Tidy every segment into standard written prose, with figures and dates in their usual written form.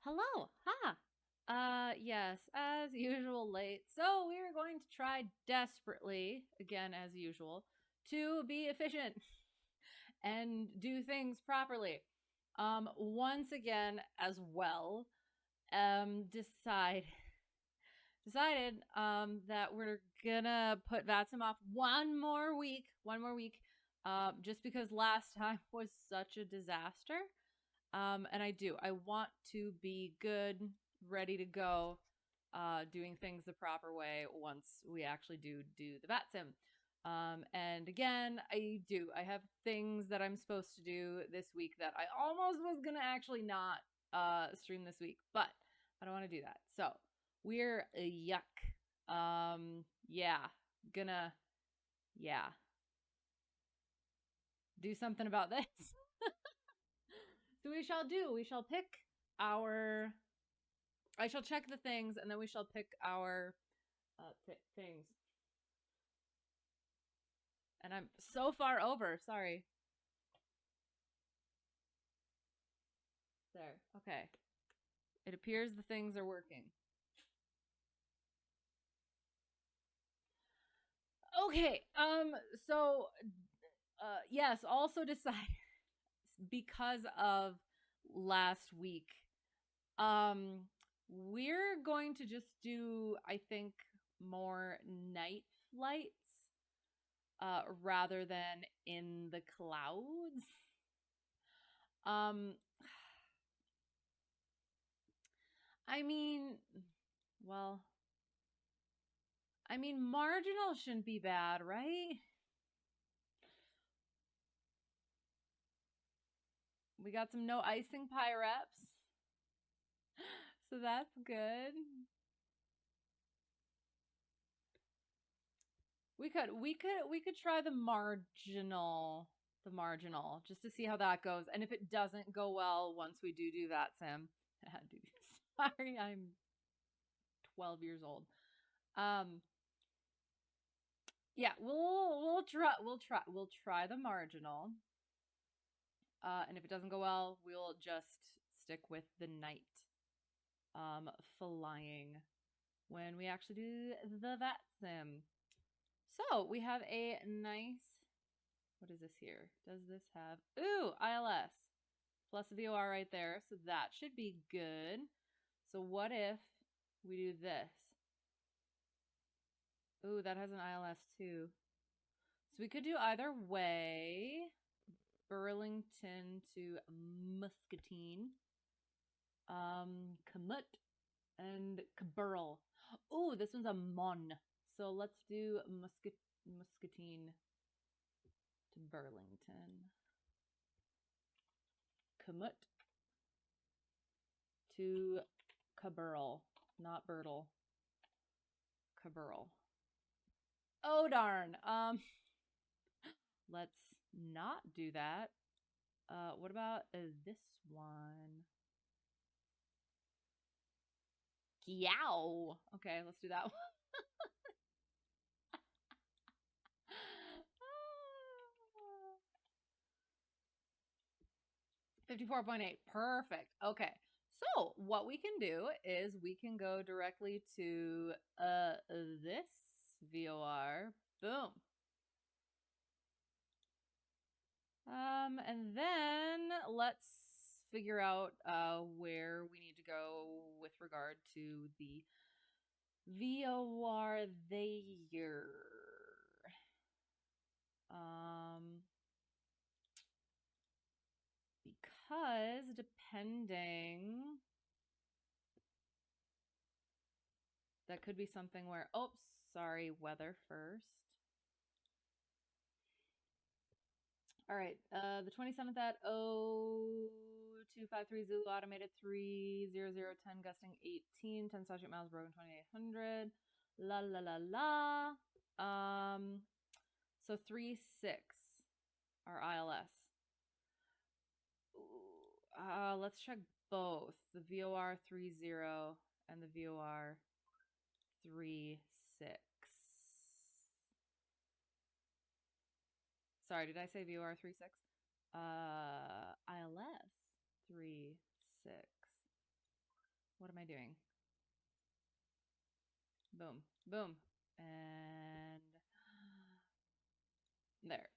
Hello. Ha. Yes, as usual, late. So we're going to try desperately, again as usual, to be efficient and do things properly. Once again, as well, decided that we're gonna put VATSIM off one more week, just because last time was such a disaster. And I want to be good, ready to go, doing things the proper way once we actually do the VATSIM. And again, I have things that I'm supposed to do this week that I almost was gonna actually not stream this week, but I don't want to do that. So we're yuck. Yeah, gonna yeah do something about this. So we shall pick our, I shall check the things and then we shall pick our things. And I'm so far over, sorry. There, okay. It appears the things are working. Okay, so, yes, also decide because of last week, we're going to just do, I think, more night flights, rather than in the clouds. Um, I mean, well, marginal shouldn't be bad, right? We got some no icing pie reps. So that's good. We could try the marginal, just to see how that goes. And if it doesn't go well once we do that, Sam, sorry, I'm 12 years old. Yeah, we'll try the marginal. And if it doesn't go well, we'll just stick with the night flying when we actually do the VATSIM. So we have a nice, what is this here? Does this have, ooh, ILS plus VOR right there. So that should be good. So what if we do this? Ooh, that has an ILS too. So we could do either way. Burlington to Muscatine, Kamut, and KBRL. Oh, this one's a mon. So let's do Muscatine to Burlington. Kamut to KBRL, not Bertle. KBRL. Oh darn. Let's not do that. What about this one? KIOW. Okay, let's do that one. 54.8. Perfect. Okay. So what we can do is we can go directly to this VOR. Boom. And then let's figure out where we need to go with regard to the VOR there. Because depending, that could be something where, oh, sorry, weather first. All right, the 27th at 0253 Zulu automated 30010 gusting 18, 10 statute miles broken 2800. La la la la. So 36 our ILS. Let's check both the VOR 30 and the VOR 36. Sorry, did I say VOR 36? ILS 36. What am I doing? Boom, boom, and there.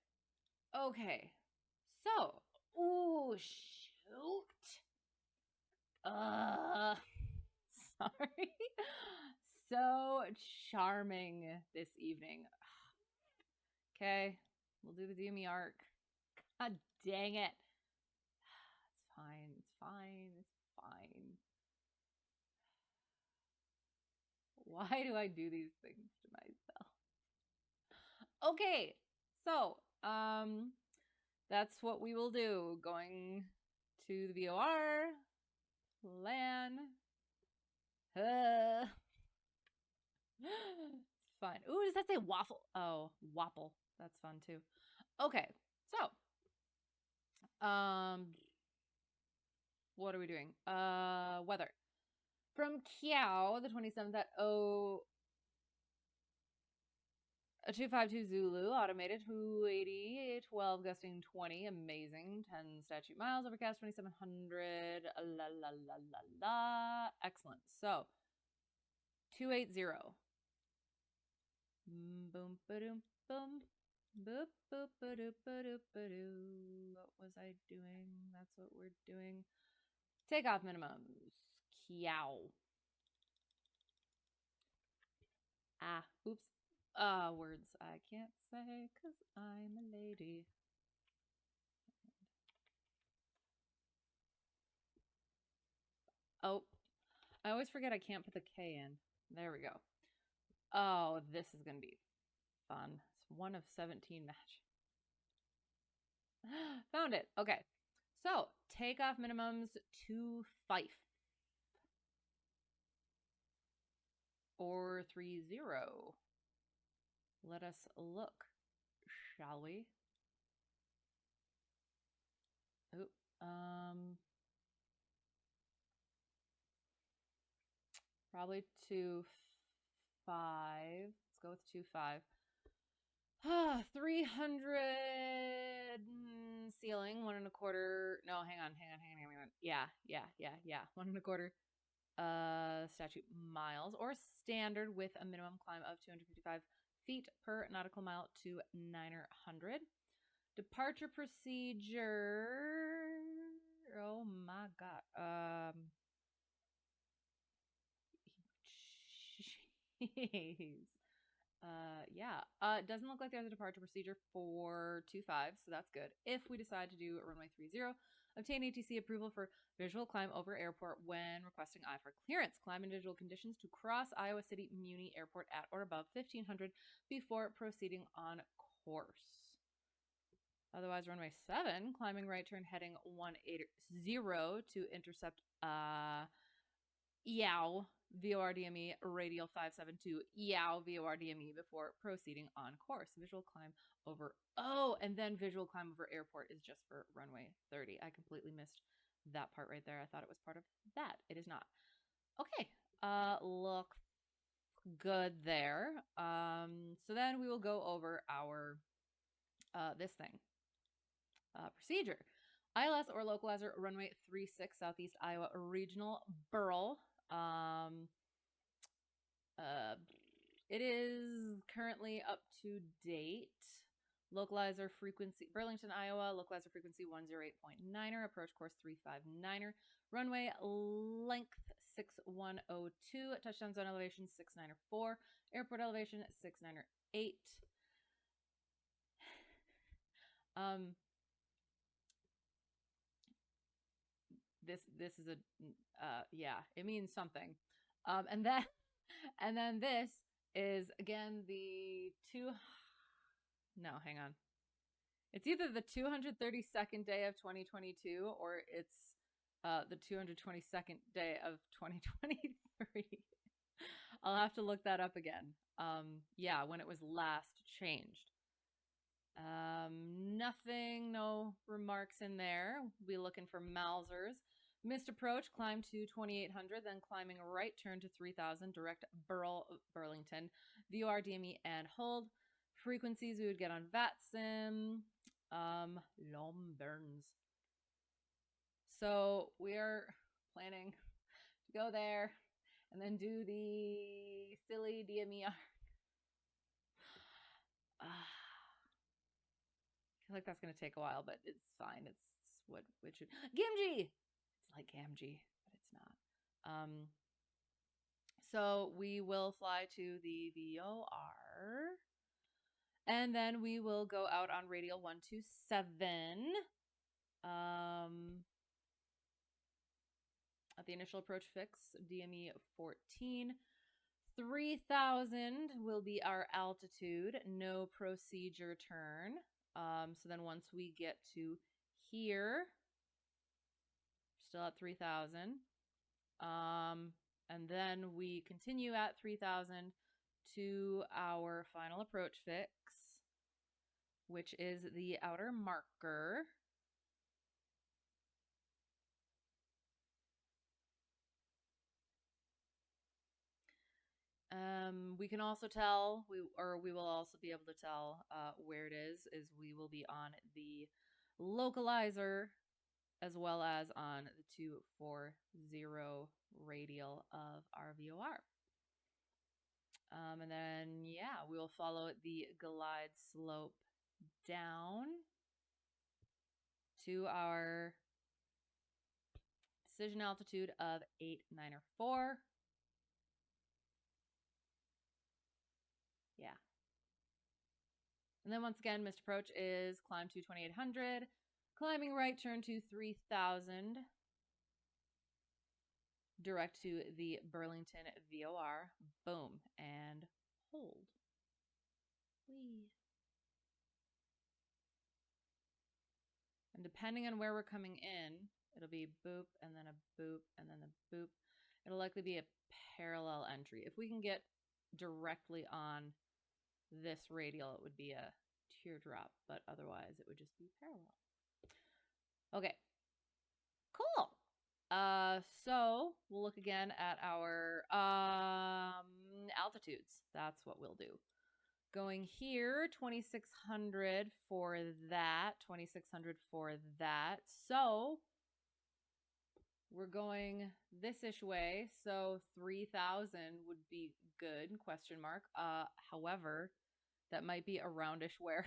Okay, so, ooh, shoot. Sorry. So charming this evening. Okay, we'll do the DME arc. God dang it. It's fine. It's fine. It's fine. Why do I do these things to myself? Okay, so that's what we will do. Going to the VOR, LAN. It's fun. Ooh, does that say waffle? Oh, wapple. That's fun too. Okay, so what are we doing? Weather. From KIOW, the 27th at 252 Zulu, automated 280, 12 gusting 20, amazing, 10 statute miles, overcast 2700, la la la la la, excellent. So 280. Boom, ba-doom, boom, boop, boop, ba-doop, ba-doop, ba-doo. What was I doing? That's what we're doing. Takeoff minimums. KIOW. Ah, oops. Words I can't say because I'm a lady. Oh, I always forget I can't put the K in. There we go. Oh, this is going to be fun. It's 1 of 17 match. Found it. Okay. So, takeoff minimums to Fife. Or 30. Let us look, shall we? Oop. Probably 2.5. Let's go with 2.5. 300 ceiling, 1.25. No, hang on. Yeah. 1.25 statute miles, or standard with a minimum climb of 255 feet per nautical mile to 900. Departure procedure. Oh my god. Jeez. Yeah. It doesn't look like there's a departure procedure for 25, so that's good. If we decide to do a runway 30, obtain ATC approval for visual climb over airport when requesting IFR clearance. Climb individual conditions to cross Iowa City Muni Airport at or above 1500 before proceeding on course. Otherwise, runway 7, climbing right turn heading 180 to intercept KIOW VORDME radial 572 KIOW VORDME before proceeding on course. Visual climb over, and then visual climb over airport is just for runway 30. I completely missed that part right there. I thought it was part of that. It is not. Okay, look good there. So then we will go over our this thing. Procedure. ILS or localizer runway 36 Southeast Iowa Regional Burl. It is currently up to date. Localizer frequency, Burlington, Iowa, localizer frequency 108.9er, approach course 359er, runway length 6102, touchdown zone elevation 694, airport elevation 698. This is a yeah, it means something. And then this is again the hang on. It's either the 232nd day of 2022 or it's the 222nd day of 2023. I'll have to look that up again. Yeah, when it was last changed. Nothing, no remarks in there. We'll be looking for Mausers. Missed approach, climb to 2800, then climbing right turn to 3000, direct Burlington, VOR, DME, and hold. Frequencies we would get on VATSIM, Lomburns. So we are planning to go there and then do the silly DMER. I feel like that's going to take a while, but it's fine. It's what it should. Gamgee! It's like Gamgee, but it's not. So we will fly to the VOR. And then we will go out on radial 127. At the initial approach fix, DME 14. 3000 will be our altitude. No procedure turn. So then once we get to here, still at 3000. And then we continue at 3000 to our final approach fix, which is the outer marker. We can also tell, we will also be able to tell where it is we will be on the localizer as well as on the 240 radial of our VOR. And then, yeah, we will follow the glide slope down to our decision altitude of 894. Yeah. And then once again, missed approach is climb to 2800, climbing right turn to 3000, direct to the Burlington VOR, boom, and hold. Whee. And depending on where we're coming in, it'll be boop, and then a boop, and then a boop. It'll likely be a parallel entry. If we can get directly on this radial, it would be a teardrop, but otherwise it would just be parallel. Okay, cool. So we'll look again at our altitudes. That's what we'll do. Going here, 2600 for that, 2600 for that. So we're going this-ish way, so 3000 would be good, question mark. However, that might be a roundish where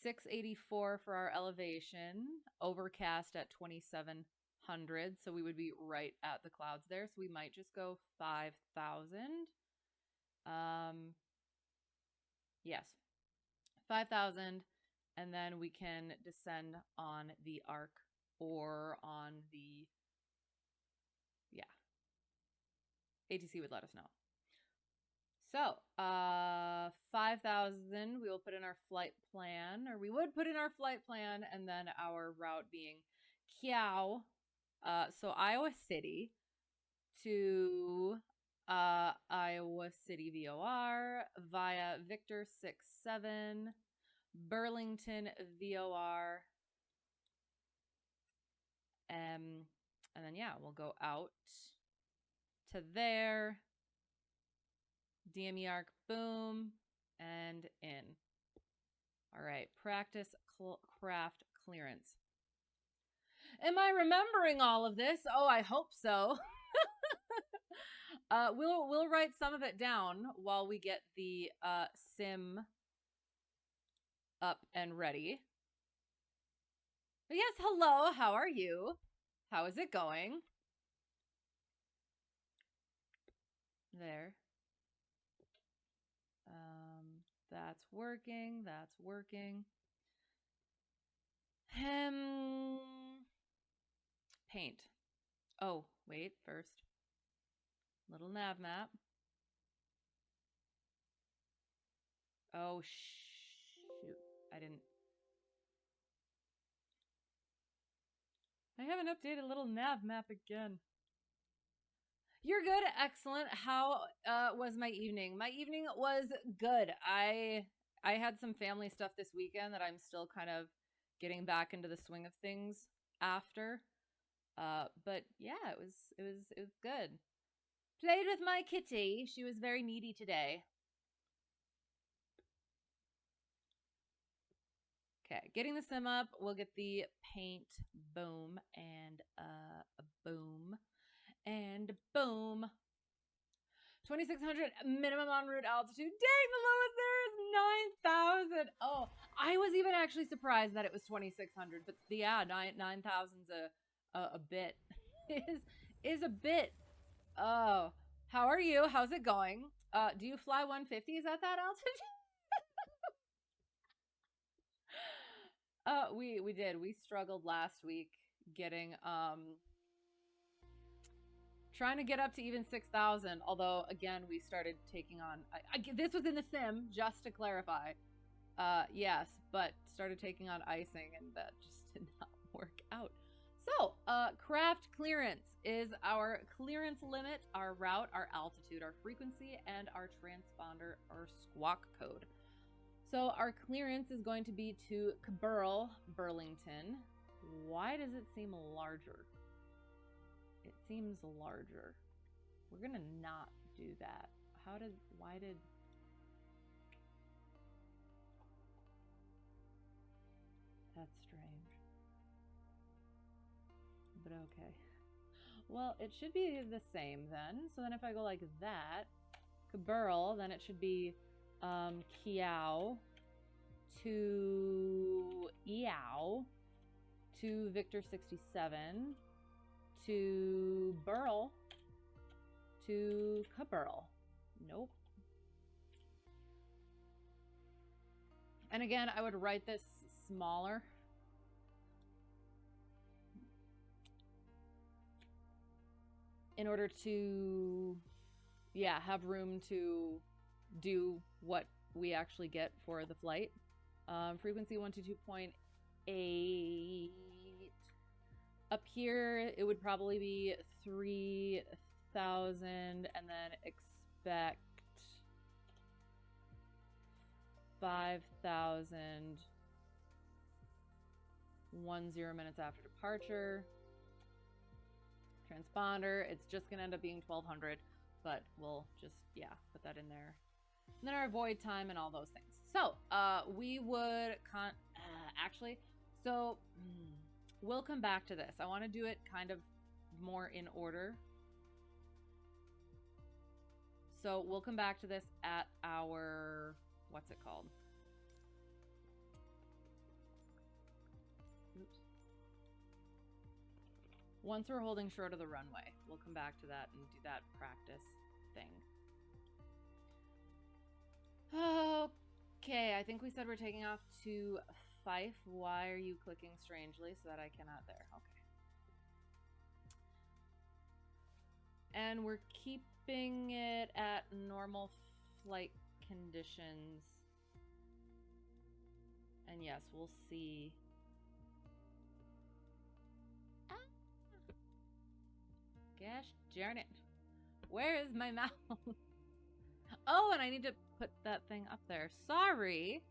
684 for our elevation, overcast at 2700. 100, so we would be right at the clouds there. So we might just go 5,000. Yes, 5,000, and then we can descend on the arc or on the, yeah, ATC would let us know. So, 5,000, we will put in our flight plan, or we would put in our flight plan, and then our route being KIOW, so Iowa City to Iowa City VOR via Victor 67, Burlington VOR, and then yeah, we'll go out to there, DME arc, boom, and in. All right, practice craft clearance. Am I remembering all of this? Oh, I hope so. We'll write some of it down while we get the sim up and ready. But yes, hello, how are you? How is it going? There. That's working, that's working. Paint. Oh, wait, first. LittleNavMap. Oh, shoot. I haven't updated LittleNavMap again. You're good. Excellent. How was my evening? My evening was good. I had some family stuff this weekend that I'm still kind of getting back into the swing of things after. But yeah, it was good. Played with my kitty. She was very needy today. Okay, getting the sim up. We'll get the paint. Boom and boom and boom. 2,600 minimum en route altitude. Dang, the lowest there is 9,000. Oh, I was even actually surprised that it was 2,600. But yeah, 9,000's a bit. is a bit. Oh, how are you? How's it going? Do you fly 150s at that altitude? We did. We struggled last week getting trying to get up to even 6,000. Although again, we started taking on. This was in the sim, just to clarify. Yes, but started taking on icing, and that just did not work out. So, craft clearance is our clearance limit, our route, our altitude, our frequency, and our transponder or squawk code. So our clearance is going to be to KBRL, Burlington. Why does it seem larger? It seems larger. We're gonna not do that. Why did... That's strange. But okay. Well, it should be the same then. So then if I go like that, KBRL, then it should be KIOW to EOW to Victor 67 to Burl to KBRL. Nope. And again, I would write this smaller. In order to, yeah, have room to do what we actually get for the flight. Frequency 122.8. Up here, it would probably be 3,000, and then expect 5,000 10 minutes after departure. Transponder, it's just gonna end up being 1,200, but we'll just, yeah, put that in there. And then our void time and all those things. So, we would actually, so we'll come back to this. I want to do it kind of more in order. So we'll come back to this at our, what's it called? Oops. Once we're holding short of the runway, we'll come back to that and do that practice thing. Okay, I think we said we're taking off to Fife. Why are you clicking strangely so that I cannot there? Okay. And we're keeping it at normal flight conditions. And yes, we'll see. Ah. Gosh darn it. Where is my mouse? Oh, and I need to put that thing up there. Sorry.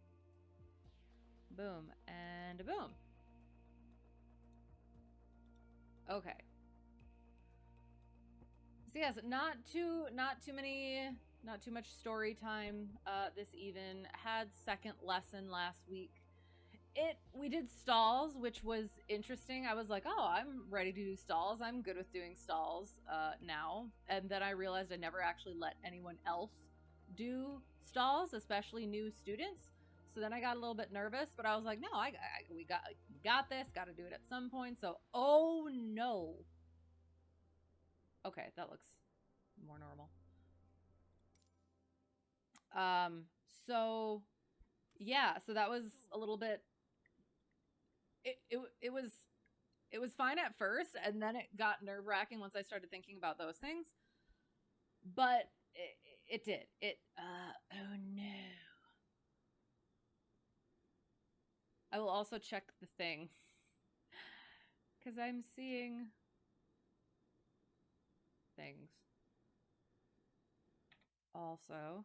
Boom and a boom. Okay. So yes, not too much story time this even. Had second lesson last week. We did stalls, which was interesting. I was like, oh, I'm ready to do stalls. I'm good with doing stalls now. And then I realized I never actually let anyone else do stalls, especially new students. So then I got a little bit nervous, but I was like, no, we got this. Got to do it at some point. So, oh no. Okay, that looks more normal. So yeah, so that was a little bit. It was fine at first, and then it got nerve-wracking once I started thinking about those things. But it did. Oh no. I will also check the thing. Because I'm seeing things. Also.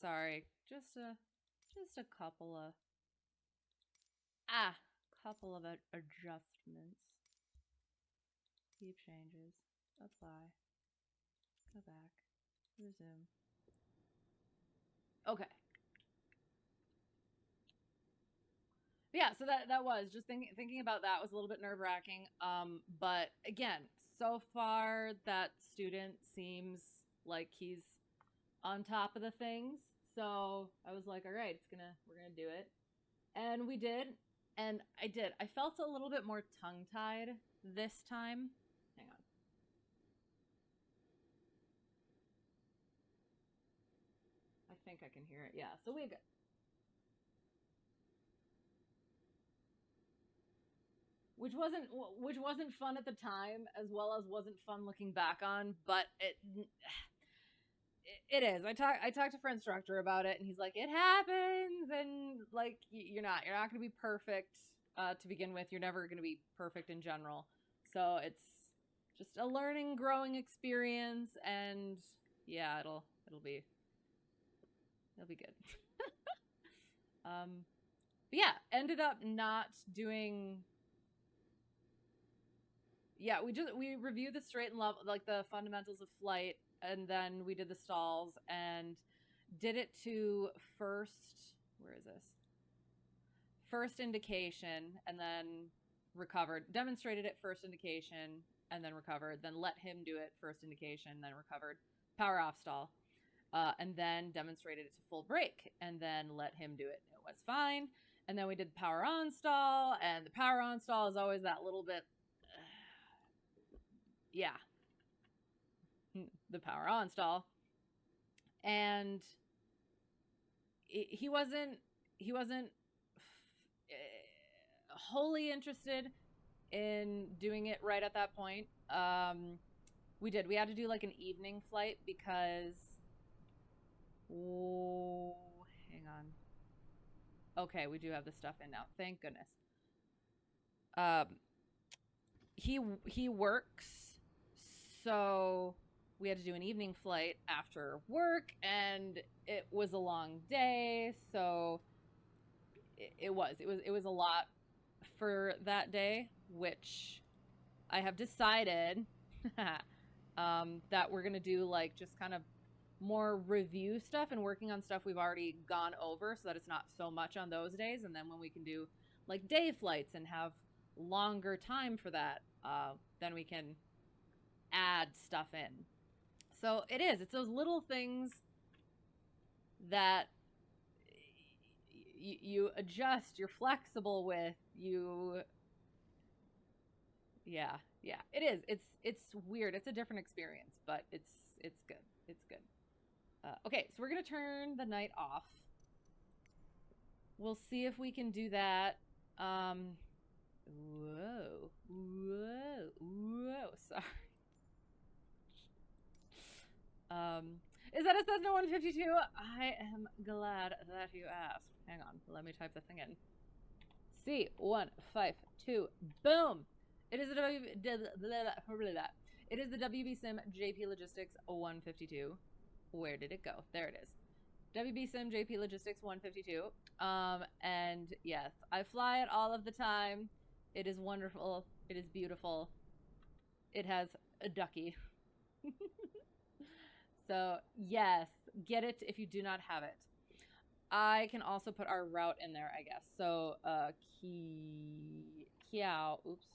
Sorry. Just a couple of adjustments. Keep changes. Apply. Go back. Resume. Okay. Yeah, so that was just thinking about that was a little bit nerve-wracking. But again, so far that student seems like he's on top of the things. So I was like, all right, we're gonna do it. And we did. And I did. I felt a little bit more tongue-tied this time. Hang on. I think I can hear it. Yeah, so we got. Which wasn't fun at the time, as well as wasn't fun looking back on, but it is. I talked to Fred instructor about it, and he's like, it happens, and like you're not gonna be perfect to begin with. You're never gonna be perfect in general, so it's just a learning, growing experience, and yeah, it'll be good. But yeah, ended up not doing. Yeah, we reviewed the straight and level, like the fundamentals of flight, and then we did the stalls and did it to first. Where is this? First indication, and then recovered. Demonstrated it first indication, and then recovered. Then let him do it first indication, then recovered. Power off stall, and then demonstrated it to full brake, and then let him do it. It was fine. And then we did power on stall, and the power on stall is always that little bit. Yeah, the power on stall, and he wasn't wholly interested in doing it right at that point. We had to do like an evening flight because hang on. Okay, we do have the stuff in now, thank goodness. He works, so we had to do an evening flight after work, and it was a long day, so it was a lot for that day, which I have decided that we're gonna do like just kind of more review stuff and working on stuff we've already gone over, so that it's not so much on those days, and then when we can do like day flights and have longer time for that, then we can add stuff in. So it's those little things that you adjust, you're flexible with, Yeah, yeah, it is. It's weird. It's a different experience, but it's good. It's good. Okay, so we're gonna turn the night off. We'll see if we can do that. Whoa, whoa, whoa. Sorry. Is that a Cessna 152? I am glad that you asked. Hang on, let me type the thing in. C152. Boom. It is the WB Sim JP Logistics 152. Where did it go? There it is. WB Sim JP Logistics 152. And yes, I fly it all of the time. It is wonderful. It is beautiful. It has a ducky. So yes, get it if you do not have it. I can also put our route in there, I guess. So KIOW, oops.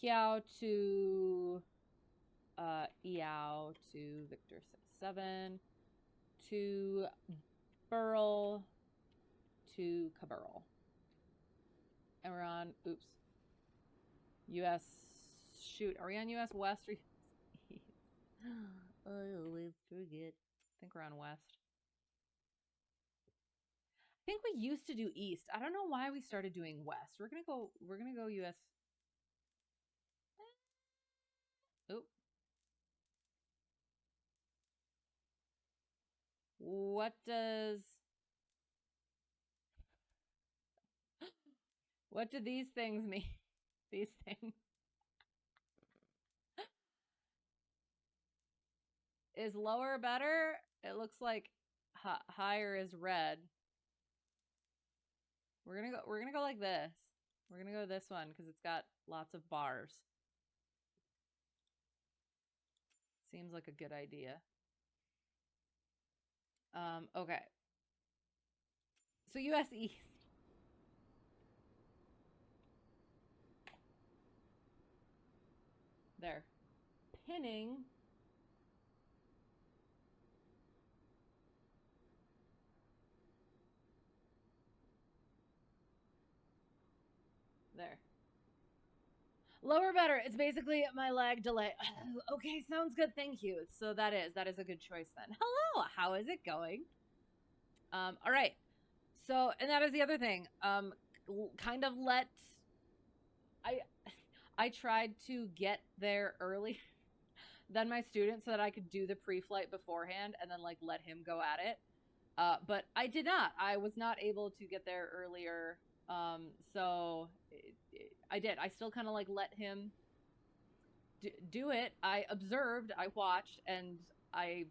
KIOW to EOW to Victor 7 to Burl to KBRL. And we're on, oops, US, shoot, are we on US West or US East? I always forget. I think we're on West. I think we used to do East. I don't know why we started doing West. We're gonna go US. Oh. What do these things mean? These things. Is lower better? It looks like higher is red. We're gonna go like this. We're gonna go this one because it's got lots of bars. Seems like a good idea. Okay. So US East. There. Pinning. There. Lower better. It's basically my lag delay. Oh, okay, sounds good. Thank you. So that is a good choice then. Hello, how is it going? All right. So, and that is the other thing. Kind of I tried to get there early than my student so that I could do the pre-flight beforehand and then like let him go at it. But I did not. I was not able to get there earlier. So I did. I still kind of like let him do it. I observed, I watched, and I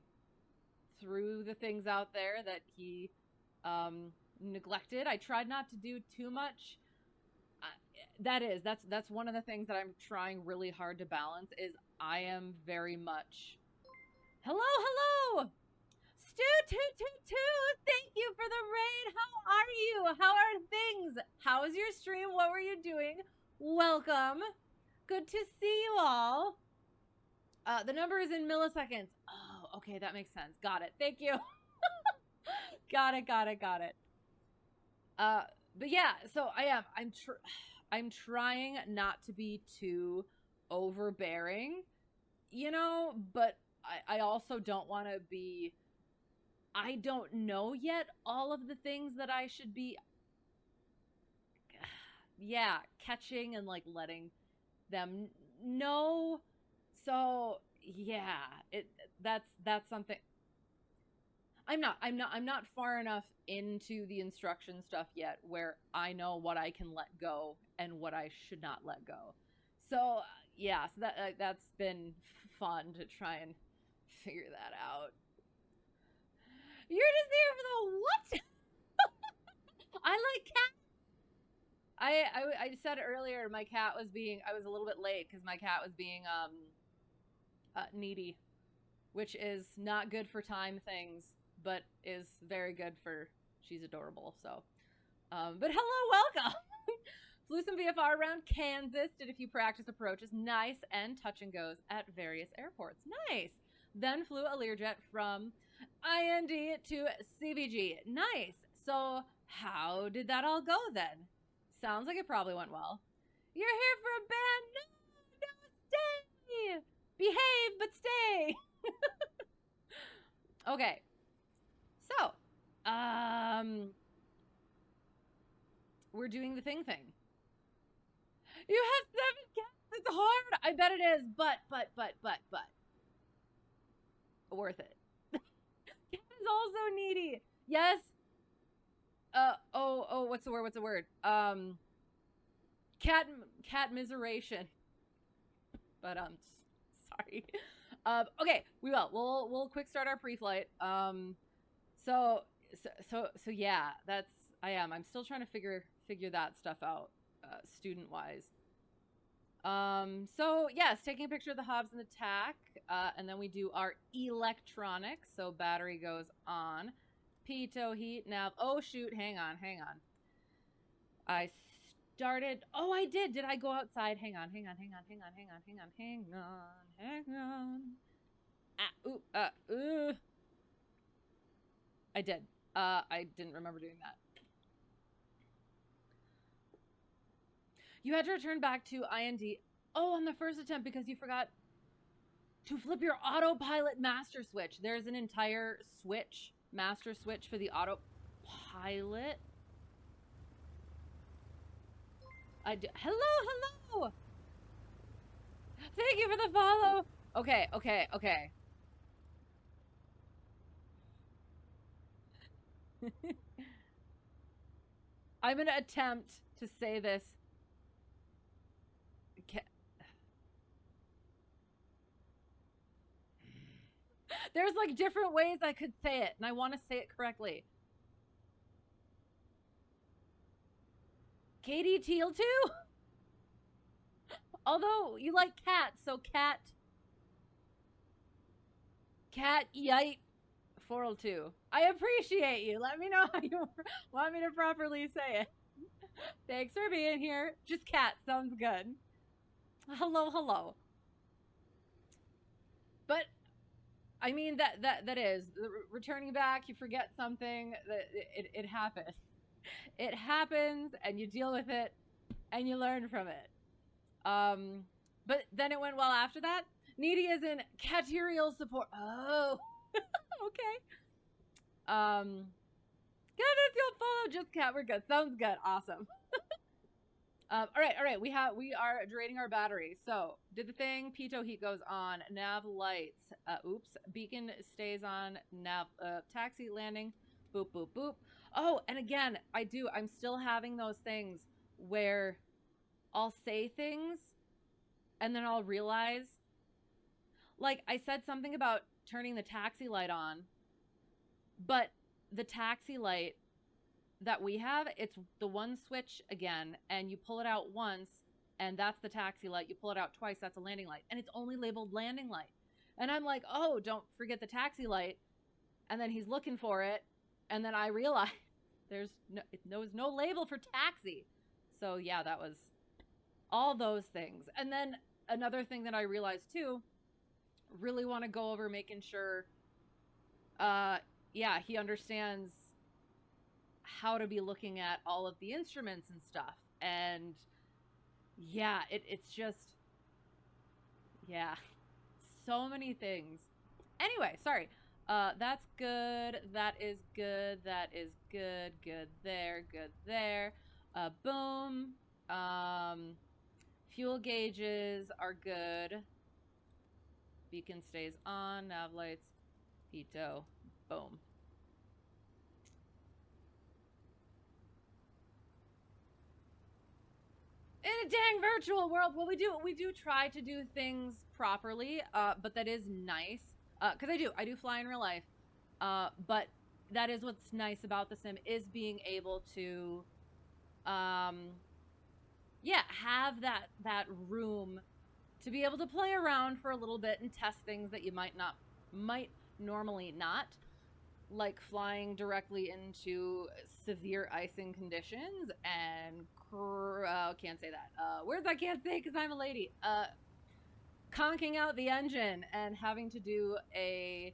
threw the things out there that he neglected. I tried not to do too much. That's one of the things that I'm trying really hard to balance is I am very much hello Stu 222, thank you for the raid. How are you? How are things? How is your stream? What were you doing? Welcome. Good to see you all. The number is in milliseconds. Oh, okay, that makes sense. Got it. Thank you. Got it. But yeah, so I'm trying not to be too overbearing, you know, but I also don't want to be, I don't know yet all of the things that I should be, yeah, catching and like letting them know. So yeah, that's something. I'm not far enough into the instruction stuff yet where I know what I can let go and what I should not let go. So yeah, so that's been fun to try and figure that out. You're just here for the what? I like cats. I said earlier my cat was being, I was a little bit late because my cat was being needy, which is not good for time things, but is very good for, she's adorable. So, but hello, welcome. Flew some VFR around Kansas, did a few practice approaches, nice, and touch and goes at various airports, nice. Then flew a Learjet from IND to CVG, nice. So how did that all go then? Sounds like it probably went well. You're here for a band? No, stay! Behave, but stay! Okay. So, we're doing the thing. You have 7 cats. It's hard. I bet it is, but. Worth it. Cat is also needy. Yes. What's the word? Cat miseration. But sorry. Okay, we will. We'll quick start our pre-flight. So yeah, that's I'm still trying to figure that stuff out, student wise. So yes, taking a picture of the hobs and the tack, and then we do our electronics. So battery goes on, pitot, heat, nav. Oh shoot, hang on. I started. Oh, I did. Did I go outside? Hang on. I did. I didn't remember doing that. You had to return back to IND. Oh, on the first attempt because you forgot to flip your autopilot master switch. There's an entire switch, master switch for the autopilot. Hello. Thank you for the follow. Okay. I'm gonna attempt to say this. There's like different ways I could say it, and I want to say it correctly. Katie Teal too? Although you like cats, so cat yite 402. I appreciate you. Let me know how you want me to properly say it. Thanks for being here. Just cat sounds good. Hello. But I mean that is returning back. You forget something. It happens. It happens, and you deal with it, and you learn from it. But then it went well after that. Needy is in caterial support. Oh, okay. Goodness, you'll follow just cat. We're good. Sounds good. Awesome. All right. We are draining our battery. So did the thing. Pitot heat goes on. Nav lights. Beacon stays on. Nav taxi landing. Boop. Oh, and again, I'm still having those things where I'll say things and then I'll realize, like I said something about turning the taxi light on, but the taxi light that we have, it's the one switch again, and you pull it out once and that's the taxi light. You pull it out twice, that's a landing light, and it's only labeled landing light. And I'm like, oh, don't forget the taxi light. And then he's looking for it, and then I realize there was no label for taxi. So yeah, that was all those things. And then another thing that I realized too, really want to go over making sure he understands how to be looking at all of the instruments and stuff. And yeah, it's just, yeah, so many things. Anyway, sorry. That's good. That is good. That is good. Good there. Good there. Boom. Fuel gauges are good. Beacon stays on. Nav lights. Pitot. Boom. In a dang virtual world, well, we do try to do things properly, but that is nice. Because I do fly in real life, but that is what's nice about the sim, is being able to, have that room to be able to play around for a little bit and test things that you might normally not, like flying directly into severe icing conditions and can't say that. Words I can't say because I'm a lady. Conking out the engine and having to do a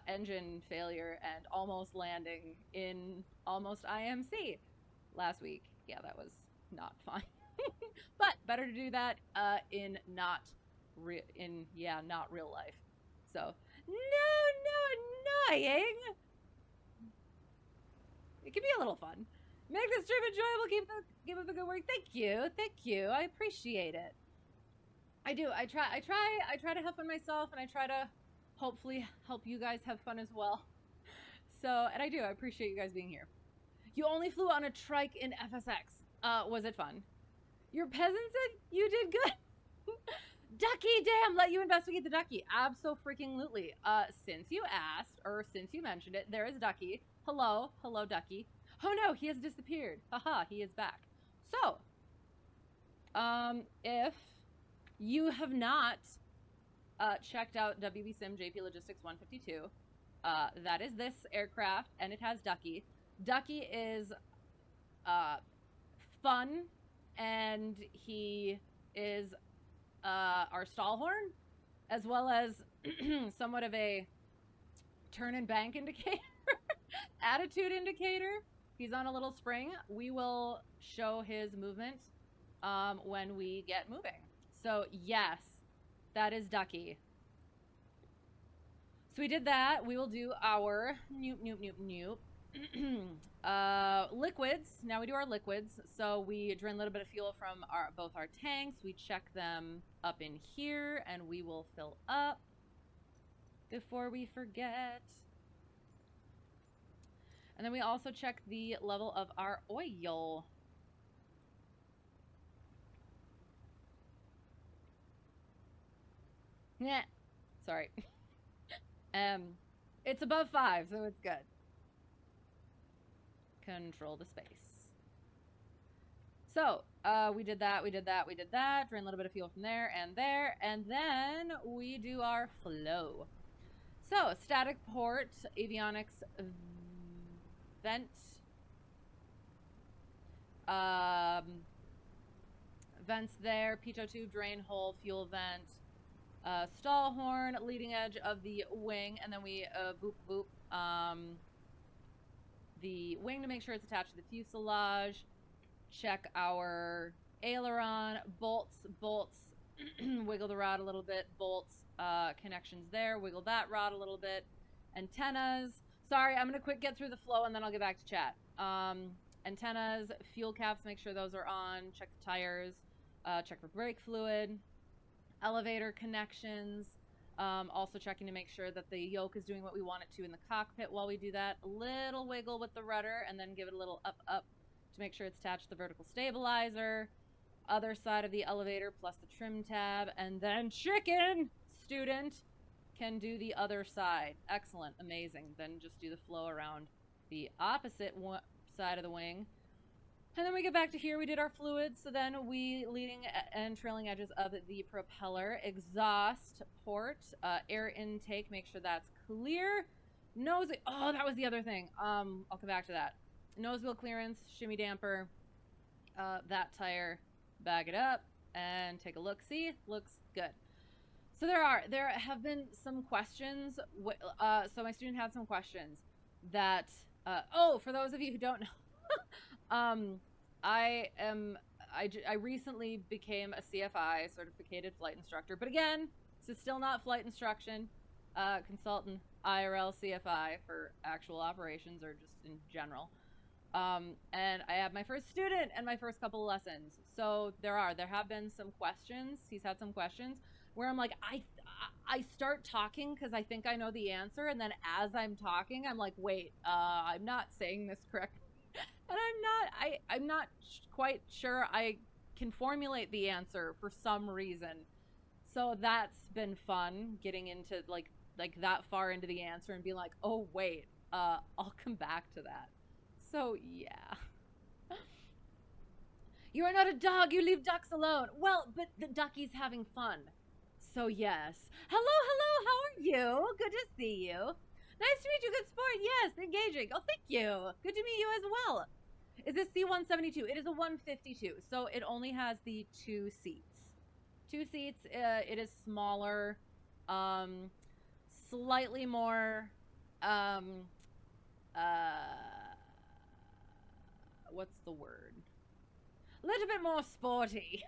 engine failure and almost landing in almost IMC last week. Yeah, that was not fine. But better to do that in not real life. So no annoying. It can be a little fun. Make this trip enjoyable. Keep up the good work. Thank you. I appreciate it. I do. I try to have fun myself, and I try to hopefully help you guys have fun as well. So, and I do. I appreciate you guys being here. You only flew on a trike in FSX. Was it fun? Your peasant said you did good. Ducky, damn, let you investigate the Ducky. Abso-freaking-lutely. Since you asked, or since you mentioned it, there is Ducky. Hello, Ducky. Oh no, he has disappeared. Haha, he is back. So, if you have not checked out WBSim JP Logistics 152, that is this aircraft, and it has Ducky. Ducky is fun, and he is our stall horn, as well as somewhat of a turn and bank indicator, attitude indicator. He's on a little spring. We will show his movement when we get moving. So yes, that is Ducky. So we did that. We will do our noop. Liquids. Now we do our liquids. So we drain a little bit of fuel from both our tanks. We check them up in here, and we will fill up before we forget. And then we also check the level of our oil. Yeah, sorry. It's above 5, so it's good. Control the space. So, we did that. Drain a little bit of fuel from there, and then we do our flow. So, static port, avionics, vent, vents there, pitot tube, drain hole, fuel vent, stall horn, leading edge of the wing, and then we boop the wing to make sure it's attached to the fuselage. Check our aileron, bolts, wiggle the rod a little bit, bolts, connections there, wiggle that rod a little bit, antennas. Sorry, I'm gonna quick get through the flow and then I'll get back to chat. Antennas, fuel caps, make sure those are on, check the tires, check for brake fluid, elevator connections, also checking to make sure that the yoke is doing what we want it to in the cockpit while we do that. A little wiggle with the rudder and then give it a little up to make sure it's attached to the vertical stabilizer. Other side of the elevator plus the trim tab, and then chicken student can do the other side. Excellent, amazing. Then just do the flow around the opposite side of the wing. And then we get back to here, we did our fluids, so then we leading and trailing edges of the propeller, exhaust port, air intake, make sure that's clear. Nose, oh, that was the other thing. I'll come back to that. Nose wheel clearance, shimmy damper, that tire, bag it up, and take a look. See, looks good. So there have been some questions. So my student had some questions that, oh, for those of you who don't know, I recently became a CFI, certificated flight instructor, but again, this is still not flight instruction, consultant, IRL, CFI for actual operations or just in general. And I have my first student and my first couple of lessons. So there have been some questions. He's had some questions where I'm like, I start talking because I think I know the answer, and then as I'm talking, I'm like, wait, I'm not saying this correctly. And I'm not quite sure I can formulate the answer for some reason. So that's been fun, getting into like that far into the answer and being like, oh wait, I'll come back to that. So yeah. You are not a dog, you leave ducks alone. Well, but the ducky's having fun. So yes. Hello, how are you? Good to see you. Nice to meet you, good sport. Yes, engaging. Oh, thank you. Good to meet you as well. Is this C-172? It is a 152, so it only has the 2 seats. 2 seats, it is smaller. slightly more, what's the word? A little bit more sporty.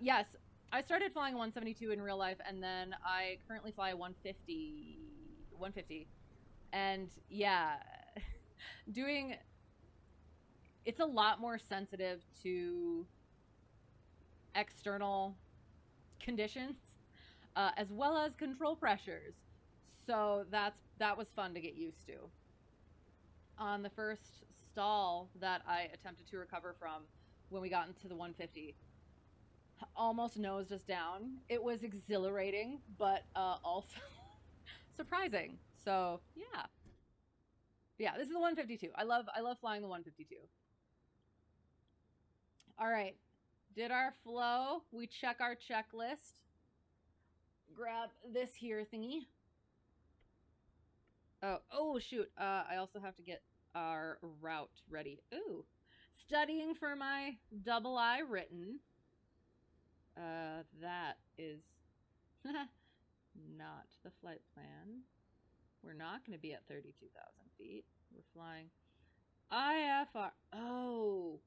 Yes, I started flying a 172 in real life, and then I currently fly a 150. And yeah, it's a lot more sensitive to external conditions, as well as control pressures. So that was fun to get used to. On the first stall that I attempted to recover from when we got into the 150, almost nosed us down. It was exhilarating, but also surprising. So yeah, this is the 152. I love flying the 152. All right, did our flow. We check our checklist. Grab this here thingy. Oh shoot. I also have to get our route ready. Ooh, studying for my double I written. That is not the flight plan. We're not going to be at 32,000 feet. We're flying IFR. Oh,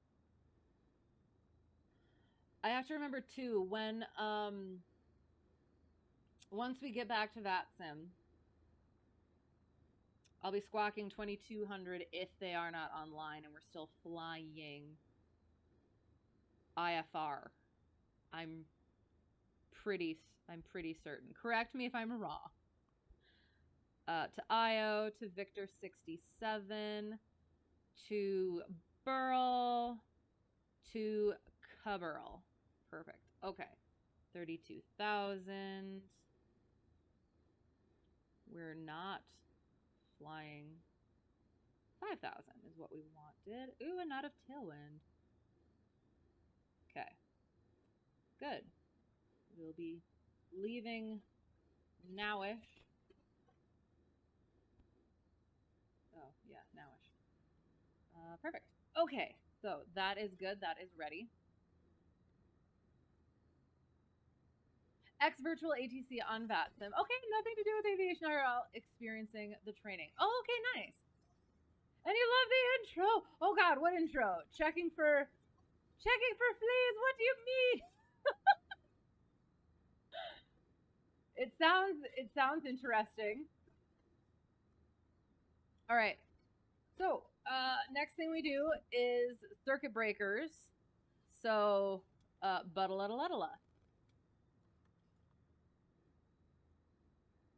I have to remember too, when once we get back to VATSIM, I'll be squawking 2200 if they are not online and we're still flying IFR. I'm pretty certain. Correct me if I'm wrong. To IO, to Victor 67, to Burl, to KBRL. Perfect. Okay. 32,000. We're not flying 5,000 is what we wanted. Ooh, a knot of tailwind. Okay. Good. We'll be leaving nowish. Oh, yeah, nowish. Perfect. Okay, so that is good. That is ready. X virtual ATC on VATSIM. Okay, nothing to do with aviation IRL. Experiencing the training. Oh, okay, nice. And you love the intro. Oh God, what intro? Checking for fleas. What do you mean? It sounds interesting. All right. So next thing we do is circuit breakers. So buddle-a-la-la-la.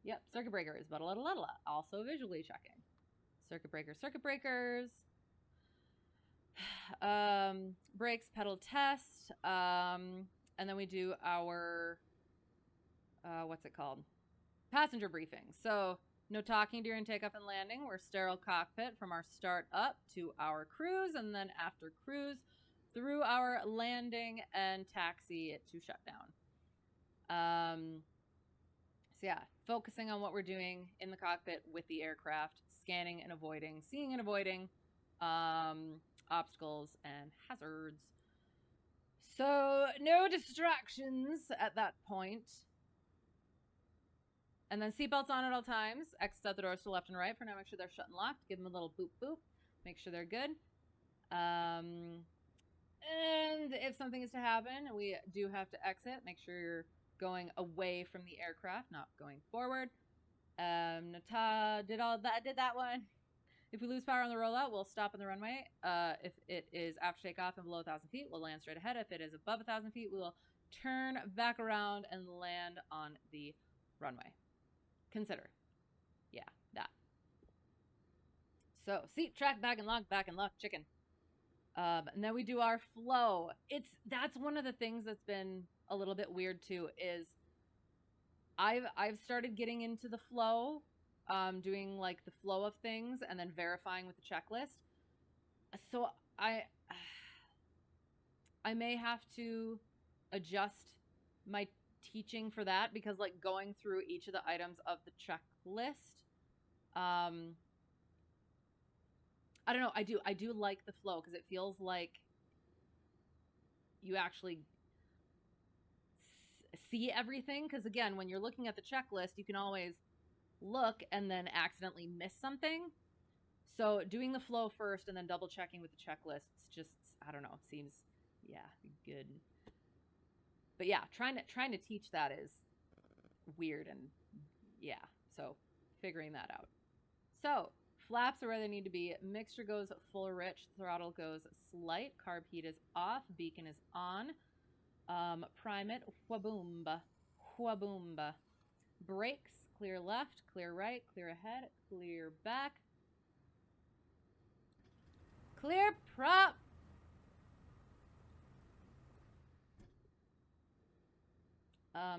Yep, circuit breakers, buddle-a-la-la-la. Also visually checking. Circuit breakers. Brakes, pedal test. And then we do our what's it called? Passenger briefing. So no talking during takeoff and landing. We're sterile cockpit from our start up to our cruise, and then after cruise through our landing and taxi it to shutdown. So yeah, focusing on what we're doing in the cockpit with the aircraft, scanning and avoiding, seeing and avoiding obstacles and hazards. So no distractions at that point. And then seatbelts on at all times. Exit out the doors to left and right for now. Make sure they're shut and locked. Give them a little boop boop. Make sure they're good. And if something is to happen, we do have to exit. Make sure you're going away from the aircraft, not going forward. Nata did that one. If we lose power on the rollout, we'll stop on the runway. If it is after takeoff and below 1,000 feet, we'll land straight ahead. If it is above 1,000 feet, we will turn back around and land on the runway. Consider. Yeah, that. So seat, track, bag and lock, chicken. And then we do our flow. That's one of the things that's been a little bit weird too, is I've started getting into the flow, doing like the flow of things and then verifying with the checklist. So I may have to adjust my teaching for that, because like going through each of the items of the checklist, I don't know, I do like the flow, because it feels like you actually see everything, because again, when you're looking at the checklist, you can always look and then accidentally miss something. So doing the flow first and then double checking with the checklists just, I don't know, seems, yeah, good. But yeah, trying to teach that is weird, and yeah, so figuring that out. So flaps are where they need to be. Mixture goes full rich. Throttle goes slight. Carb heat is off. Beacon is on. Prime it. Whaboomba. Whaboomba. Brakes. Clear left. Clear right. Clear ahead. Clear back. Clear prop.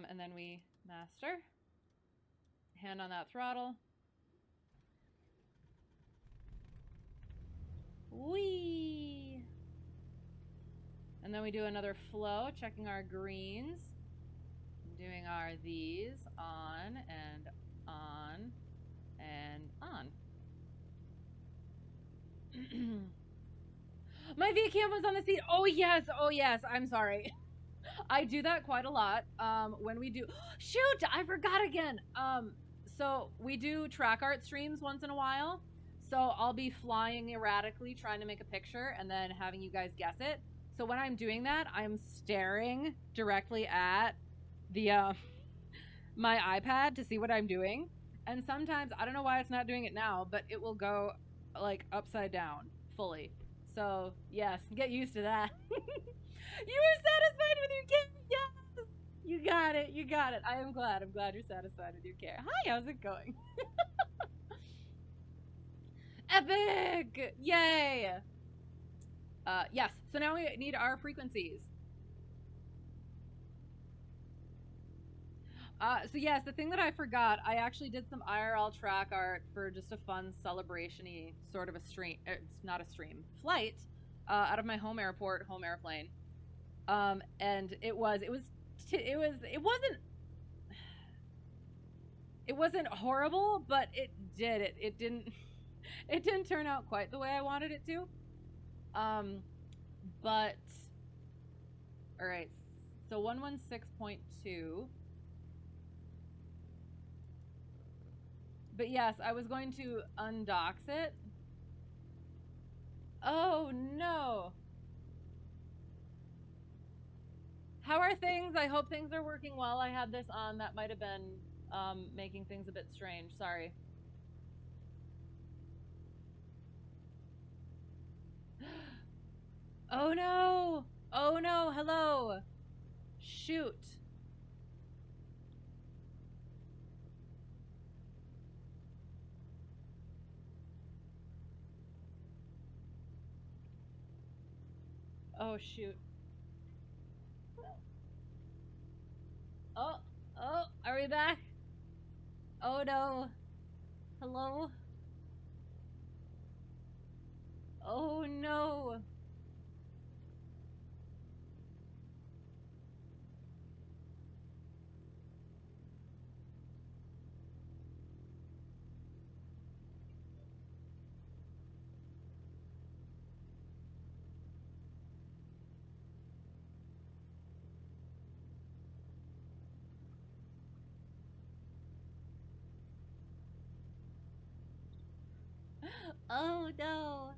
And then we master. Hand on that throttle. Whee! And then we do another flow, checking our greens. Doing our these on and on and on. My VCam was on the seat. Oh yes, I'm sorry. I do that quite a lot. When we do, shoot, I forgot again. So we do track art streams once in a while. So I'll be flying erratically, trying to make a picture, and then having you guys guess it. So when I'm doing that, I'm staring directly at the my iPad to see what I'm doing. And sometimes, I don't know why it's not doing it now, but it will go like upside down fully. So yes, get used to that. You were satisfied with your care. Yes, you got it. You got it. I am glad. I'm glad you're satisfied with your care. Hi, how's it going? Epic! Yay! Yes. So now we need our frequencies. So yes, the thing that I forgot, I actually did some IRL track art for just a fun celebration-y sort of a stream. It's not a stream. Flight out of my home airport, home airplane. And it wasn't horrible, but it didn't turn out quite the way I wanted it to. But all right, so 116.2. But yes, I was going to undox it. Oh no. How are things? I hope things are working well. I had this on. That might have been making things a bit strange. Sorry. Oh no. Oh no. Hello. Shoot. Oh shoot. Oh, are we back? Oh no. Hello? Oh no. Oh no.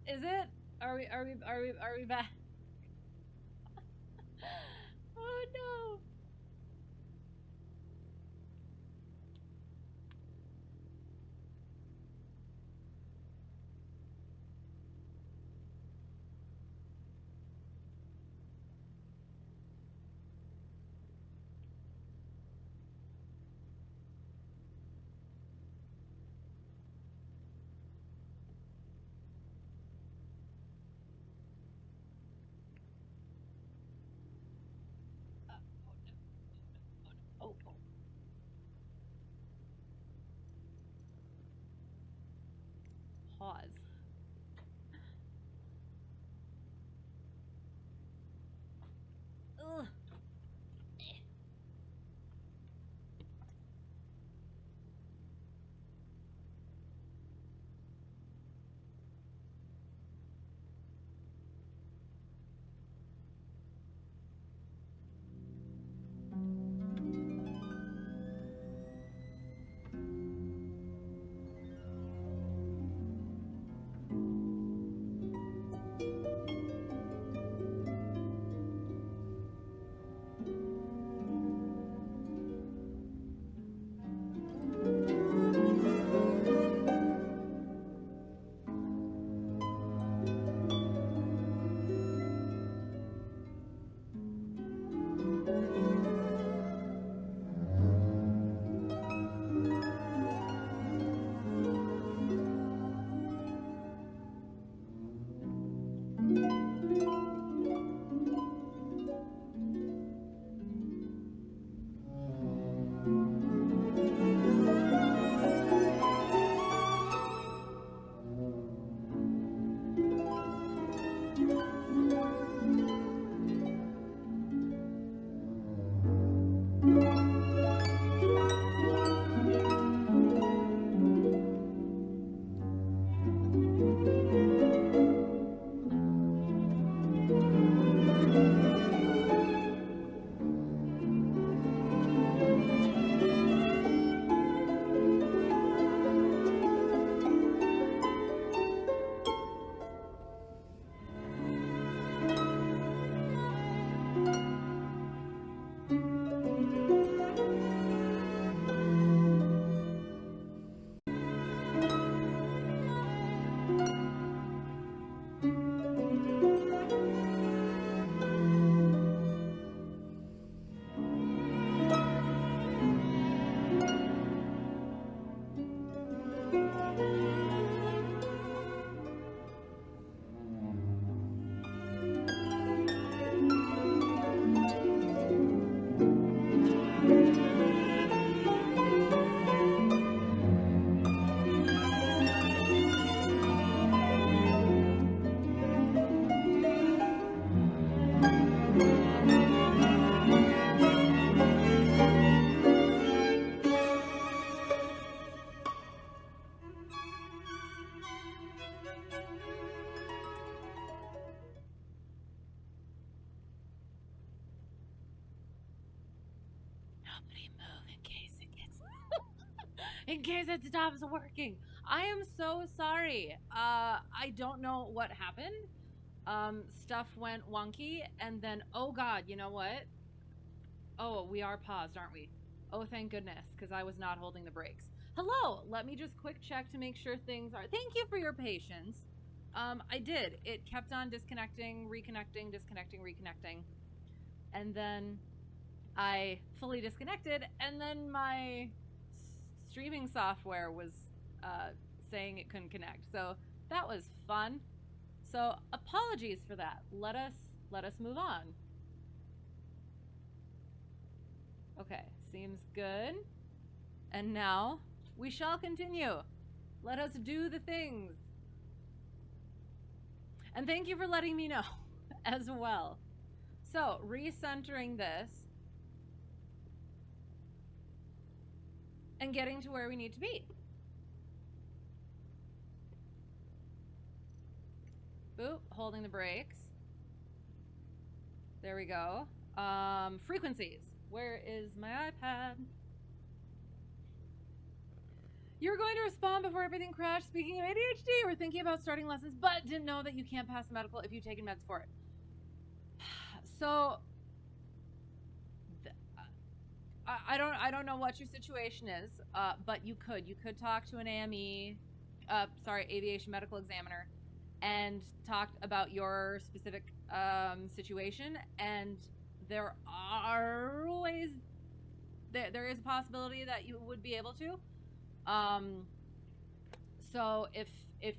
Is it? Are we back? Oh no. in case it stops working. I am so sorry. I don't know what happened. Stuff went wonky, and then, oh God, you know what? Oh, we are paused, aren't we? Oh, thank goodness, because I was not holding the brakes. Hello, let me just quick check to make sure things are... Thank you for your patience. I did. It kept on disconnecting, reconnecting, disconnecting, reconnecting. And then I fully disconnected, and then my streaming software was saying it couldn't connect. So that was fun. So apologies for that. Let us move on. Okay, seems good. And now we shall continue. Let us do the things. And thank you for letting me know as well. So, recentering this and getting to where we need to be. Boop, holding the brakes. There we go. Frequencies. Where is my iPad? You're going to respond before everything crashed. Speaking of ADHD, we're thinking about starting lessons, but didn't know that you can't pass the medical if you've taken meds for it. So, I don't know what your situation is, but you could talk to an AME, aviation medical examiner, and talk about your specific situation. And there are ways, there is a possibility that you would be able to. So if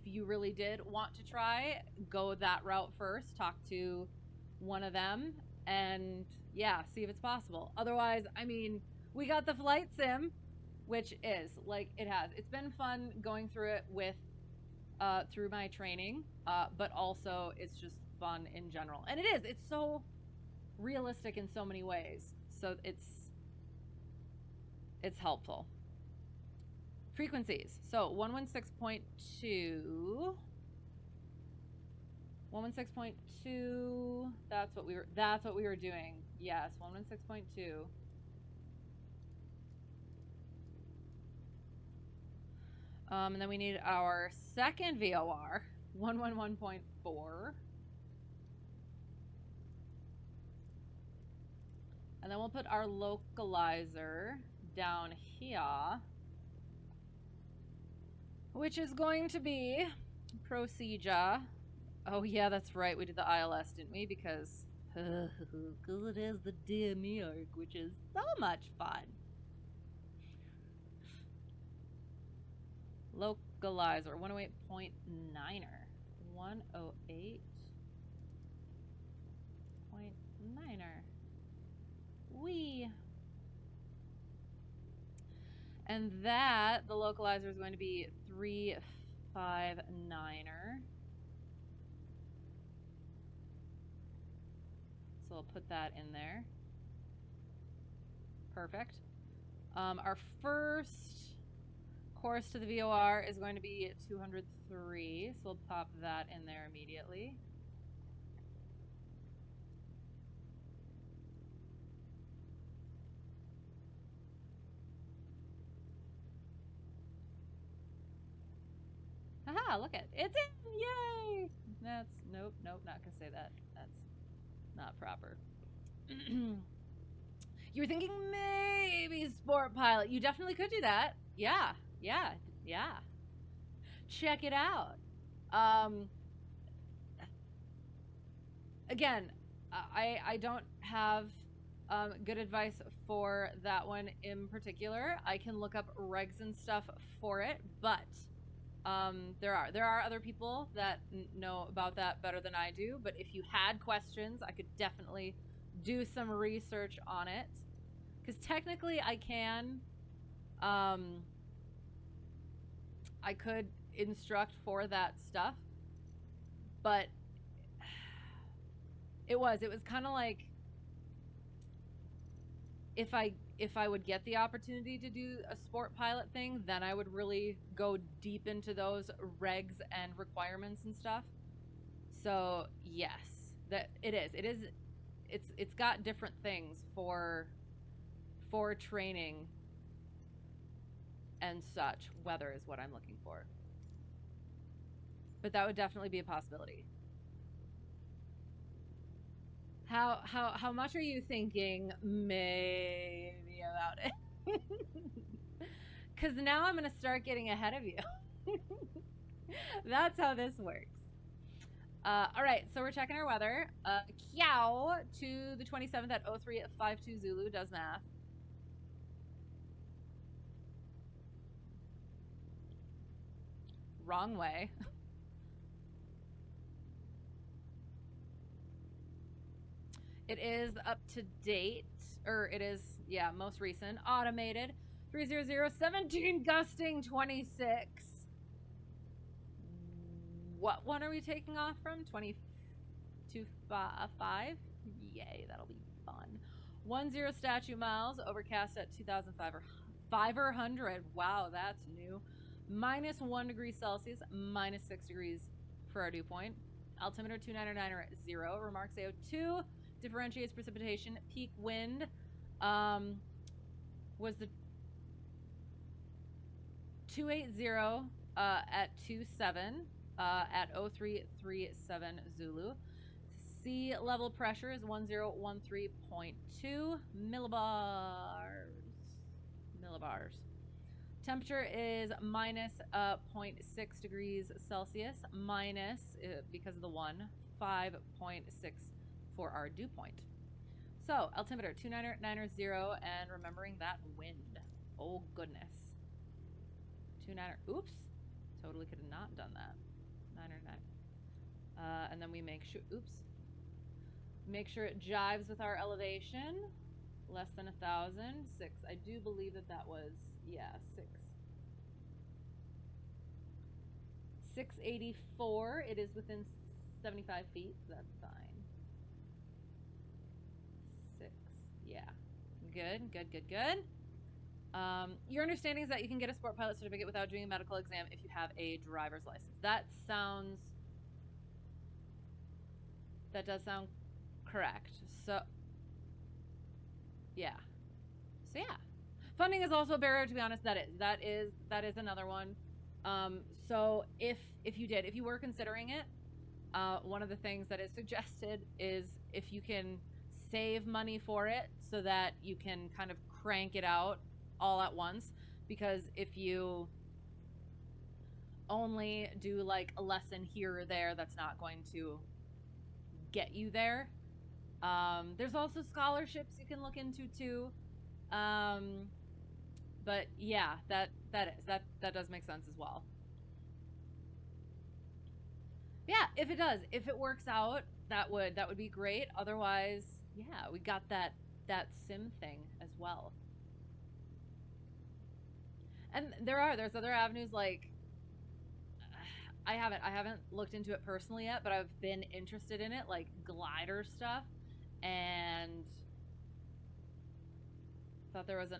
you really did want to try, go that route first, talk to one of them, and yeah, see if it's possible. Otherwise, I mean, we got the flight sim, which is like, it's been fun going through it with through my training, but also it's just fun in general. And it's so realistic in so many ways. So it's helpful. Frequencies. So 116.2. 116.2. That's what we were doing. Yes, 116.2. And then we need our second VOR, 111.4. And then we'll put our localizer down here, which is going to be procedure. Oh yeah, that's right. We did the ILS, didn't we? Because it is the DME arc, which is so much fun. Localizer, 108.9er. 108.9er. Wee. And that, the localizer is going to be 359er. So I'll put that in there. Perfect. Our first course to the VOR is going to be 203, so we'll pop that in there immediately. Haha, look at it. It's in! Yay! That's, nope, not gonna say that. That's not proper. You were thinking maybe sport pilot. You definitely could do that. Yeah. Check it out. Again, I don't have good advice for that one in particular. I can look up regs and stuff for it, but there are other people that know about that better than I do. But if you had questions, I could definitely do some research on it, because technically I can. I could instruct for that stuff, but it was kind of like, if I would get the opportunity to do a sport pilot thing, then I would really go deep into those regs and requirements and stuff. So yes, that it's got different things for training. and such weather is what I'm looking for. But that would definitely be a possibility. How much are you thinking maybe about it? Because now I'm going to start getting ahead of you. That's how this works. All right, so we're checking our weather. KIOW to the 27th at 03:52 Zulu does math. Wrong way. It is up to date, or it is, yeah, most recent. Automated. 300, 17, gusting 26. What one are we taking off from? 22.5? Yay, that'll be fun. 10 statute miles, overcast at 2,500. Wow, that's new. -1 degree Celsius, -6 degrees for our dew point. Altimeter 299 0. Remarks AO2. Differentiates precipitation. Peak wind was the 280 at 27 at 0337 Zulu. Sea level pressure is 1013.2 millibars. Temperature is -0.6 degrees Celsius, minus, because of the 1, 5.6 for our dew point. So, altimeter 299 and remembering that wind. Oh, goodness. 29, oops. Totally could have not done that. 909. And then we make sure, oops. Make sure it jives with our elevation. Less than 1,000. 6. I do believe that was, yeah, 6. 684. It is within 75 feet. So that's fine. 6. Yeah. Good. Your understanding is that you can get a sport pilot certificate without doing a medical exam if you have a driver's license. That does sound correct. So, yeah. Funding is also a barrier, to be honest. That is another one. So if you were considering it, one of the things that is suggested is if you can save money for it so that you can kind of crank it out all at once, because if you only do like a lesson here or there, that's not going to get you there. There's also scholarships you can look into too. But yeah, that does make sense as well. Yeah, if it works out, that would be great. Otherwise, yeah, we got that sim thing as well. And there's other avenues, like I haven't looked into it personally yet, but I've been interested in it, like glider stuff, and thought there was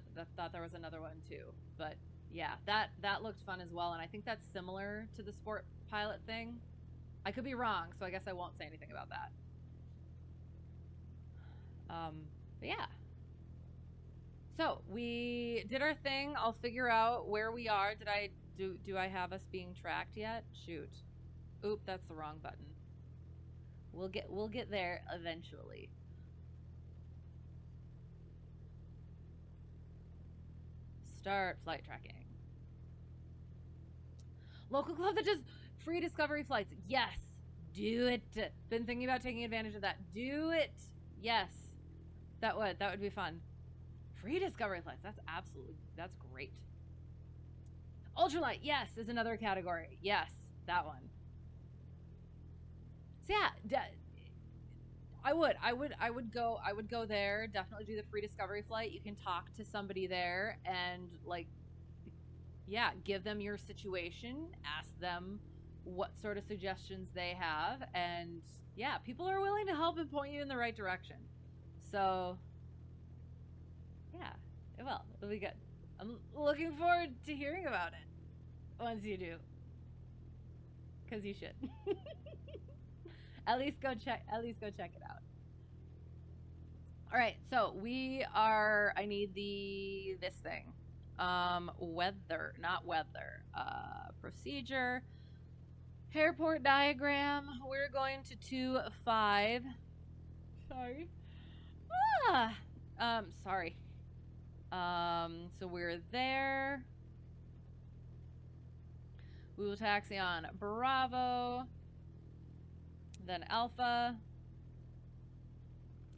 another one too. But yeah, that looked fun as well, and I think that's similar to the sport pilot thing. I could be wrong, so I guess I won't say anything about that. But yeah. So we did our thing. I'll figure out where we are. Do I have us being tracked yet? Shoot. Oop, that's the wrong button. We'll get there eventually. Start flight tracking. Local club that does free discovery flights. Yes. Do it. Been thinking about taking advantage of that. Do it. Yes. That would be fun. Free discovery flights. That's great. Ultralight, yes, is another category. Yes, that one. So yeah, I would go there. Definitely do the free discovery flight. You can talk to somebody there and like, yeah, give them your situation, ask them what sort of suggestions they have, and yeah, people are willing to help and point you in the right direction. So yeah, it will. It'll be good. I'm looking forward to hearing about it once you do, because you should. At least go check it out. All right, so I need this thing. Weather, not weather. Procedure. Airport diagram. We're going to 2-5. Sorry. Sorry. So we're there. We will taxi on Bravo, then Alpha,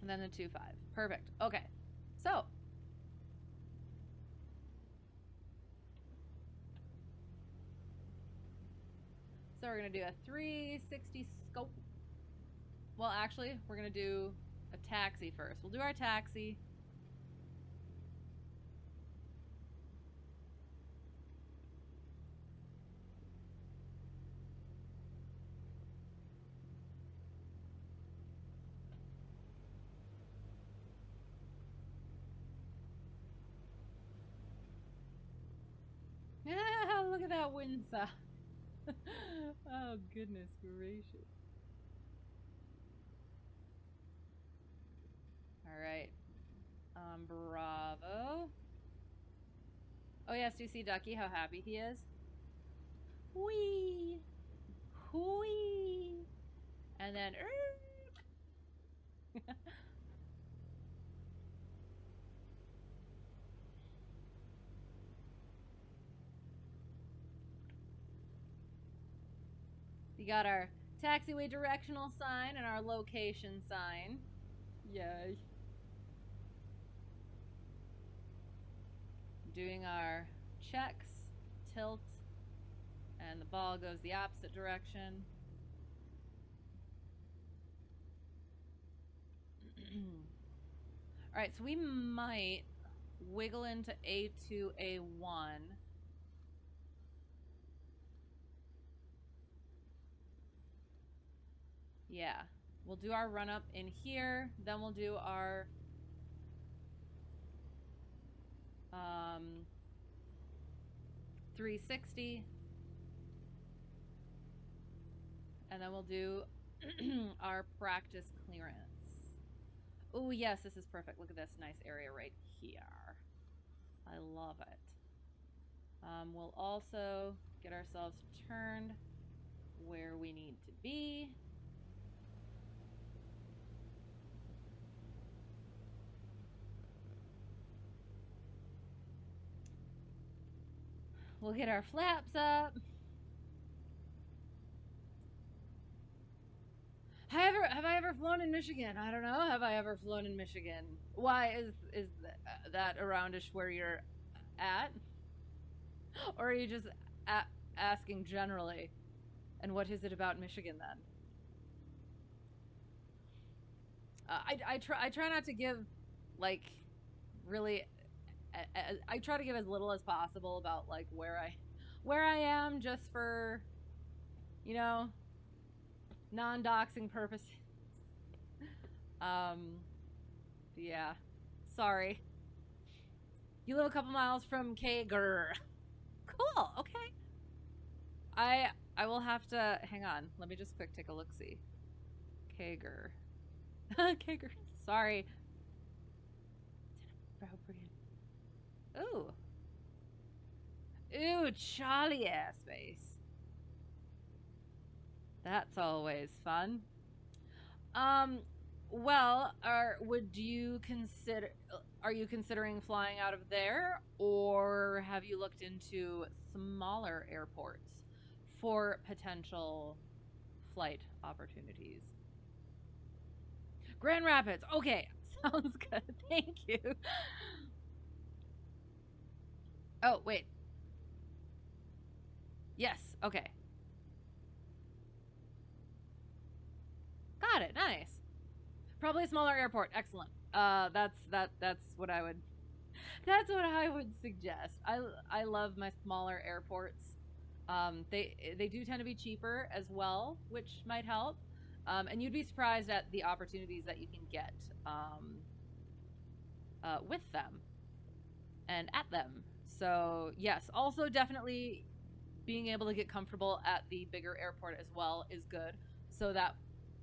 and then the 2-5. Perfect. Okay. So we're gonna do a 360 scope. Well, actually, we're gonna do a taxi first. We'll do our taxi. Yeah, look at that windsock. Oh, goodness gracious. All right. Bravo. Oh, yes, do you see Ducky, how happy he is? Whee! Whee! And then... We got our taxiway directional sign and our location sign. Yay. Doing our checks, tilt, and the ball goes the opposite direction. All right, so we might wiggle into A2, A1. Yeah, we'll do our run up in here, then we'll do our 360, and then we'll do our practice clearance. Oh yes, this is perfect. Look at this nice area right here. I love it. We'll also get ourselves turned where we need to be. We'll get our flaps up. Have I ever flown in Michigan? I don't know. Have I ever flown in Michigan? Why is that aroundish where you're at? Or are you just asking generally? And what is it about Michigan then? I try not to give like really. I try to give as little as possible about like where I am, just for, you know, non-doxing purposes. Yeah, sorry. You live a couple miles from KBRL. Cool. Okay. I will have to hang on. Let me just quick take a look. See. KBRL. KBRL. Sorry. Ooh. Ooh, Charlie airspace. That's always fun. Well, are you considering flying out of there, or have you looked into smaller airports for potential flight opportunities? Grand Rapids. Okay, sounds good. Thank you. Oh, wait. Yes, okay. Got it. Nice. Probably a smaller airport. Excellent. That's what I would suggest. I love my smaller airports. They do tend to be cheaper as well, which might help. And you'd be surprised at the opportunities that you can get with them and at them. So yes, also definitely being able to get comfortable at the bigger airport as well is good. So that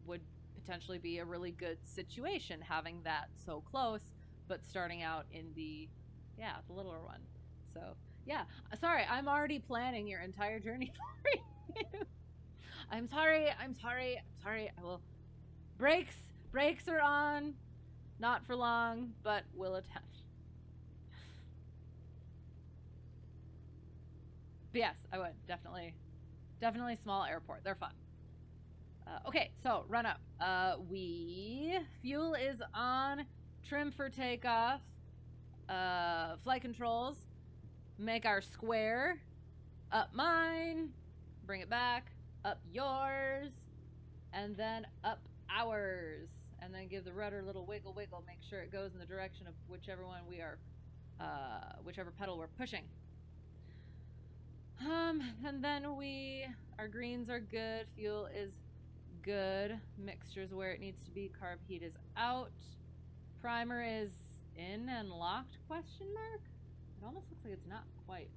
would potentially be a really good situation, having that so close, but starting out in the littler one. So yeah, sorry, I'm already planning your entire journey for you. I'm sorry. I will. Brakes are on. Not for long, but we'll attempt. But yes, I would definitely small airport. They're fun. Okay, so run up. Fuel is on. Trim for takeoff. Flight controls. Make our square. Up mine. Bring it back. Up yours. And then up ours. And then give the rudder a little wiggle. Make sure it goes in the direction of whichever one we are, whichever pedal we're pushing. And then our greens are good. Fuel is good. Mixture's where it needs to be. Carb heat is out. Primer is in and locked, question mark? It almost looks like it's not quite.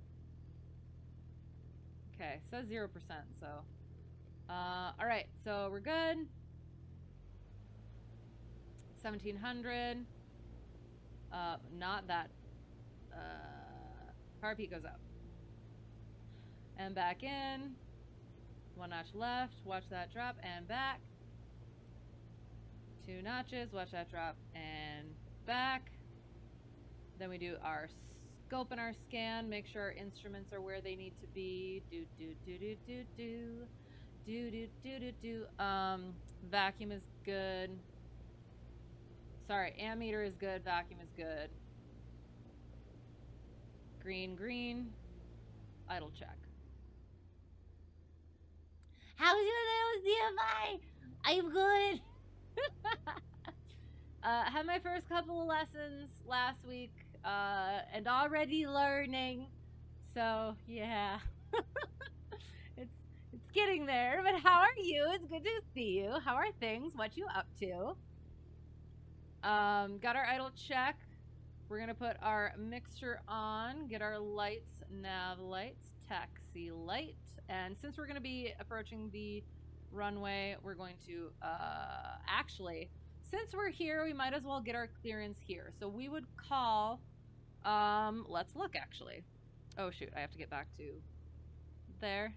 Okay, it says 0%, so. Alright, so we're good. 1700. Not that. Carb heat goes up. And back in. One notch left. Watch that drop and back. 2 notches. Watch that drop and back. Then we do our scope and our scan. Make sure our instruments are where they need to be. Vacuum is good. Sorry, ammeter is good. Vacuum is good. Green. Idle check. How's your nose, DFI? I'm good. Had my first couple of lessons last week, and already learning. So yeah, it's getting there. But how are you? It's good to see you. How are things? What you up to? Got our idle check. We're gonna put our mixture on. Get our lights, nav lights, taxi light, and since we're gonna be approaching the runway, we're going to actually. Since we're here, we might as well get our clearance here. So we would call, let's look actually. Oh shoot, I have to get back to there.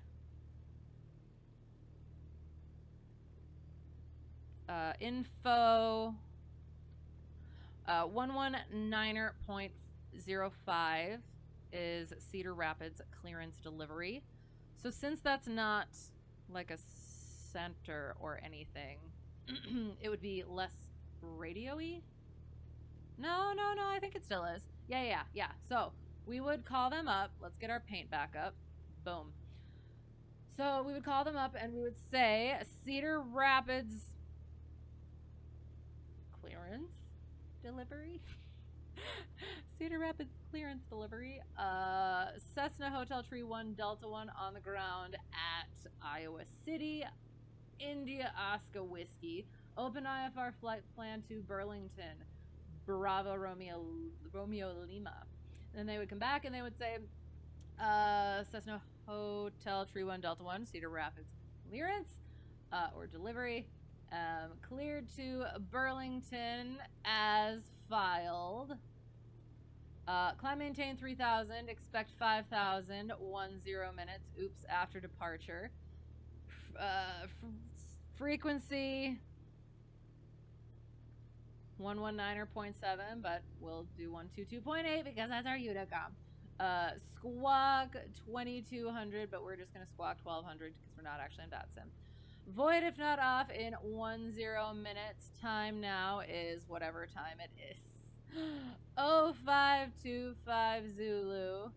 Info, 119.05 is Cedar Rapids clearance delivery. So since that's not like a center or anything, it would be less radio-y. No, I think it still is. Yeah. So we would call them up. Let's get our paint back up. Boom. So we would call them up and we would say Cedar Rapids clearance delivery. Cedar Rapids clearance delivery. Cessna Hotel Tree 1 Delta 1 on the ground at Iowa City. India Oscar Whiskey. Open IFR flight plan to Burlington. Bravo Romeo Lima. And then they would come back and they would say Cessna Hotel Tree 1 Delta 1 Cedar Rapids clearance or delivery. Cleared to Burlington as filed. Climb maintain 3000. Expect 5000. 10 minutes. Oops, after departure. Frequency 119.7, but we'll do 122.8 because that's our Unicom. Squawk 2200, but we're just gonna squawk 1200 because we're not actually in VATSIM. Void if not off in 10 minutes. Time now is whatever time it is. 0525 Zulu.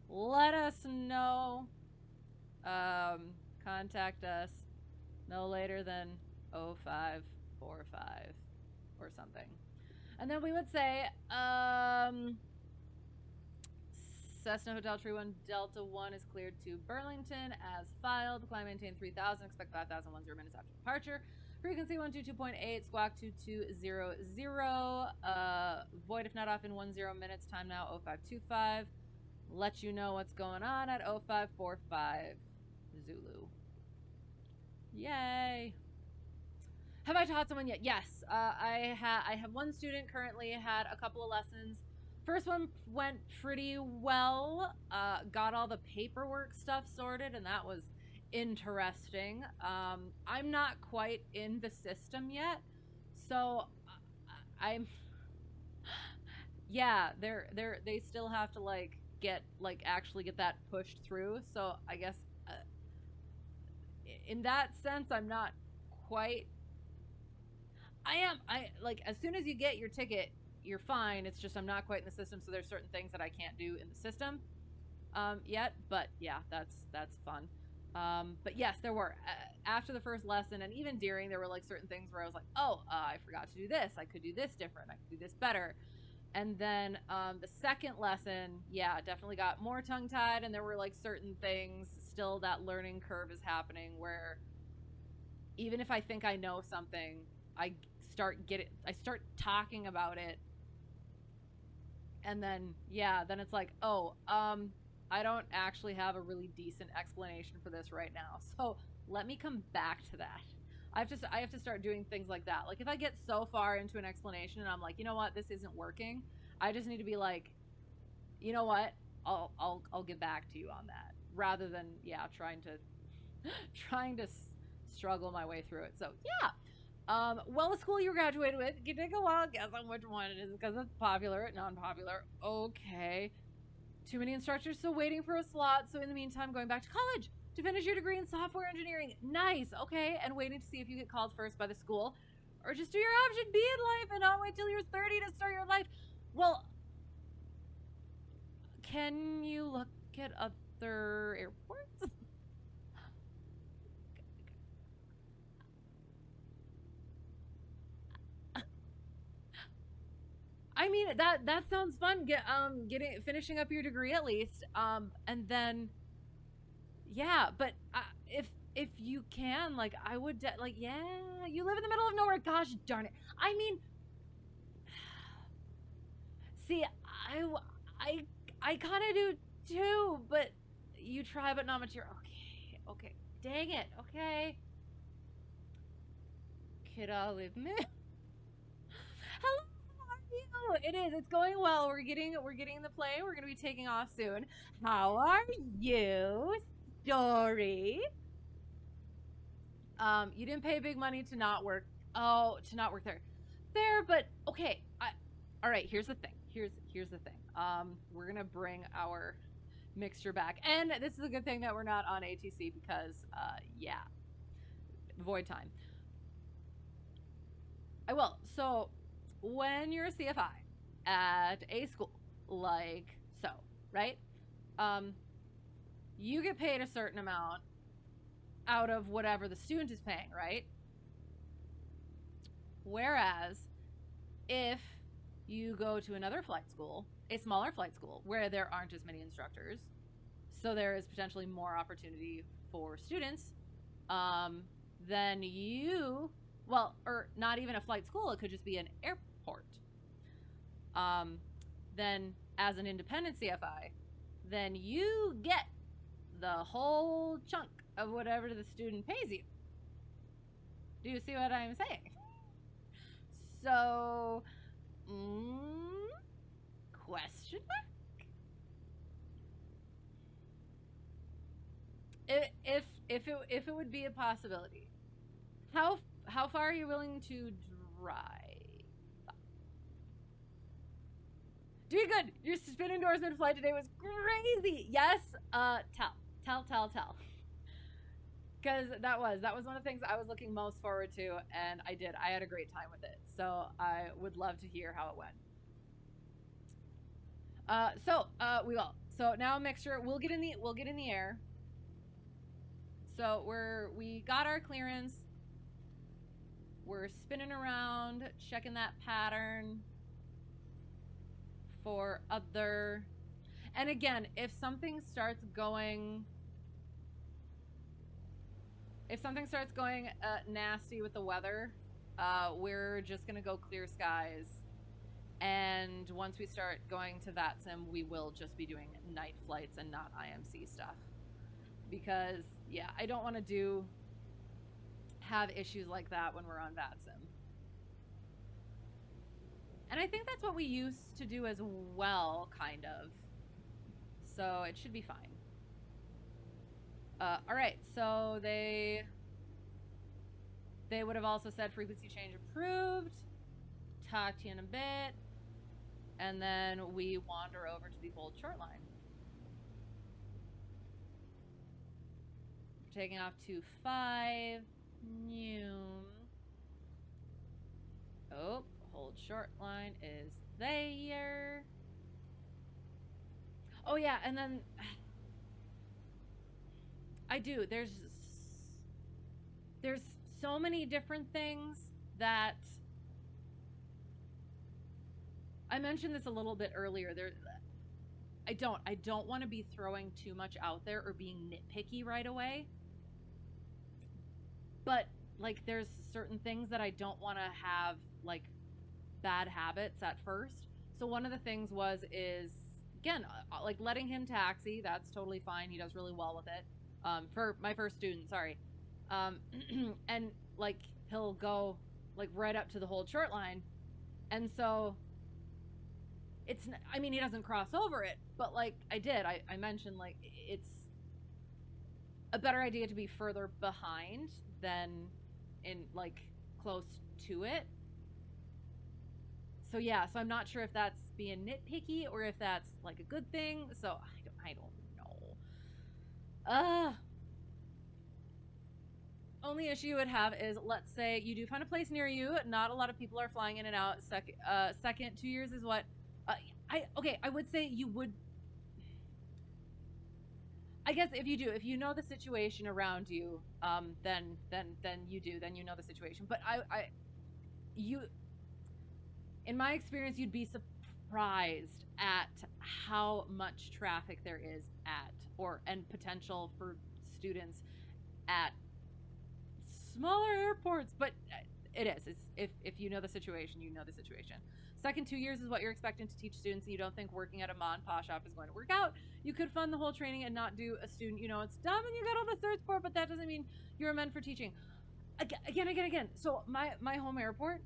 Let us know. Contact us no later than 0545 or something. And then we would say, Cessna Hotel Tree 1 Delta 1 is cleared to Burlington as filed. Climb maintain 3000. Expect 5000 minutes after departure. Frequency 122.8. Squawk 2200. Void if not off in 10 minutes. Time now 0525. Let you know what's going on at 0545 Zulu. Yay. Have I taught someone yet? Yes. I have one student currently had a couple of lessons. First one went pretty well. Got all the paperwork stuff sorted, and that was interesting. I'm not quite in the system yet, so I'm yeah, they still have to like actually get that pushed through. So I guess in that sense, I'm not quite. I like, as soon as you get your ticket, you're fine. It's just I'm not quite in the system, so there's certain things that I can't do in the system yet. But yeah, that's fun. But yes, there were after the first lesson, and even during, there were like certain things where I was like, oh, I forgot to do this. I could do this different. I could do this better. And then the second lesson, yeah, definitely got more tongue-tied, and there were like certain things still, that learning curve is happening where even if I think I know something, I start talking about it, and then yeah, then it's like, oh, I don't actually have a really decent explanation for this right now, so let me come back to that. I have to start doing things like that. Like if I get so far into an explanation and I'm like, you know what, this isn't working, I just need to be like, you know what, I'll get back to you on that, rather than yeah, trying to struggle my way through it. So yeah. Well, the school you graduated with, you take a wild guess on which one it is because it's popular, non-popular. Okay. Too many instructors, so waiting for a slot. So in the meantime, going back to college to finish your degree in software engineering. Nice. Okay. And waiting to see if you get called first by the school, or just do your option B in life and not wait till you're 30 to start your life. Well, can you look at other airports? I mean, that sounds fun. Finishing up your degree at least, and then yeah. But if you can, like, I would like, yeah. You live in the middle of nowhere. Gosh darn it. I mean, see, I I kind of do too, but you try, but not much. You're okay. Okay, dang it. Okay, kid, I'll live me. Hello. It is. It's going well. We're getting the plane. We're gonna be taking off soon. How are you, Story? You didn't pay big money to not work. Oh, to not work there. Fair, but okay. All right. Here's the thing. Here's the thing. We're gonna bring our mixture back, and this is a good thing that we're not on ATC because, yeah, void time. I will. So, when you're a CFI at a school like so, right? You get paid a certain amount out of whatever the student is paying, right? Whereas if you go to another flight school, a smaller flight school where there aren't as many instructors, so there is potentially more opportunity for students, then you, well, or not even a flight school, it could just be an airport. Then as an independent CFI, then you get the whole chunk of whatever the student pays you. Do you see what I'm saying? So, question mark? If it would be a possibility, how far are you willing to drive? Doing good. Your spin endorsement flight today was crazy. Yes. Tell. Because that was one of the things I was looking most forward to, and I did. I had a great time with it. So I would love to hear how it went. We will. So now mixture. We'll get in the air. So we got our clearance. We're spinning around, checking that pattern for other. And again, if something starts going nasty with the weather, we're just gonna go clear skies. And once we start going to VATSIM, we will just be doing night flights and not IMC stuff. Because yeah, I don't want to have issues like that when we're on VATSIM. And I think that's what we used to do as well, kind of. So it should be fine. All right, so they would have also said frequency change approved. Talk to you in a bit. And then we wander over to the bold short line. We're taking off to 5 noon. Oh, hold short line is there. Oh yeah, and then I do. There's so many different things that I mentioned this a little bit earlier. I don't want to be throwing too much out there or being nitpicky right away. But like there's certain things that I don't want to have like bad habits at first. So one of the things is again like letting him taxi. That's totally fine. He does really well with it. For my first student, sorry. And like he'll go like right up to the hold short line, and so it's, I mean, he doesn't cross over it, but like I mentioned like it's a better idea to be further behind than in like close to it. So yeah, so I'm not sure if that's being nitpicky or if that's like a good thing. So I don't know. Only issue you would have is, let's say you do find a place near you. Not a lot of people are flying in and out. Second, 2 years is what. I would say you would. I guess if you know the situation around you, then you know the situation. But in my experience, you'd be surprised at how much traffic there is and potential for students at smaller airports. But it is. If you know the situation, you know the situation. Second 2 years is what you're expecting to teach students, and you don't think working at a ma and pa shop is going to work out. You could fund the whole training and not do a student. You know it's dumb and you got all the certs for it, but that doesn't mean you're meant for teaching. Again. So my home airport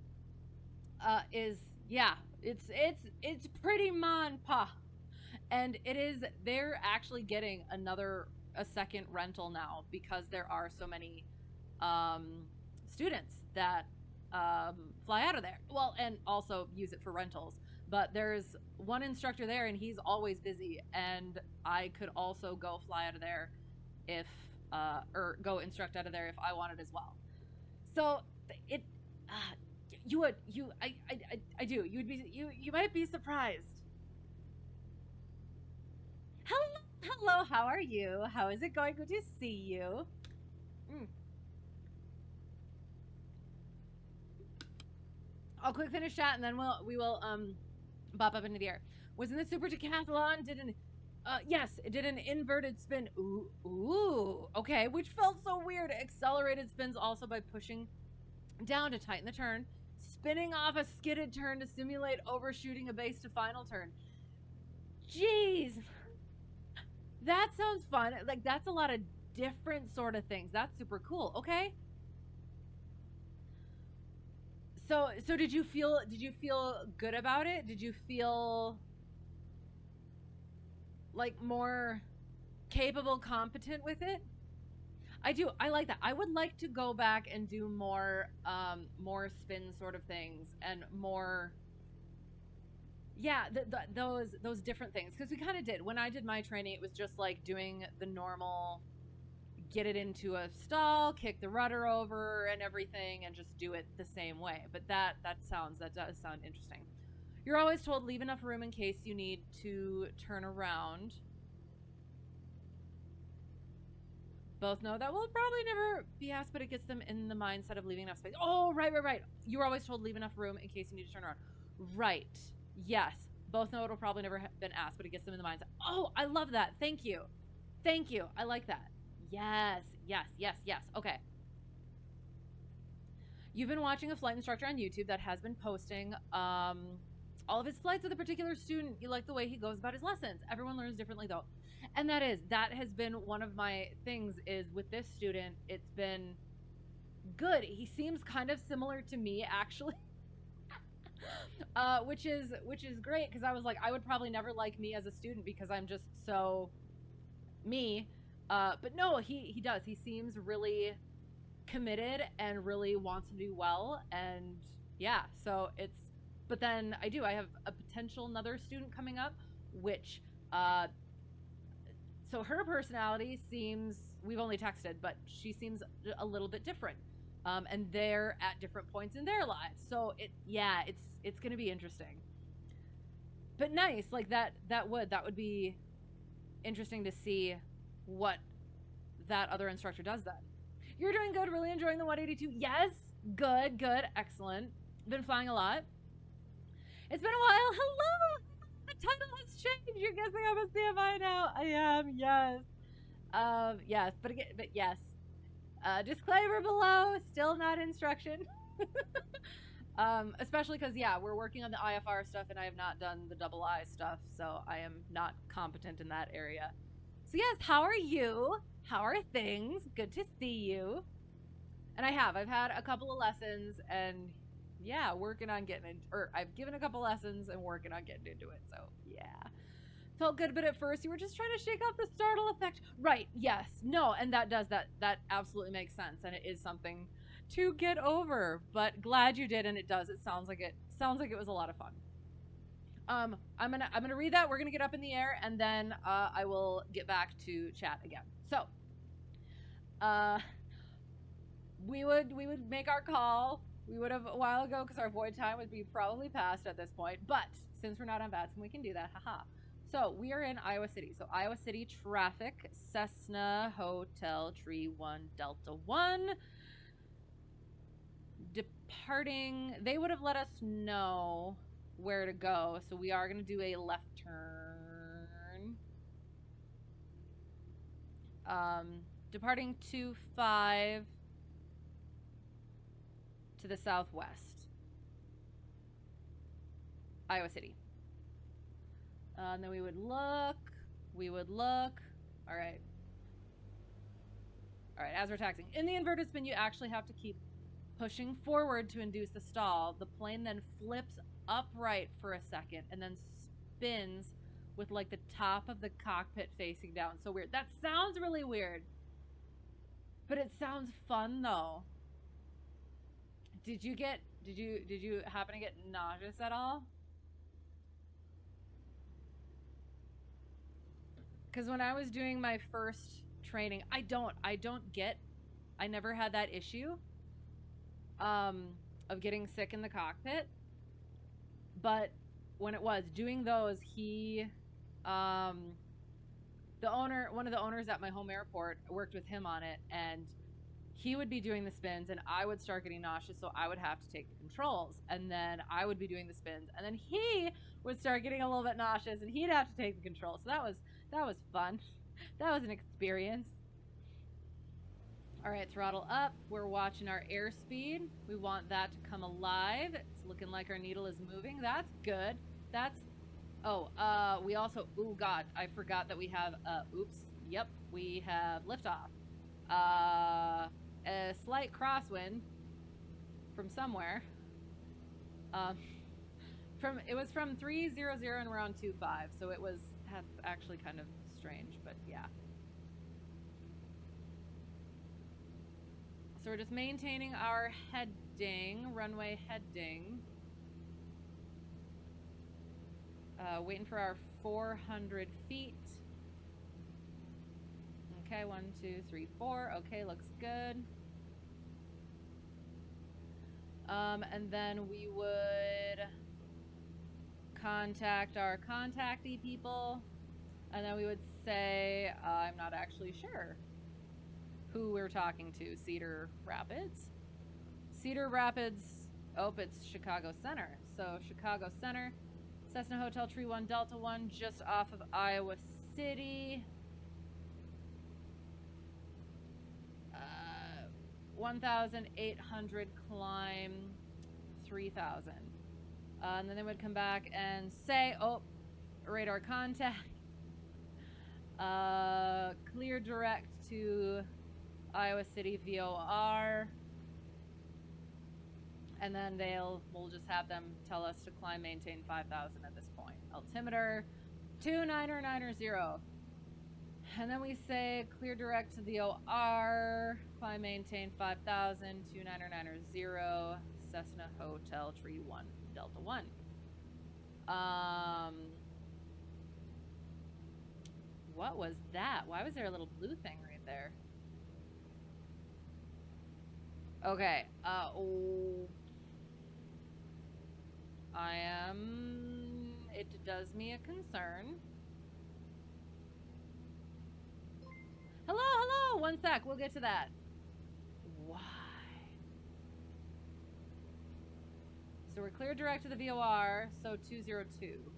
is, yeah, it's pretty ma and pa, and it is. They're actually getting a second rental now because there are so many students that fly out of there. Well, and also use it for rentals. But there's one instructor there, and he's always busy. And I could also go fly out of there or go instruct out of there if I wanted as well. So I do. You might be surprised. Hello. How are you? How is it going? Good to see you. I'll quick finish chat and then we will bop up into the air. Was in the Super Decathlon, yes, it did an inverted spin. Ooh, okay, which felt so weird. Accelerated spins also by pushing down to tighten the turn, spinning off a skidded turn to simulate overshooting a base to final turn. Jeez, that sounds fun. Like that's a lot of different sort of things. That's super cool. Okay. So did you feel good about it? Did you feel like more capable, competent with it? I do. I like that. I would like to go back and do more spin sort of things and more. Yeah, those different things, because we kind of did. When I did my training, it was just like doing the normal, get it into a stall, kick the rudder over and everything, and just do it the same way. But that does sound interesting. You're always told leave enough room in case you need to turn around. Both know that will probably never be asked, but it gets them in the mindset of leaving enough space. Oh, right. You were always told leave enough room in case you need to turn around. Right. Yes. Both know it'll probably never have been asked, but it gets them in the mindset. Oh, I love that. Thank you. I like that. Yes. Okay. You've been watching a flight instructor on YouTube that has been posting all of his flights with a particular student. You like the way he goes about his lessons. Everyone learns differently though. And that has been one of my things is with this student, it's been good. He seems kind of similar to me actually. which is great because I was like, I would probably never like me as a student because I'm just so me. But no, he does. He seems really committed and really wants to do well. And yeah, so it's, but then I have a potential another student coming up, which, so her personality seems, we've only texted, but she seems a little bit different. And they're at different points in their lives. So it's going to be interesting. But nice, like that would be interesting to see what that other instructor does then. You're doing good, really enjoying the 182. Yes, good, excellent. Been flying a lot. It's been a while. Hello. The title has changed. You're guessing I'm a CFI now. I am, yes. Yes, but yes. Disclaimer below, still not instruction. Especially because, yeah, we're working on the IFR stuff and I have not done the double I stuff, so I am not competent in that area. So yes, how are you? How are things? Good to see you. And I've had a couple of lessons and yeah, working on getting it, or I've given a couple lessons and working on getting into it. So yeah, felt good, but at first you were just trying to shake off the startle effect. Right. Yes. No. And that absolutely makes sense. And it is something to get over, but glad you did. And it does. It sounds like it was a lot of fun. I'm gonna read that. We're gonna get up in the air and then I will get back to chat again. So we would make our call. We would have a while ago because our void time would be probably past at this point. But since we're not on VATS, we can do that. Haha. So we are in Iowa City. So Iowa City traffic, Cessna Hotel Tree 1 Delta 1. Departing, they would have let us know where to go. So we are going to do a left turn. Departing 25 to the southwest. Iowa City. And then we would look. All right. As we're taxiing. In the inverted spin, you actually have to keep pushing forward to induce the stall. The plane then flips upright for a second and then spins with like the top of the cockpit facing down. So weird. That sounds really weird. But it sounds fun though. Did you happen to get nauseous at all? Because when I was doing my first training, I never had that issue of getting sick in the cockpit. But when it was doing those, one of the owners at my home airport, worked with him on it, and he would be doing the spins and I would start getting nauseous, so I would have to take the controls, and then I would be doing the spins and then he would start getting a little bit nauseous and he'd have to take the controls. So that was fun. That was an experience. All right, throttle up. We're watching our airspeed. We want that to come alive. It's looking like our needle is moving. That's good. We also, oh God, I forgot that we have, we have liftoff. A slight crosswind from somewhere. It was from 300 and we're on 25, so it was actually kind of strange, but yeah. So we're just maintaining our heading, runway heading. Waiting for our 400 feet. Okay, 1, 2, 3, 4. Okay, looks good. And then we would contact our contactee people, and then we would say, I'm not actually sure who we're talking to. Cedar Rapids. Oh, it's Chicago Center. So Chicago Center, Cessna Hotel Tree 1 Delta 1, just off of Iowa City. 1,800 climb 3,000. And then they would come back and say, oh, radar contact. Clear direct to Iowa City VOR. and then we'll just have them tell us to climb maintain 5,000 at this point. Altimeter 29990. And then we say clear direct to the OR, climb maintain 5,000, 29990, Cessna Hotel, Tree 1, Delta 1. What was that? Why was there a little blue thing right there? Okay, it does me a concern. Hello, one sec, we'll get to that. Why? So we're clear direct to the VOR, so 202.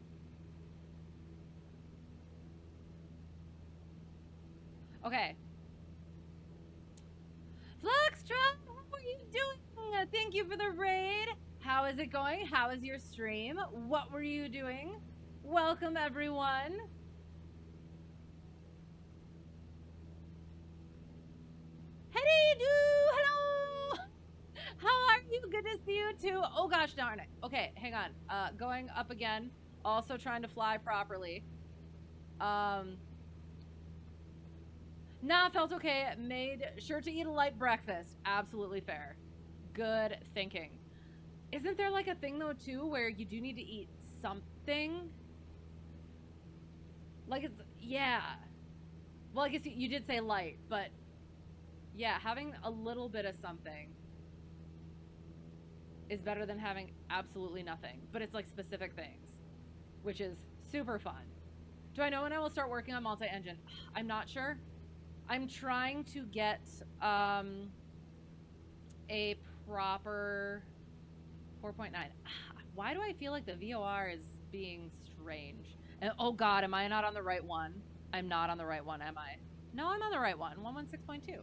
Okay. Fluxtron, how are you doing? Thank you for the raid. How is it going? How is your stream? What were you doing? Welcome, everyone. Hello. How are you? Good to see you too. Oh gosh darn it. Okay, hang on. Going up again. Also trying to fly properly. Nah, felt okay. Made sure to eat a light breakfast. Absolutely fair. Good thinking. Isn't there like a thing though too where you do need to eat something? Like it's, yeah. Well, I guess you did say light, but yeah, having a little bit of something is better than having absolutely nothing. But it's like specific things, which is super fun. Do I know when I will start working on multi-engine? I'm not sure. I'm trying to get a proper 4.9. Why do I feel like the VOR is being strange? And, oh God, am I not on the right one? I'm not on the right one, am I? No, I'm on the right one. 116.2.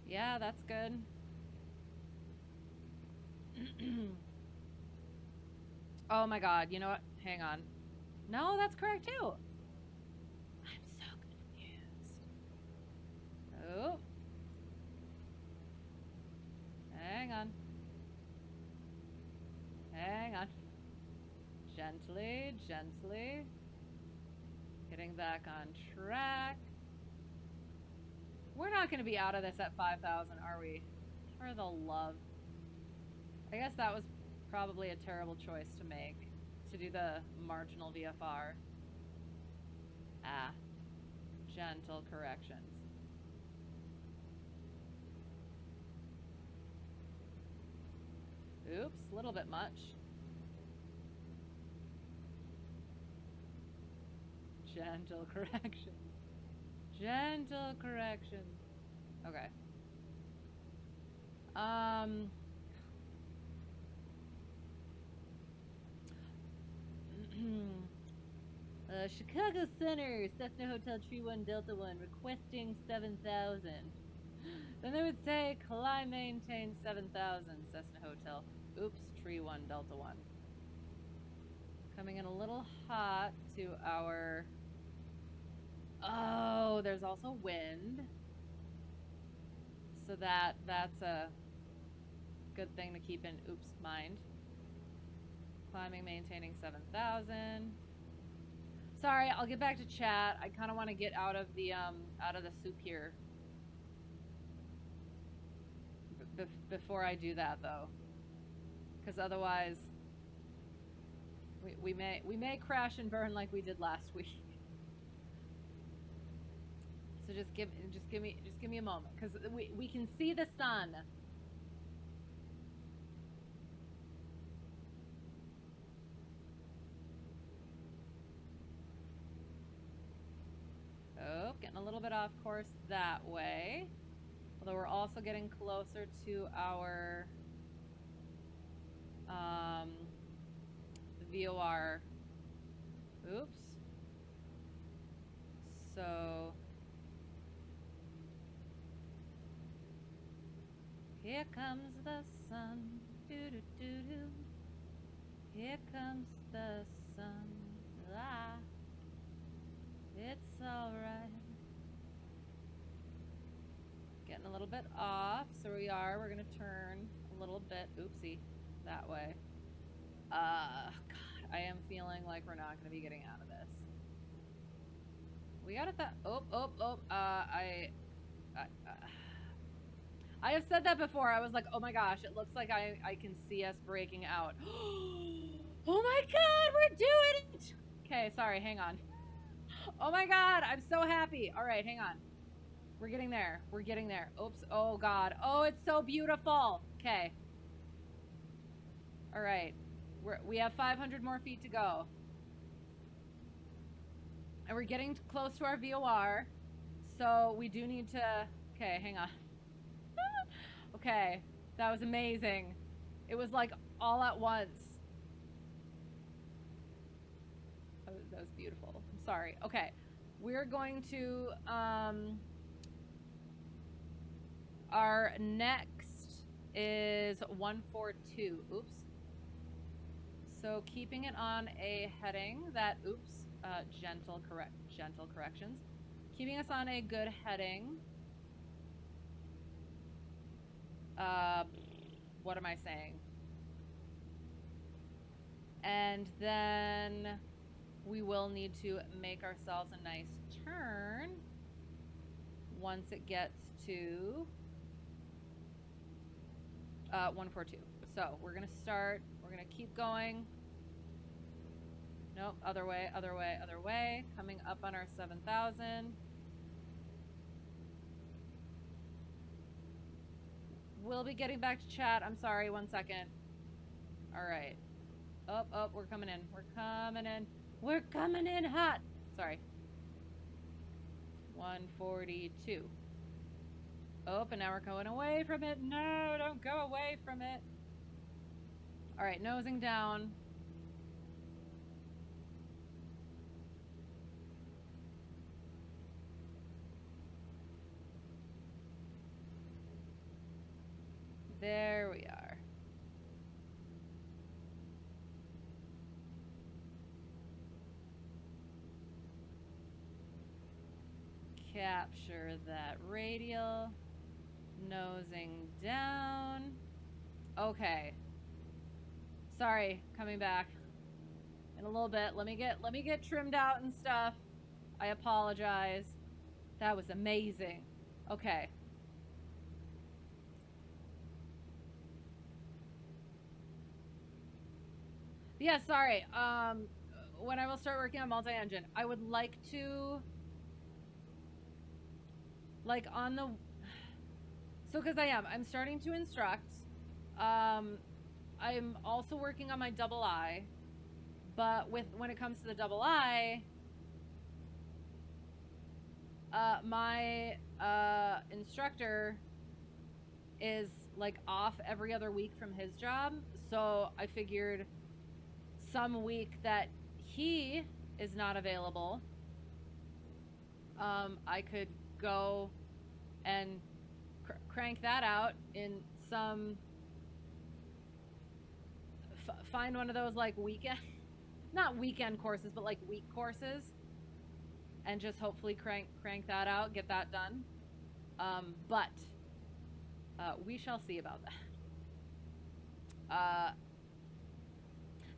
Yeah, that's good. Oh my God, you know what? Hang on. No, that's correct too. I'm so confused. Oh. Hang on. Hang on. Gently, gently. Getting back on track. We're not going to be out of this at 5,000, are we? For the love. I guess that was probably a terrible choice to make, to do the marginal VFR. Ah. Gentle corrections. Oops, a little bit much. Gentle corrections. Gentle corrections. Okay. Chicago Center, Cessna Hotel Tree 1 Delta 1, requesting 7,000. Then they would say, climb maintain 7,000, Cessna Hotel. Oops, Tree 1 Delta 1. Coming in a little hot to our... Oh, there's also wind. So that's a good thing to keep in mind. Climbing, maintaining 7,000. Sorry, I'll get back to chat. I kind of want to get out of the soup here. Before I do that though. Because otherwise we may crash and burn like we did last week. So just give me a moment, because we can see the sun. Oh, getting a little bit off course that way. Although we're also getting closer to our VOR. Oops. So here comes the sun. Doo -doo -doo -doo. Here comes the sun. Ah, it's alright. Getting a little bit off, so we're gonna turn a little bit, oopsie, that way. God, I am feeling like we're not gonna be getting out of this. We got it that, I have said that before. I was like, oh my gosh, it looks like I can see us breaking out. Oh my God, we're doing it. Okay, sorry, hang on. Oh my God, I'm so happy. All right, hang on. We're getting there. We're getting there. Oops. Oh God. Oh, it's so beautiful. Okay. All right. We have 500 more feet to go. And we're getting close to our VOR. So we do need to, okay, hang on. Okay. That was amazing. It was like all at once. That was beautiful. I'm sorry. Okay. We're going to, our next is 142. Oops. So keeping it on a heading that, oops, gentle corrections. Keeping us on a good heading. What am I saying? And then we will need to make ourselves a nice turn once it gets to 142. So we're gonna start, we're gonna keep going. Nope, other way, other way, other way. Coming up on our 7,000. We'll be getting back to chat. I'm sorry, 1 second. All right. Oh, we're coming in. We're coming in. We're coming in hot. Sorry. 142. Oh, and now we're going away from it. No, don't go away from it. All right, nosing down. There we are. Capture that radial. Nosing down. Okay. Sorry, coming back in a little bit. Let me get trimmed out and stuff. I apologize. That was amazing. Okay. Yeah, sorry. When I will start working on multi-engine, I would like to, like, on the, so because I'm starting to instruct. I'm also working on my double I, but when it comes to the double I, my instructor is like off every other week from his job, so I figured some week that he is not available, I could go and crank that out in some, find one of those like weekend, not weekend courses, but like week courses, and just hopefully crank that out, get that done. But we shall see about that.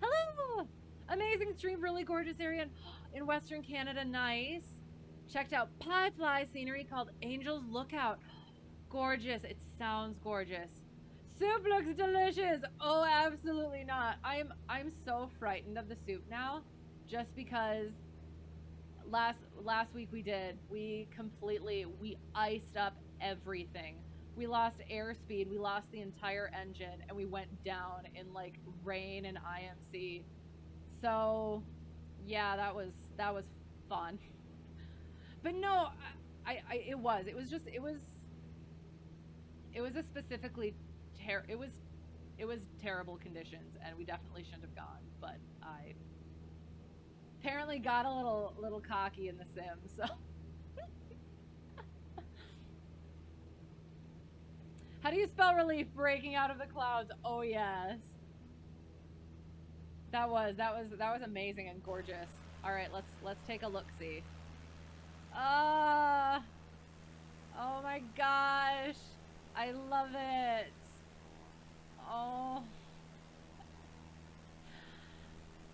Hello! Amazing stream, really gorgeous area in Western Canada, nice. Checked out pie fly scenery called Angel's Lookout. Gorgeous, it sounds gorgeous. Soup looks delicious. Oh, absolutely not. I'm so frightened of the soup now, just because last week we iced up everything. We lost airspeed, we lost the entire engine, and we went down in like rain and IMC. So yeah, that was fun. But no, it was a specifically it was terrible conditions, and we definitely shouldn't have gone, but I apparently got a little cocky in the sim, so. How do you spell relief? Breaking out of the clouds. Oh yes. That was amazing and gorgeous. All right, let's take a look-see. Oh my gosh. I love it. Oh.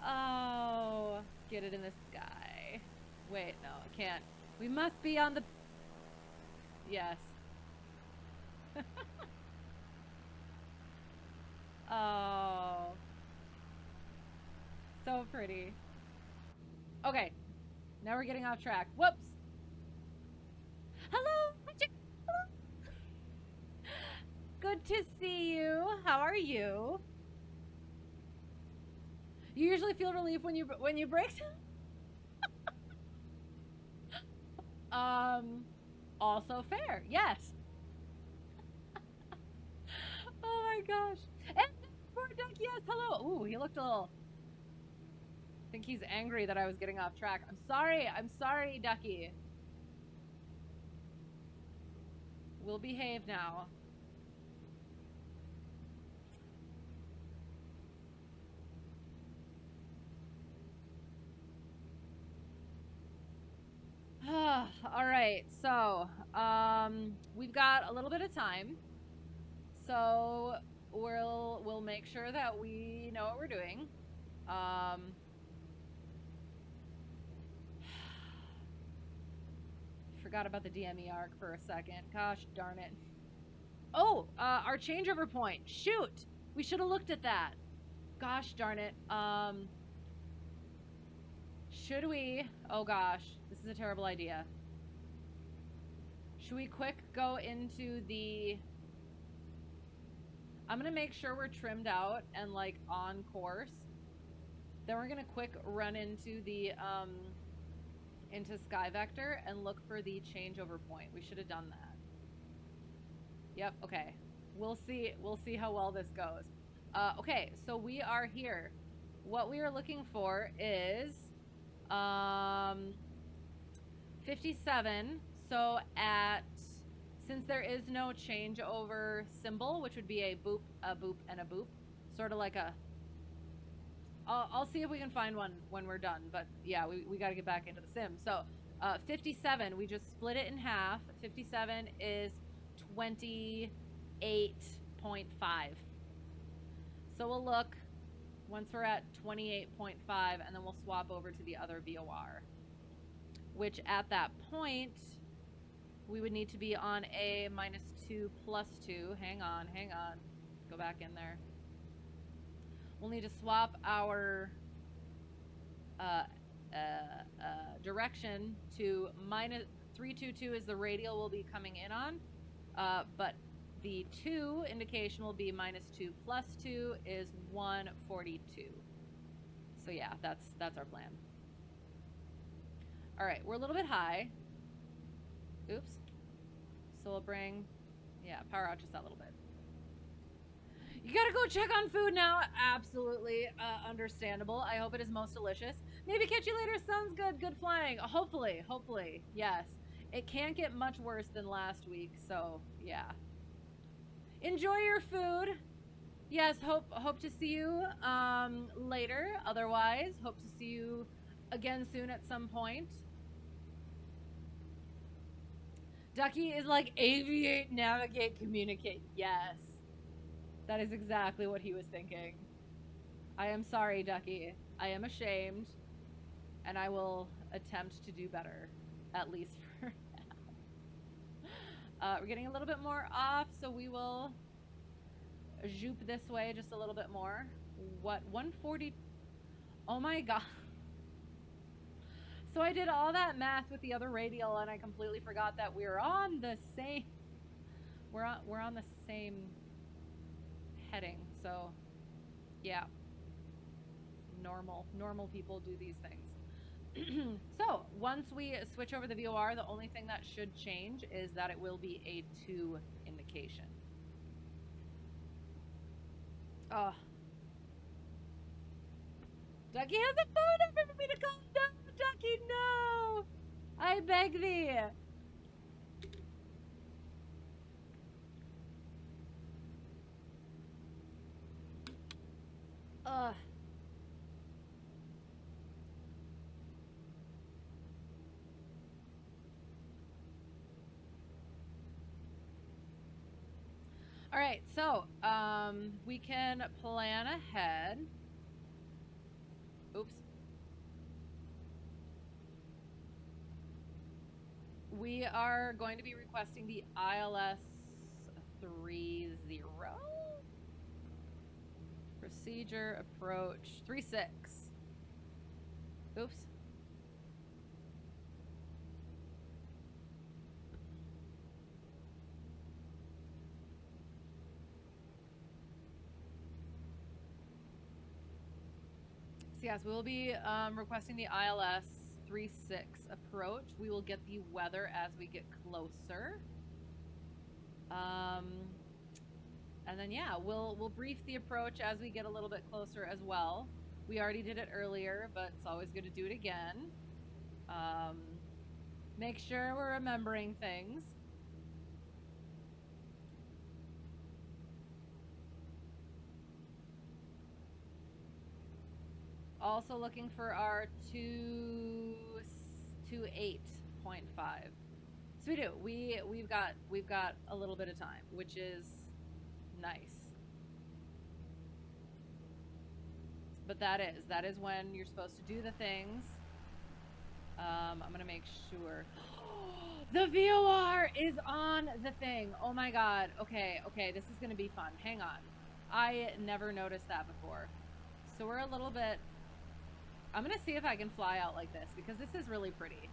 Oh, get it in the sky. Wait, no, I can't. We must be on the... Yes. Oh. So pretty. Okay. Now we're getting off track. Whoops. Hello. Good to see you. How are you? You usually feel relief when you break. Also fair. Yes. Oh my gosh. And poor Duck, yes, hello. Ooh, he looked a little... I think he's angry that I was getting off track. I'm sorry, Ducky. We'll behave now. All right, so we've got a little bit of time, so we'll make sure that we know what we're doing. Forgot about the DME arc for a second. Gosh darn it. Oh, our changeover point. Shoot, we should have looked at that. Gosh darn it. Should we? Oh gosh, this is a terrible idea. Should we quick go into the... I'm gonna make sure we're trimmed out and like on course. Then we're gonna quick run into the into SkyVector and look for the changeover point. We should have done that. Yep, okay. We'll see how well this goes. Okay, so we are here. What we are looking for is 57. So since there is no changeover symbol, which would be a boop, and a boop, sort of like a... I'll see if we can find one when we're done, but yeah, we got to get back into the sim. So 57, we just split it in half. 57 is 28.5. So we'll look once we're at 28.5, and then we'll swap over to the other VOR, which at that point, we would need to be on a -2 +2. Hang on. Go back in there. We'll need to swap our direction to -322 is the radial we'll be coming in on, but the 2 indication will be -2 +2 is 142. So yeah, that's our plan. All right, we're a little bit high. Oops. So we'll bring, yeah, power out just that little bit. You gotta go check on food now. Absolutely understandable. I hope it is most delicious. Maybe catch you later. Sounds good. Good flying. Hopefully. Yes. It can't get much worse than last week, so yeah. Enjoy your food. Yes, hope to see you later. Otherwise, hope to see you again soon at some point. Ducky is like aviate, navigate, communicate. Yes. That is exactly what he was thinking. I am sorry, Ducky. I am ashamed, and I will attempt to do better, at least for now. We're getting a little bit more off, so we will zoop this way just a little bit more. What, 140? Oh my god. So I did all that math with the other radial, and I completely forgot that we're on the same... We're on the same heading, so yeah. Normal people do these things. So once we switch over the VOR, the only thing that should change is that it will be a 2 indication. Oh. Ducky has a phone number for me to call. No, Ducky, no! I beg thee. Ugh. All right, so we can plan ahead. Oops. We are going to be requesting the ILS 30. Procedure approach 36. Oops. So yes, we will be requesting the ILS 36 approach. We will get the weather as we get closer. And then yeah, we'll brief the approach as we get a little bit closer as well. We already did it earlier, but it's always good to do it again. Make sure we're remembering things. Also looking for our 228.5. So we do. We've got a little bit of time, which is nice. But that is when you're supposed to do the things. I'm gonna make sure. The VOR is on the thing. Oh my god. Okay, this is gonna be fun. Hang on. I never noticed that before. So we're a little bit... I'm gonna see if I can fly out like this, because this is really pretty.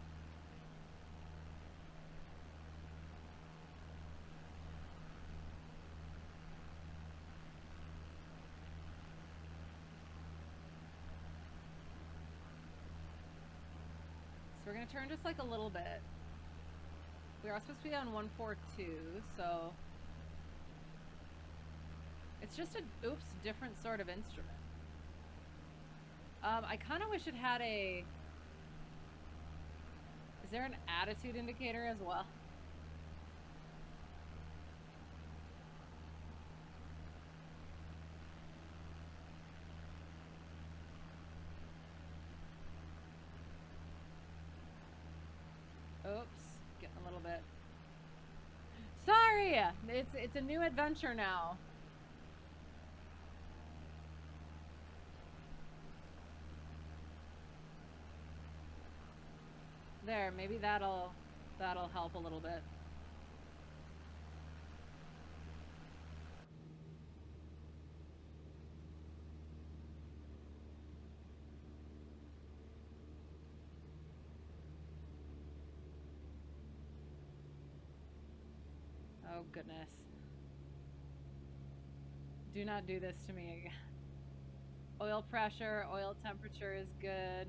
So we're gonna turn just like a little bit. We are supposed to be on 142, so... It's just a, oops, different sort of instrument. I kind of wish it had a... Is there an attitude indicator as well? Oops, getting a little bit... Sorry! It's a new adventure now. There, maybe that'll help a little bit. Oh goodness. Do not do this to me again. Oil pressure, oil temperature is good.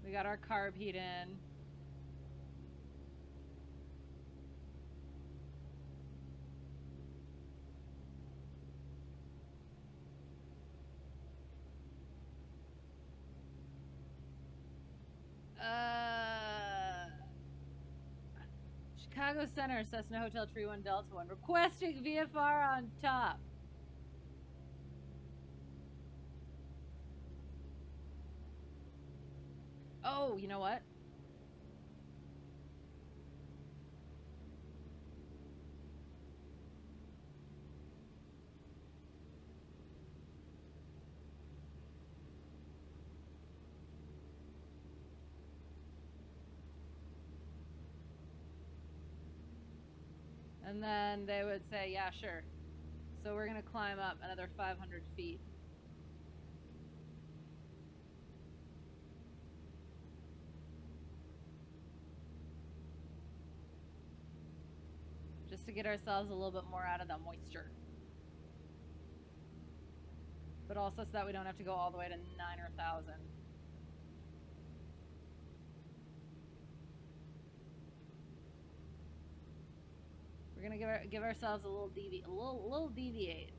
We got our carb heat in. Chicago Center, Cessna Hotel Tree 1 Delta 1. Requesting VFR on top. Oh, you know what? And then they would say, yeah, sure. So we're going to climb up another 500 feet. Just to get ourselves a little bit more out of the moisture. But also so that we don't have to go all the way to 9,000. We're gonna give ourselves a little deviate.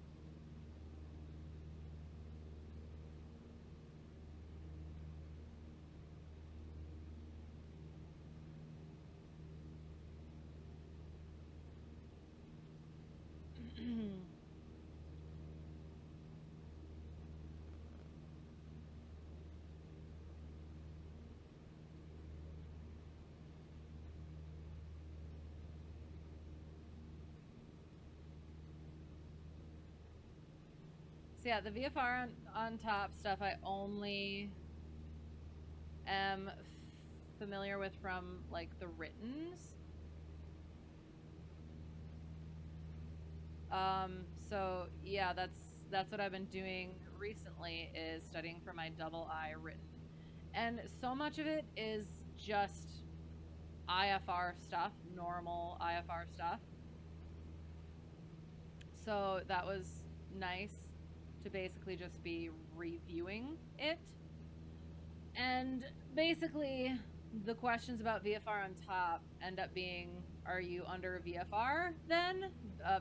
So yeah, the VFR on top stuff I only am familiar with from like the writtens. So yeah, that's what I've been doing recently, is studying for my double I written. And so much of it is just IFR stuff, normal IFR stuff. So that was nice to basically just be reviewing it. And basically, the questions about VFR on top end up being, are you under VFR then,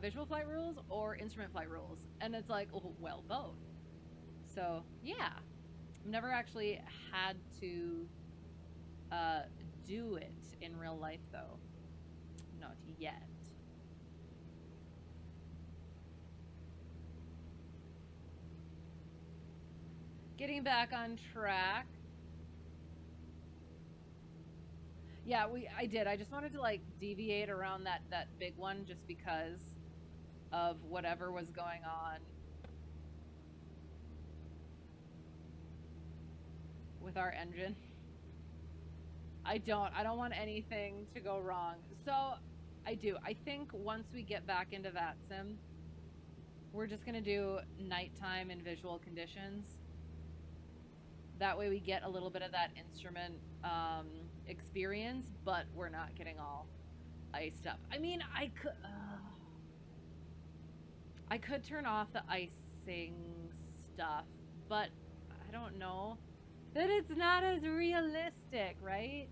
visual flight rules, or instrument flight rules? And it's like, oh, well, both. So yeah, I've never actually had to do it in real life though, not yet. Getting back on track. Yeah, I did. I just wanted to like deviate around that big one just because of whatever was going on with our engine. I don't want anything to go wrong. So I do. I think once we get back into VATSIM, we're just gonna do nighttime in visual conditions. That way we get a little bit of that instrument experience, but we're not getting all iced up. I mean, I could turn off the icing stuff, but I don't know that it's not as realistic, right?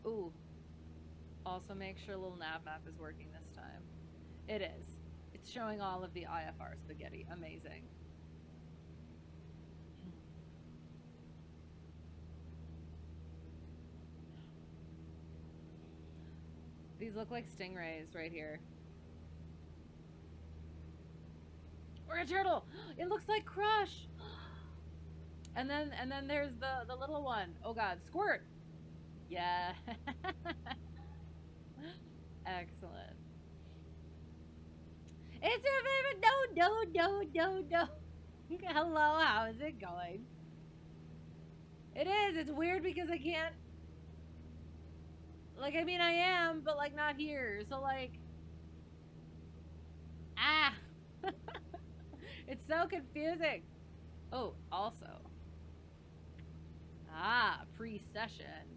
Ooh. Also make sure LittleNavMap is working this time. It is. It's showing all of the IFR spaghetti. Amazing. These look like stingrays right here. Or a turtle! It looks like Crush! And then there's the little one. Oh god, Squirt! Yeah. Excellent. It's your favorite. No. Hello, how is it going? It is. It's weird because I can't. Like, I mean, I am, but like not here. So like, it's so confusing. Oh, also, pre-session.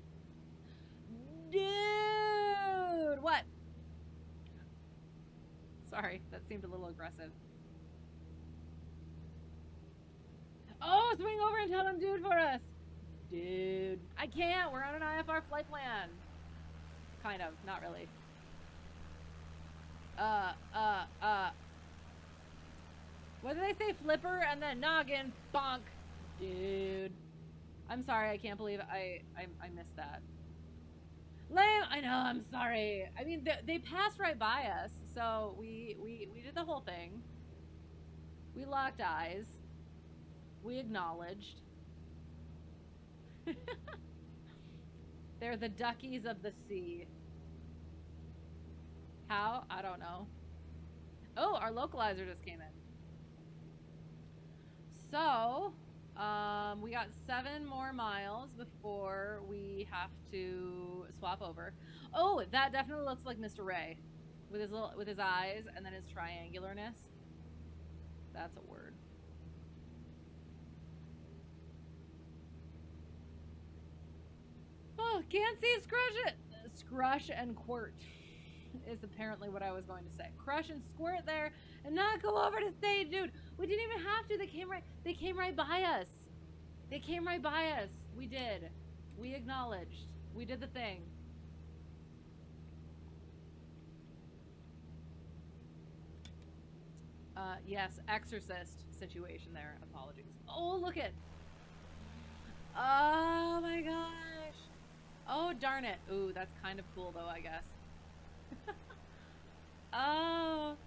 Dude, what? Sorry, that seemed a little aggressive. Oh, swing over and tell them dude for us. Dude, I can't. We're on an IFR flight plan. Kind of, not really. What did they say? Flipper and then noggin. Bonk. Dude. I'm sorry, I can't believe I missed that. Lame, I know, I'm sorry. I mean, they passed right by us, so we did the whole thing. We locked eyes. We acknowledged. They're the duckies of the sea. How? I don't know. Oh, our localizer just came in. So, we got 7 more miles before we have to swap over. Oh, that definitely looks like Mr. Ray with his eyes and then his triangularness. That's a word. Oh, can't see Scrush and Squirt is apparently what I was going to say. Crush and Squirt there and not go over to stage, dude. We didn't even have to. They came right by us. They came right by us. We did. We acknowledged. We did the thing. Yes, exorcist situation there. Apologies. Oh, look it. Oh my gosh. Oh, darn it. Ooh, that's kind of cool though, I guess. Oh.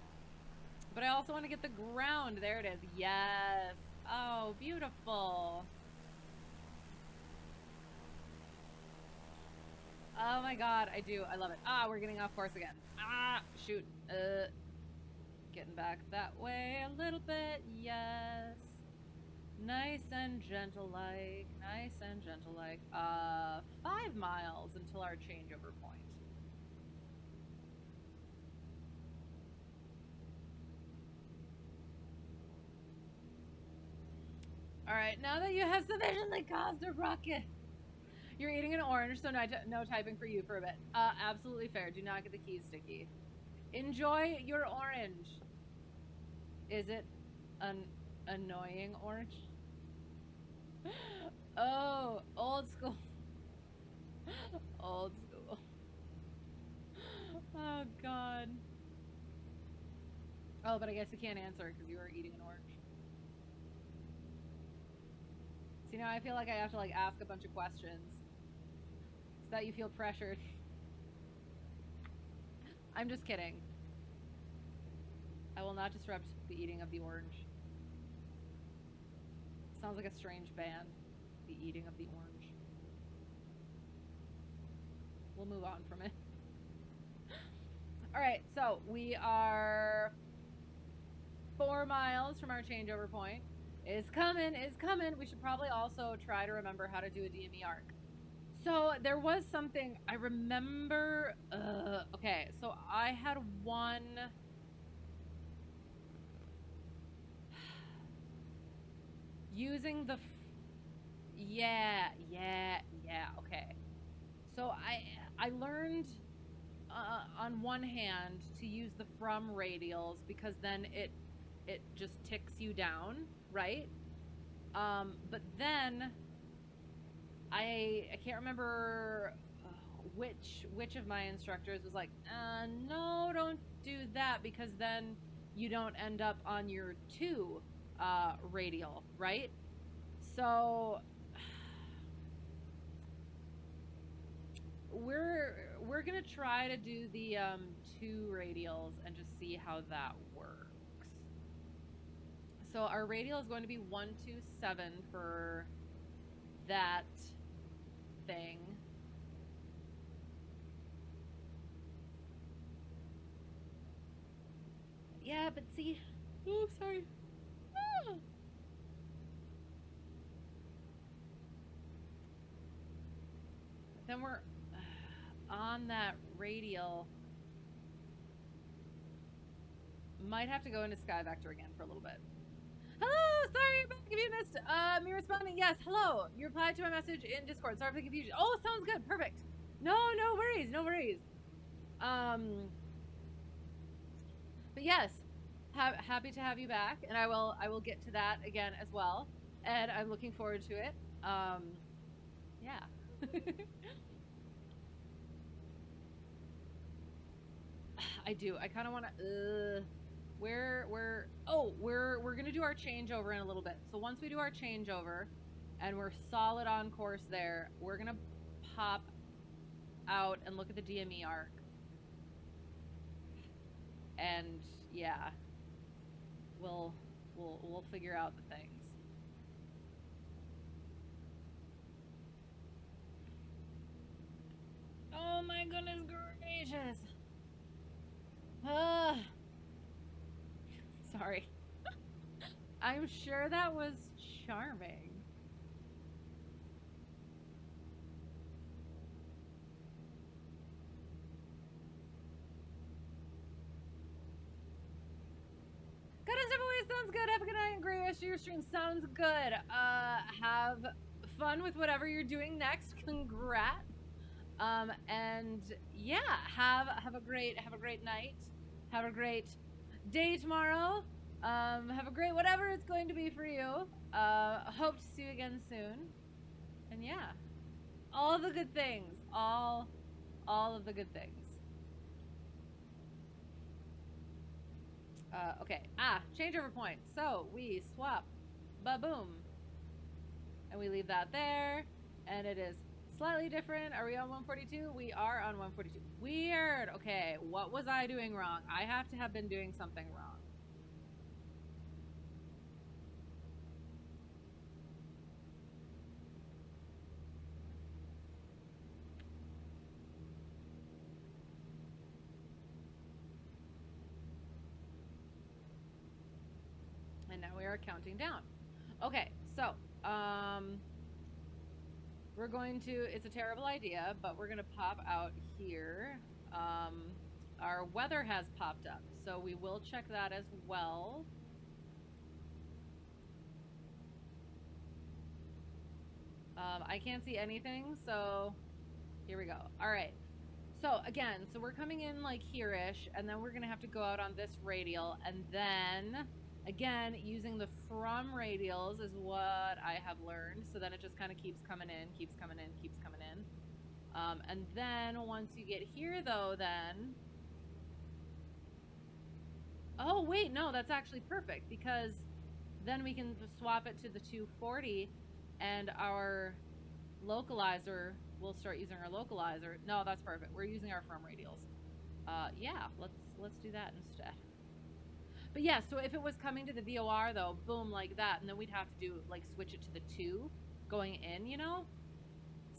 But I also want to get the ground. There it is. Yes. Oh, beautiful. Oh my god, I do. I love it. Ah, we're getting off course again. Ah, shoot. Getting back that way a little bit. Yes. Nice and gentle like. Nice and gentle like. 5 miles until our changeover point. Alright, now that you have sufficiently caused a ruckus. You're eating an orange, so no typing for you for a bit. Absolutely fair. Do not get the keys sticky. Enjoy your orange. Is it an annoying orange? Oh, old school. Old school. Oh, God. Oh, but I guess you can't answer because you were eating an orange. See, now I feel like I have to, like, ask a bunch of questions so that you feel pressured. I'm just kidding. I will not disrupt the eating of the orange. Sounds like a strange band. The eating of the orange. We'll move on from it. Alright, so we are 4 miles from our changeover point. It's coming, it's coming. We should probably also try to remember how to do a DME arc. So there was something I remember. Okay, so I had one. Using the. Yeah. Okay. So I learned on one hand to use the from radials because then it just ticks you down, right? But then I can't remember which of my instructors was like, no, don't do that because then you don't end up on your 2 radial, right? So we're gonna try to do the 2 radials and just see how that works. So our radial is going to be 127 for that thing. Yeah, but see, oh, sorry. Ah. Then we're on that radial. Might have to go into SkyVector again for a little bit. Hello, sorry if you missed me responding. Yes, hello. You replied to my message in Discord. Sorry for the confusion. Oh, sounds good. Perfect. No worries, no worries. But yes, happy to have you back, and I will get to that again as well, and I'm looking forward to it. Yeah. I do. I kind of want to. We're gonna do our changeover in a little bit. So once we do our changeover, and we're solid on course there, we're gonna pop out and look at the DME arc. And yeah, we'll figure out the things. Oh my goodness gracious. Sorry. I'm sure that was charming. Good as always, sounds good. Have a good night and great rest of your stream. Sounds good. Have fun with whatever you're doing next. Congrats. And yeah, have a great night. Have a great day tomorrow. Have a great whatever it's going to be for you. Hope to see you again soon. And yeah, all the good things. All of the good things. Okay. Changeover point. So we swap. Ba-boom. And we leave that there. And it is slightly different. Are we on 142? We are on 142. Weird. Okay. What was I doing wrong? I have to have been doing something wrong. are counting down. Okay, so we're going to, it's a terrible idea, but we're going to pop out here. Our weather has popped up, so we will check that as well. I can't see anything, so here we go. All right. So again, so we're coming in like here-ish, and then we're gonna have to go out on this radial, and then again, using the from radials is what I have learned. So then it just kind of keeps coming in, keeps coming in, keeps coming in. And then once you get here though, then, oh wait, no, that's actually perfect, because then we can swap it to the 240 and our localizer, we'll start using our localizer. No, that's perfect. We're using our from radials. Yeah, let's do that instead. But yeah, so if it was coming to the VOR though, boom, like that, and then we'd have to do, like, switch it to the 2 going in, you know?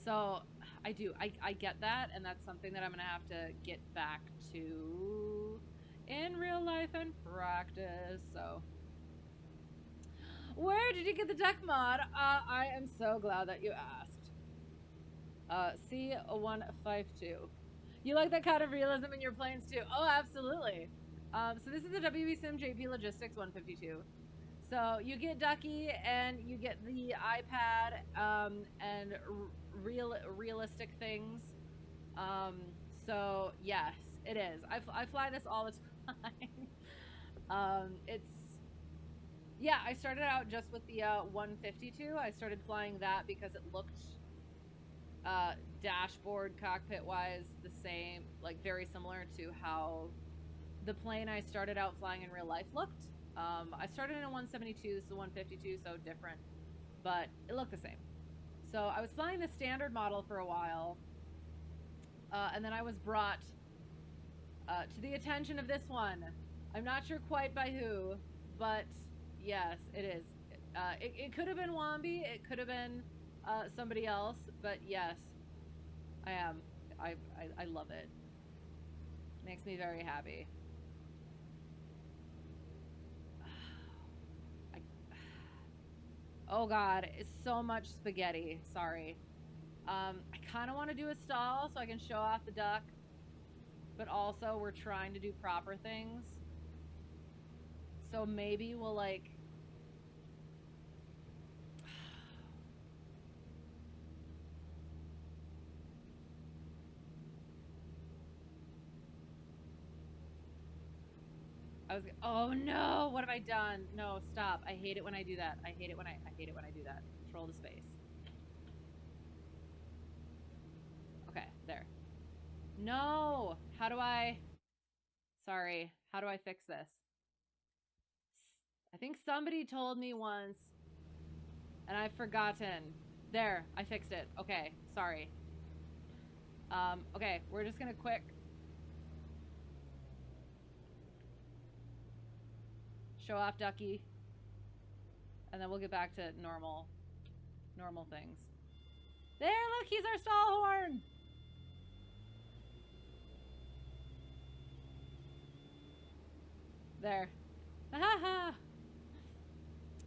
So I get that, and that's something that I'm gonna have to get back to in real life and practice. So where did you get the deck mod? I am so glad that you asked. C152. You like that kind of realism in your planes too? Oh, absolutely. So this is the WB Sim JP Logistics 152. So you get Ducky and you get the iPad and realistic things. So yes, it is. I fly this all the time. It's, yeah, I started out just with the 152. I started flying that because it looked dashboard cockpit wise the same, like very similar to how the plane I started out flying in real life looked. I started in a 172, so 152, so different, but it looked the same. So I was flying the standard model for a while, and then I was brought to the attention of this one. I'm not sure quite by who, but yes, it is. It could have been Wambi, it could have been somebody else, but yes, I am. I love it. Makes me very happy. Oh god, it's so much spaghetti. Sorry. I kind of want to do a stall so I can show off the duck, but also we're trying to do proper things. So maybe we'll like... oh no, what have I done? No, stop. I hate it when I do that. I hate it when I hate it when I do that. Control the space. Okay, there. No! How do I... Sorry. How do I fix this? I think somebody told me once, and I've forgotten. There, I fixed it. Okay, sorry. Okay, we're just gonna quick show off Ducky, and then we'll get back to normal things. There, look, he's our stall horn! There. Ha!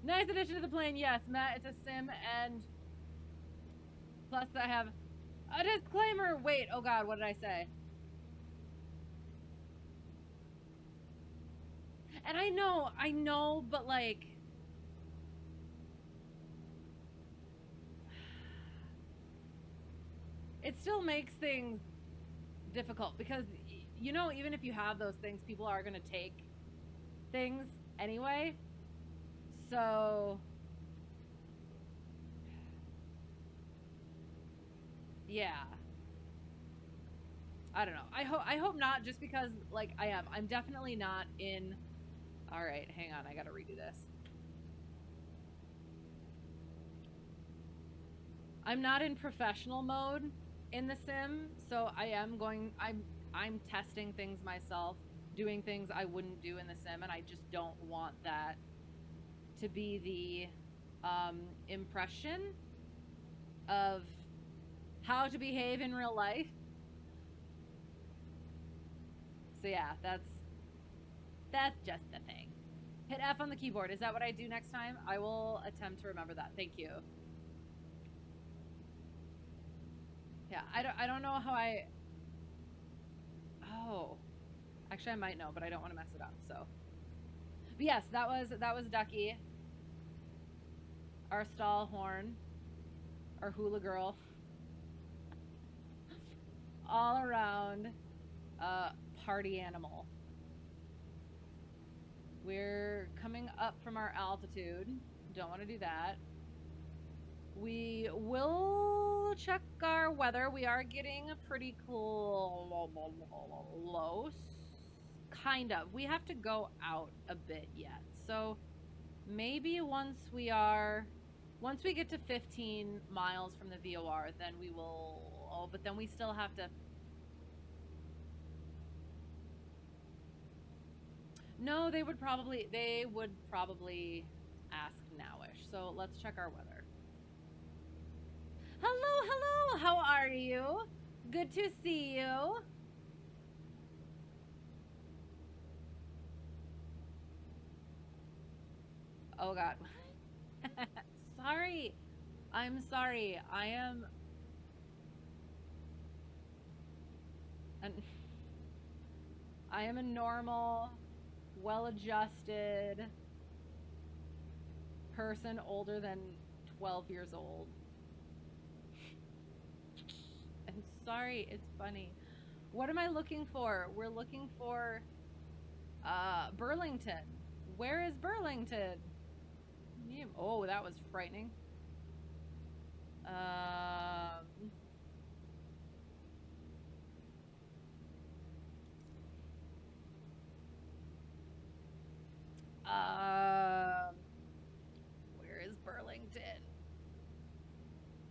Nice addition to the plane, yes, Matt, it's a sim, and plus I have a disclaimer. Wait, oh god, what did I say? And I know, but like... It still makes things difficult because, you know, even if you have those things, people are going to take things anyway. So, yeah. I don't know. I hope not, just because, like, I'm definitely not in... Alright, hang on, I gotta redo this. I'm not in professional mode in the sim, so I'm testing things myself, doing things I wouldn't do in the sim, and I just don't want that to be the impression of how to behave in real life. So yeah, that's just the thing. Hit F on the keyboard. Is that what I do next time? I will attempt to remember that. Thank you. Yeah, I don't know how I... Oh. Actually, I might know, but I don't want to mess it up, so... But yes, that was Ducky. Our stall horn. Our hula girl. All around party animal. We're coming up from our altitude. Don't want to do that. We will check our weather. We are getting a pretty cool low. Kind of. We have to go out a bit yet. So maybe once we get to 15 miles from the VOR, then we will... Oh, but then we still have to... No, they would probably ask nowish. So let's check our weather. Hello, hello. How are you? Good to see you. Oh God. Sorry. I'm sorry. I am a normal, well-adjusted person older than 12 years old. I'm sorry, it's funny. What am I looking for? We're looking for Burlington. Where is Burlington? Oh, that was frightening. Where is Burlington?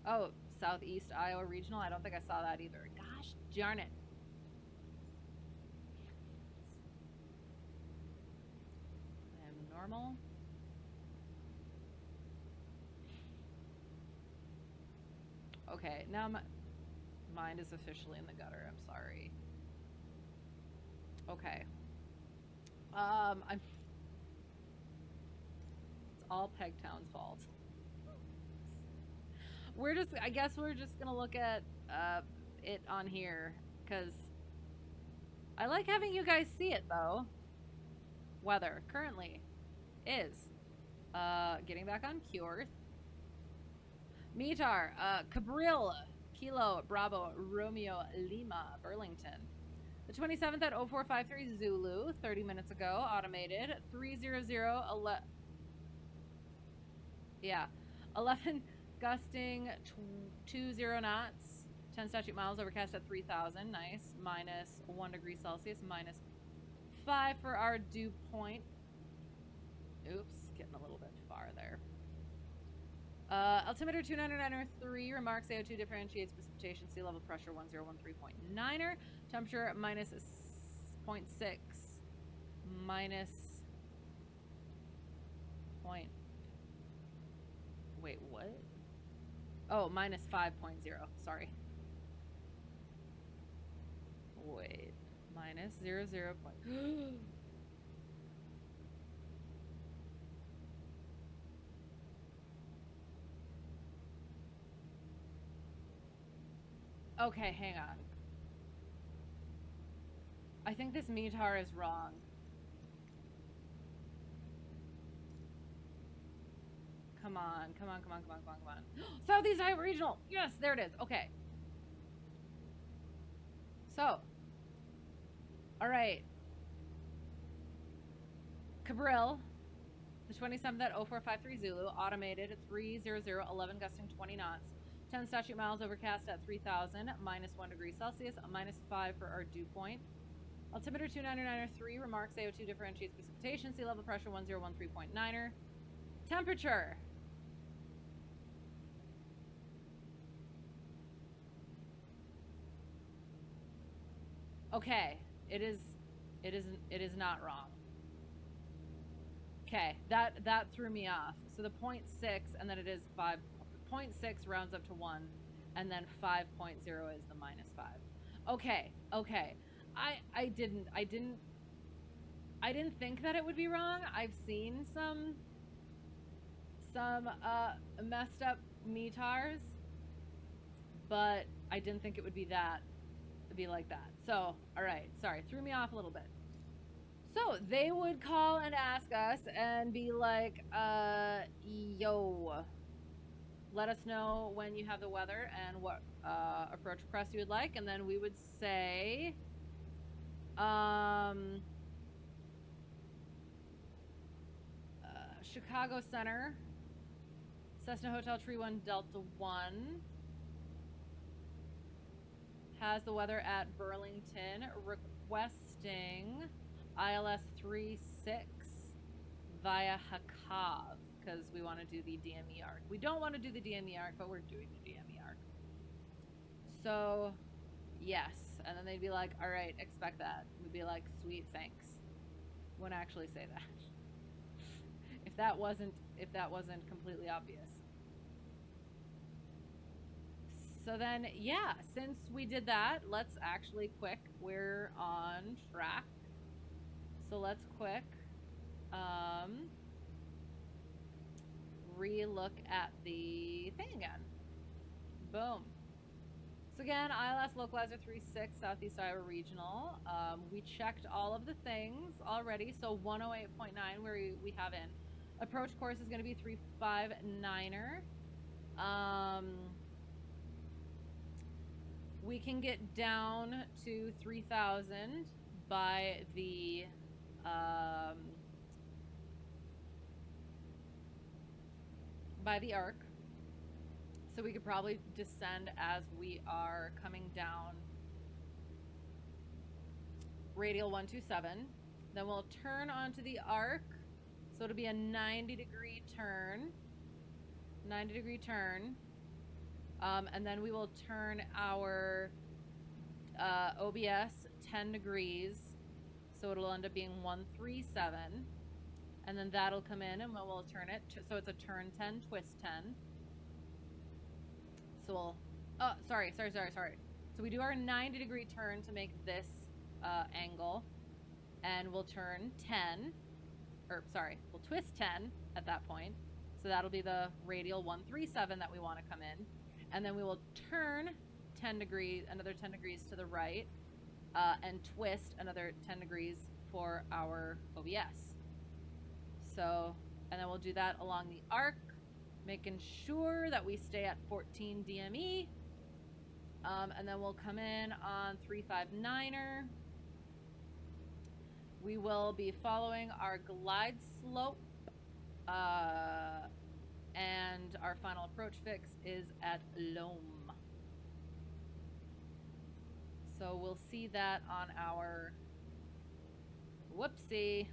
Oh, Southeast Iowa Regional. I don't think I saw that either. Gosh darn it. I am normal. Okay, now my mind is officially in the gutter. I'm sorry. Okay. It's all Pegtown's fault. I guess we're just gonna look at it on here, because I like having you guys see it, though. Weather currently is getting back on Cure. METAR, KBRL, Kilo, Bravo, Romeo, Lima, Burlington. The 27th at 0453 Zulu, 30 minutes ago, automated, 300, 11 gusting 20 knots, 10 statute miles, overcast at 3,000, nice, minus 1 degree Celsius, minus 5 for our dew point. Oops, getting a little bit far there. Altimeter 299.3, remarks AO2 differentiates precipitation, sea level pressure 1013.9er, temperature minus 0.6, minus point, wait, what? Oh, minus 5.0, sorry. Wait, minus 0, 0. Okay, hang on. I think this METAR is wrong. Come on, come on, come on, come on, come on, come on. Southeast Iowa Regional! Yes, there it is. Okay. So. Alright. KBRL, the 27th at 0453 Zulu, automated, 300, 11 gusting 20 knots. 10 statute miles, overcast at 3,000, minus 1 degree Celsius, minus 5 for our dew point. Altimeter 299.3, remarks AO2 differentiates precipitation, sea level pressure 1013.9er. Temperature. Okay, it is not wrong. Okay, that threw me off. So the 0.6, and then it is 5. 0.6 rounds up to 1, and then 5.0 is the minus 5. Okay, okay. I I didn't think that it would be wrong. I've seen some messed up METARs, but I didn't think it would be that, be like that. So, all right, sorry, threw me off a little bit. So they would call and ask us and be like, yo, let us know when you have the weather and what approach request you would like. And then we would say, Chicago Center, Cessna Hotel Tree 1 Delta 1 has the weather at Burlington, requesting ILS 36 via Hakav, because we want to do the DME arc. We don't want to do the DME arc, but we're doing the DME arc. So, yes. And then they'd be like, all right, expect that. We'd be like, sweet, thanks. Wouldn't actually say that. If that wasn't completely obvious. So then, yeah, since we did that, let's actually quick, we're on track. So let's quick re-look at the thing again. Boom. So again, ILS localizer 36 Southeast Iowa Regional. We checked all of the things already. So 108.9 where we have in. Approach course is going to be 359er. We can get down to 3,000 by the arc. So we could probably descend as we are coming down radial 127. Then we'll turn onto the arc. So it'll be a 90-degree turn. 90-degree turn. And then we will turn our OBS 10 degrees. So it'll end up being 137. And then that'll come in and we'll turn it. So it's a turn 10, twist 10. So we'll, oh, sorry. So we do our 90-degree turn to make this angle. And we'll turn 10. We'll twist 10 at that point. So that'll be the radial 137 that we want to come in. And then we will turn 10 degrees, another 10 degrees to the right, and twist another 10 degrees for our OBS. So, and then we'll do that along the arc, making sure that we stay at 14 DME. And then we'll come in on 359er. We will be following our glide slope, and our final approach fix is at Loam. So we'll see that on our, whoopsie.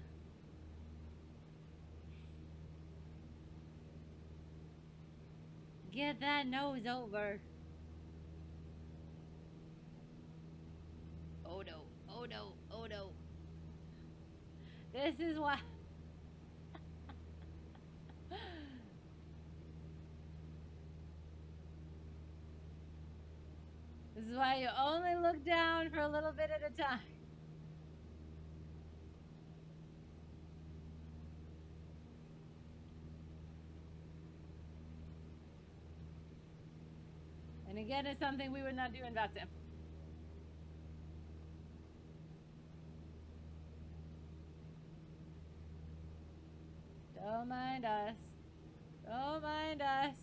Get that nose over. Oh no, oh no, oh no. This is why. This is why you only look down for a little bit at a time. And again, it's something we would not do in VATSIM. Don't mind us. Don't mind us.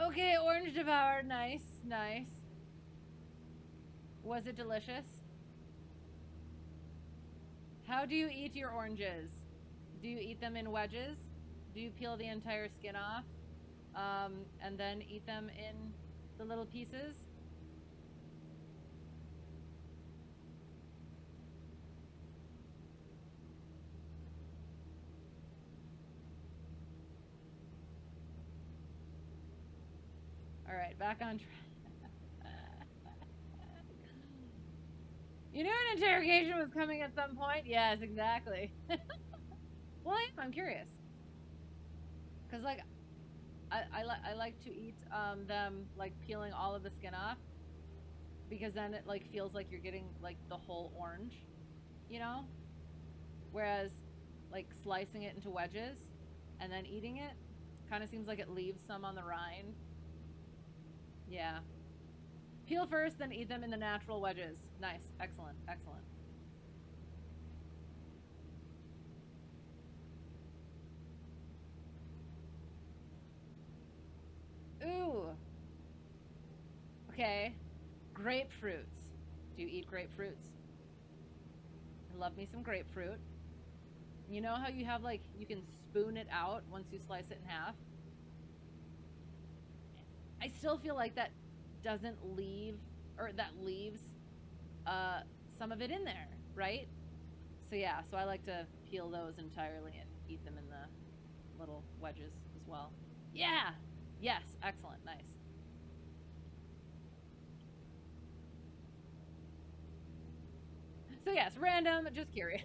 Okay, orange devoured. Nice, nice. Was it delicious? How do you eat your oranges? Do you eat them in wedges? Do you peel the entire skin off? And then eat them in the little pieces? All right, back on track. You knew an interrogation was coming at some point? Yes, exactly. Well, I'm curious. Because, like, I like to eat them, like, peeling all of the skin off. Because then it, like, feels like you're getting, like, the whole orange. you know? Whereas, like, slicing it into wedges and then eating it kind of seems like it leaves some on the rind. Yeah. Peel first, then eat them in the natural wedges. Nice. Excellent. Excellent. Ooh. Okay. Grapefruits. Do you eat grapefruits? I love me some grapefruit. You know how you have, like, you can spoon it out once you slice it in half? I still feel like that doesn't leave, or that leaves some of it in there, right? So yeah, so I like to peel those entirely and eat them in the little wedges as well. Yeah! Yes, excellent, nice. So yes, random, just curious.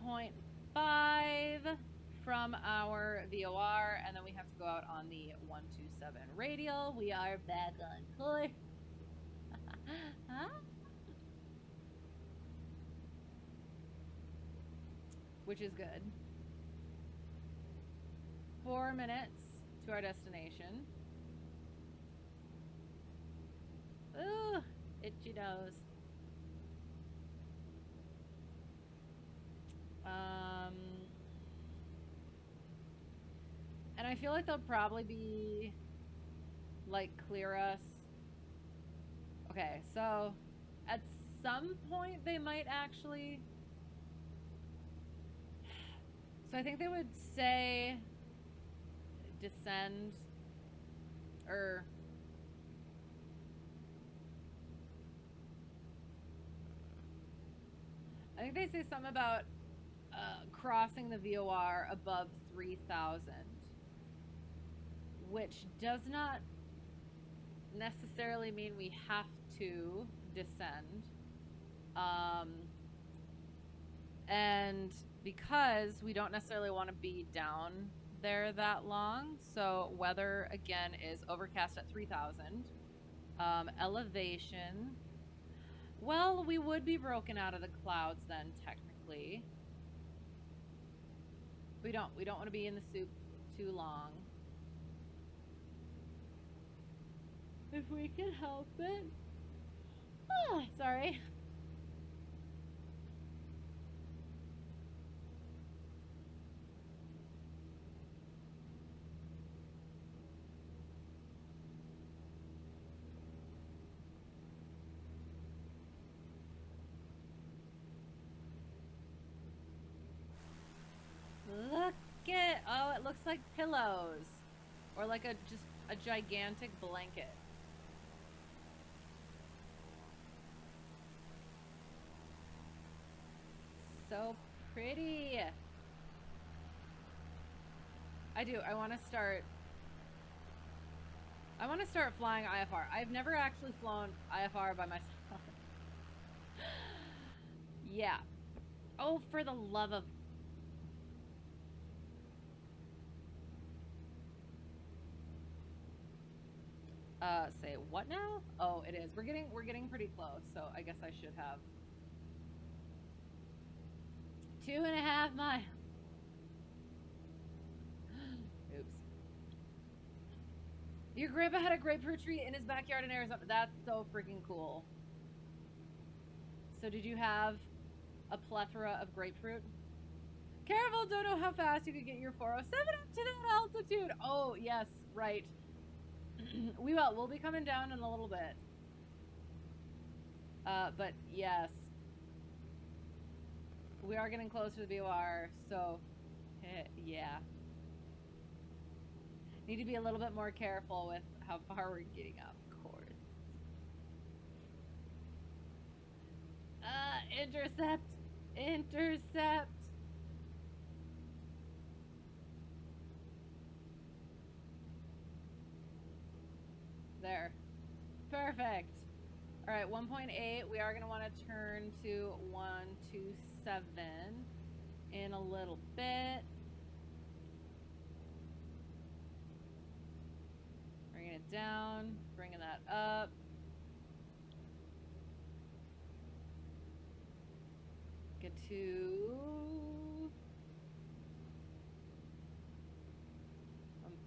6.5 from our VOR, and then we have to go out on the 127 radial. We are back on course. Which is good. 4 minutes to our destination. Ooh, itchy nose. And I feel like they'll probably be like clear us. Okay, so at some point they might actually. So I think they would say descend or I think they say something about crossing the VOR above 3,000, which does not necessarily mean we have to descend. And because we don't necessarily want to be down there that long, so weather again is overcast at 3,000. Elevation, well, we would be broken out of the clouds then technically. We don't want to be in the soup too long. If we can help it. Oh, sorry. Look at, oh, it looks like pillows. Or like just a gigantic blanket. So pretty. I do. I want to start flying IFR. I've never actually flown IFR by myself. Yeah. Oh, for the love of... say what now? Oh, it is. We're getting pretty close, so I guess I should have 2.5 miles. Oops. Your grandpa had a grapefruit tree in his backyard in Arizona. That's so freaking cool. So did you have a plethora of grapefruit? Careful, don't know how fast you could get your 407 up to that altitude. Oh, yes, right. We will. We'll be coming down in a little bit. But yes. We are getting close to the VOR, so yeah. Need to be a little bit more careful with how far we're getting up, of course. Intercept! Intercept! There. Perfect. All right, 1.8. We are going to want to turn to 127 in a little bit. We're going it down, bringing that up. Get to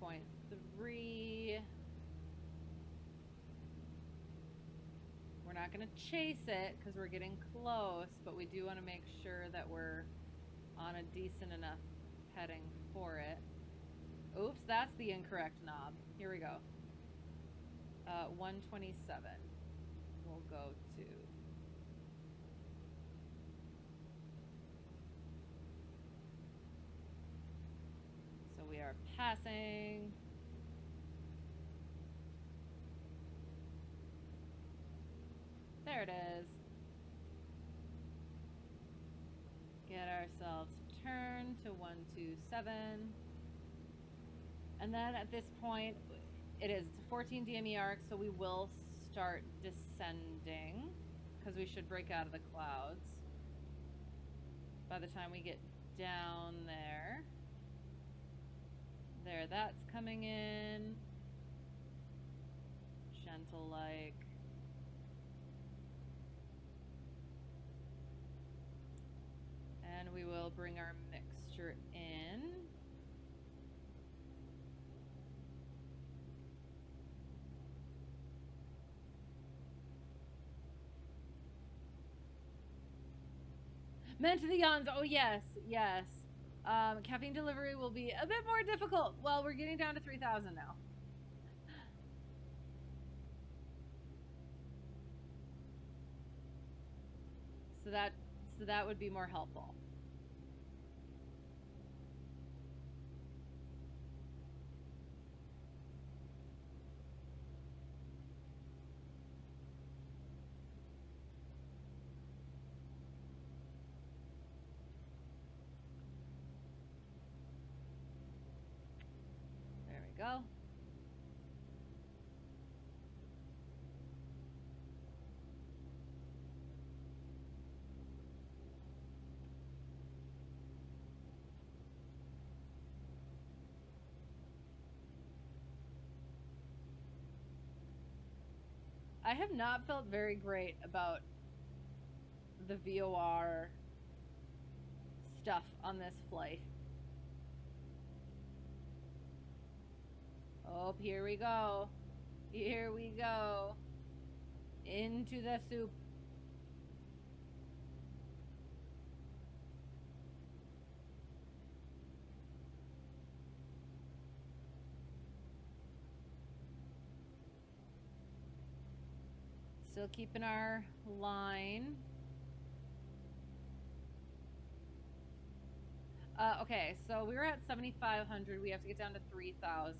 1.3. We're not going to chase it because we're getting close, but we do want to make sure that we're on a decent enough heading for it. Oops, that's the incorrect knob. Here we go. 127. We'll go to. So we are passing. There it is. Get ourselves turned to 127. And then at this point, it's a 14 DME arc, so we will start descending because we should break out of the clouds by the time we get down there. There, that's coming in. Gentle like. And we will bring our mixture in. Meant to the yawns. Oh, yes, yes. Caffeine delivery will be a bit more difficult. Well, we're getting down to 3,000 now. So that would be more helpful. There we go. I have not felt very great about the VOR stuff on this flight. Oh, here we go. Here we go. Into the soup. Still keeping our line. Okay, so we were at 7,500. We have to get down to 3,000.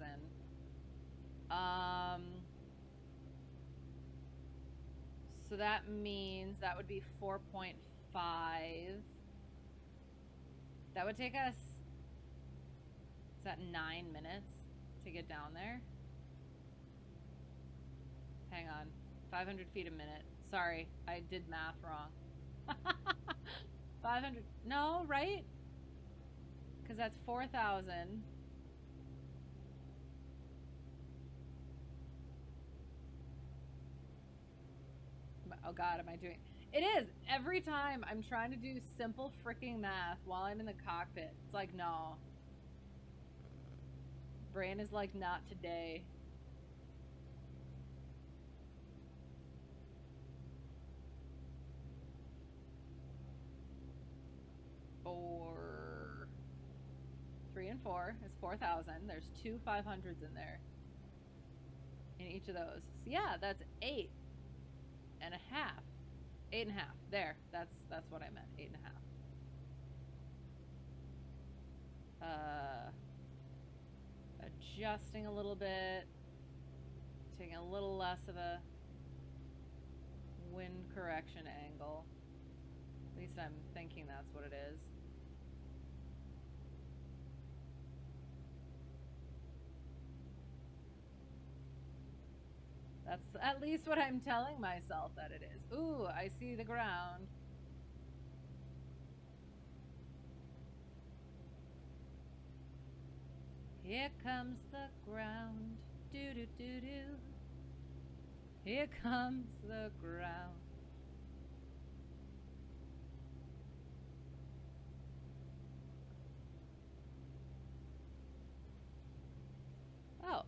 So that means that would be 4.5. That would take us, is that 9 minutes to get down there? Hang on. 500 feet a minute. Sorry, I did math wrong. 500, no, right? Because that's 4,000. Oh God, am I doing? It is. Every time I'm trying to do simple freaking math while I'm in the cockpit. It's like, no. Brain is like, not today. Or 3 and 4 is 4,000. There's 2 500s in there. In each of those. So yeah, that's 8.5. 8.5. There. That's what I meant. 8.5. Adjusting a little bit. Taking a little less of a wind correction angle. At least I'm thinking that's what it is. That's at least what I'm telling myself that it is. Ooh, I see the ground. Here comes the ground. do do do do. Here comes the ground.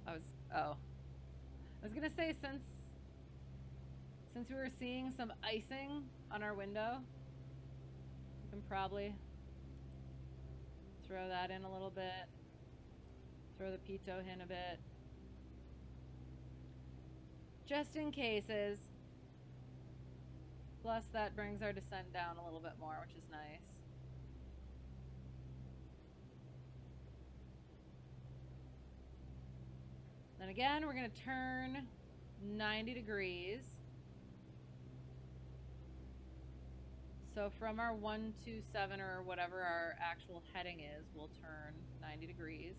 I was gonna say, since we were seeing some icing on our window, we can probably throw that in a little bit. Throw the pito in a bit. Just in cases. Plus that brings our descent down a little bit more, which is nice. Then again, we're gonna turn 90 degrees. So from our 127 or whatever our actual heading is, we'll turn 90 degrees.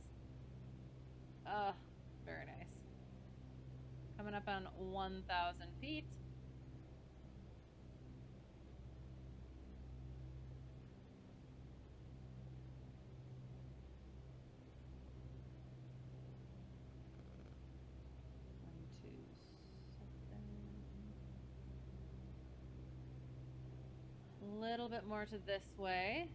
Very nice. Coming up on 1,000 feet. A little bit more to this way.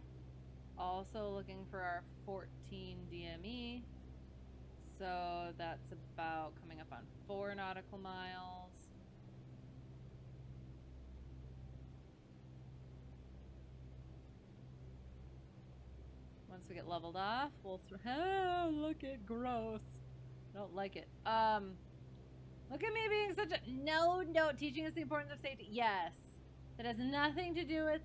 Also looking for our 14 DME. So that's about coming up on 4 nautical miles. Once we get leveled off, we'll oh, look at gross. Don't like it. Look at me being such a no, teaching us the importance of safety. Yes. That has nothing to do with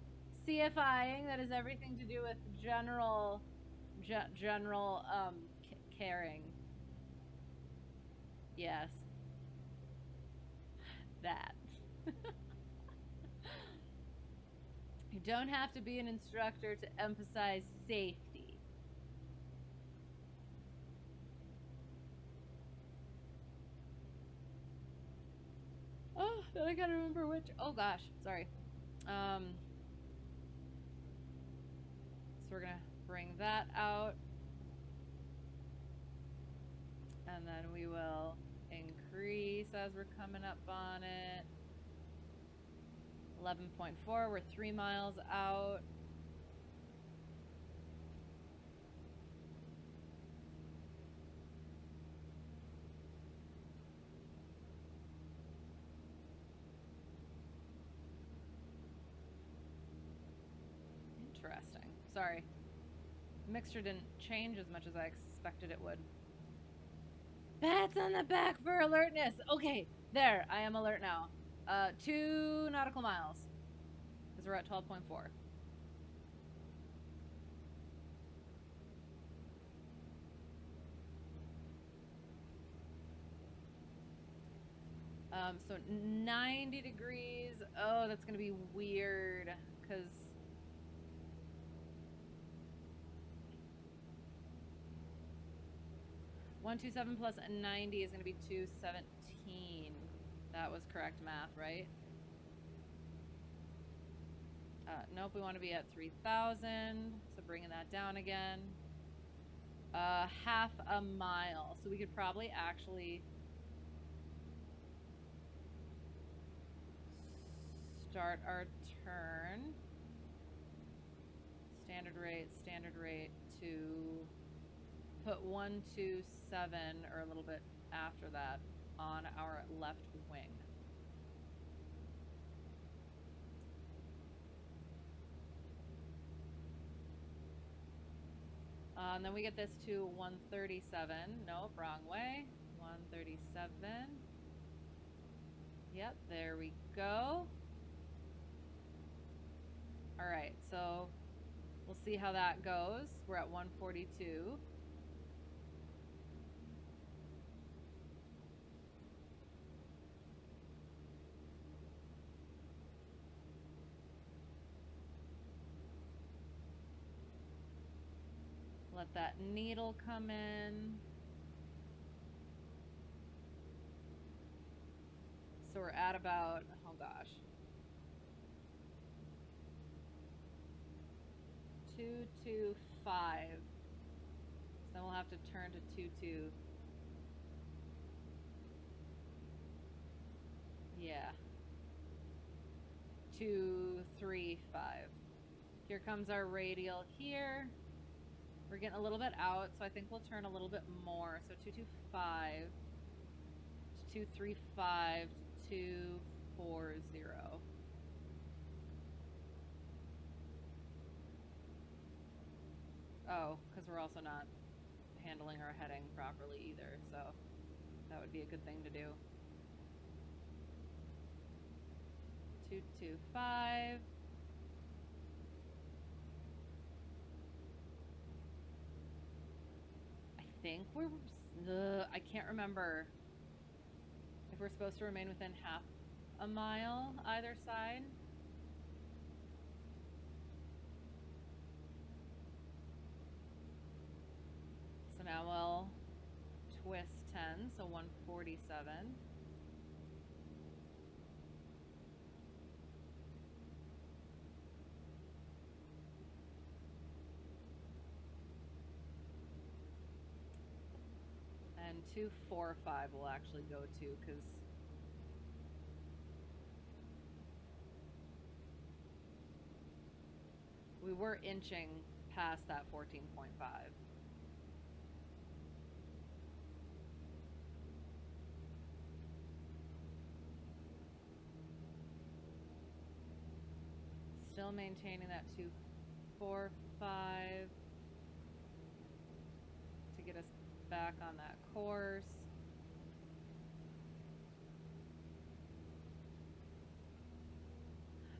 CFIing. That has everything to do with general caring. Yes. That. You don't have to be an instructor to emphasize safety. Oh, then I gotta remember which. Oh gosh, sorry. So we're gonna bring that out. And then we will increase as we're coming up on it. 11.4, we're 3 miles out. Interesting. Sorry. The mixture didn't change as much as I expected it would. Bats on the back for alertness. Okay, there. I am alert now. 2 nautical miles. Because we're at 12.4. So 90 degrees. Oh, that's going to be weird. Because... $127 plus 90 is going to be 217. That was correct math, right? Nope, we want to be at 3,000. So bringing that down again. Half a mile. So we could probably actually start our turn. Standard rate to put 127 or a little bit after that on our left wing. And then we get this to 137. Nope, wrong way. 137. Yep, there we go. All right, so we'll see how that goes. We're at 142. Let that needle come in. So we're at about, oh gosh, 225. So then we'll have to turn to 22. Yeah. 2, 3, 5. Here comes our radial here. We're getting a little bit out, so I think we'll turn a little bit more. So 225 to 235 to 240. Oh, because we're also not handling our heading properly either, so that would be a good thing to do. 225. I think I can't remember if we're supposed to remain within half a mile either side. So now we'll twist 10, so 147. And 245 will actually go to, because we were inching past that 14.5. Still maintaining that 245 to get us back on that course.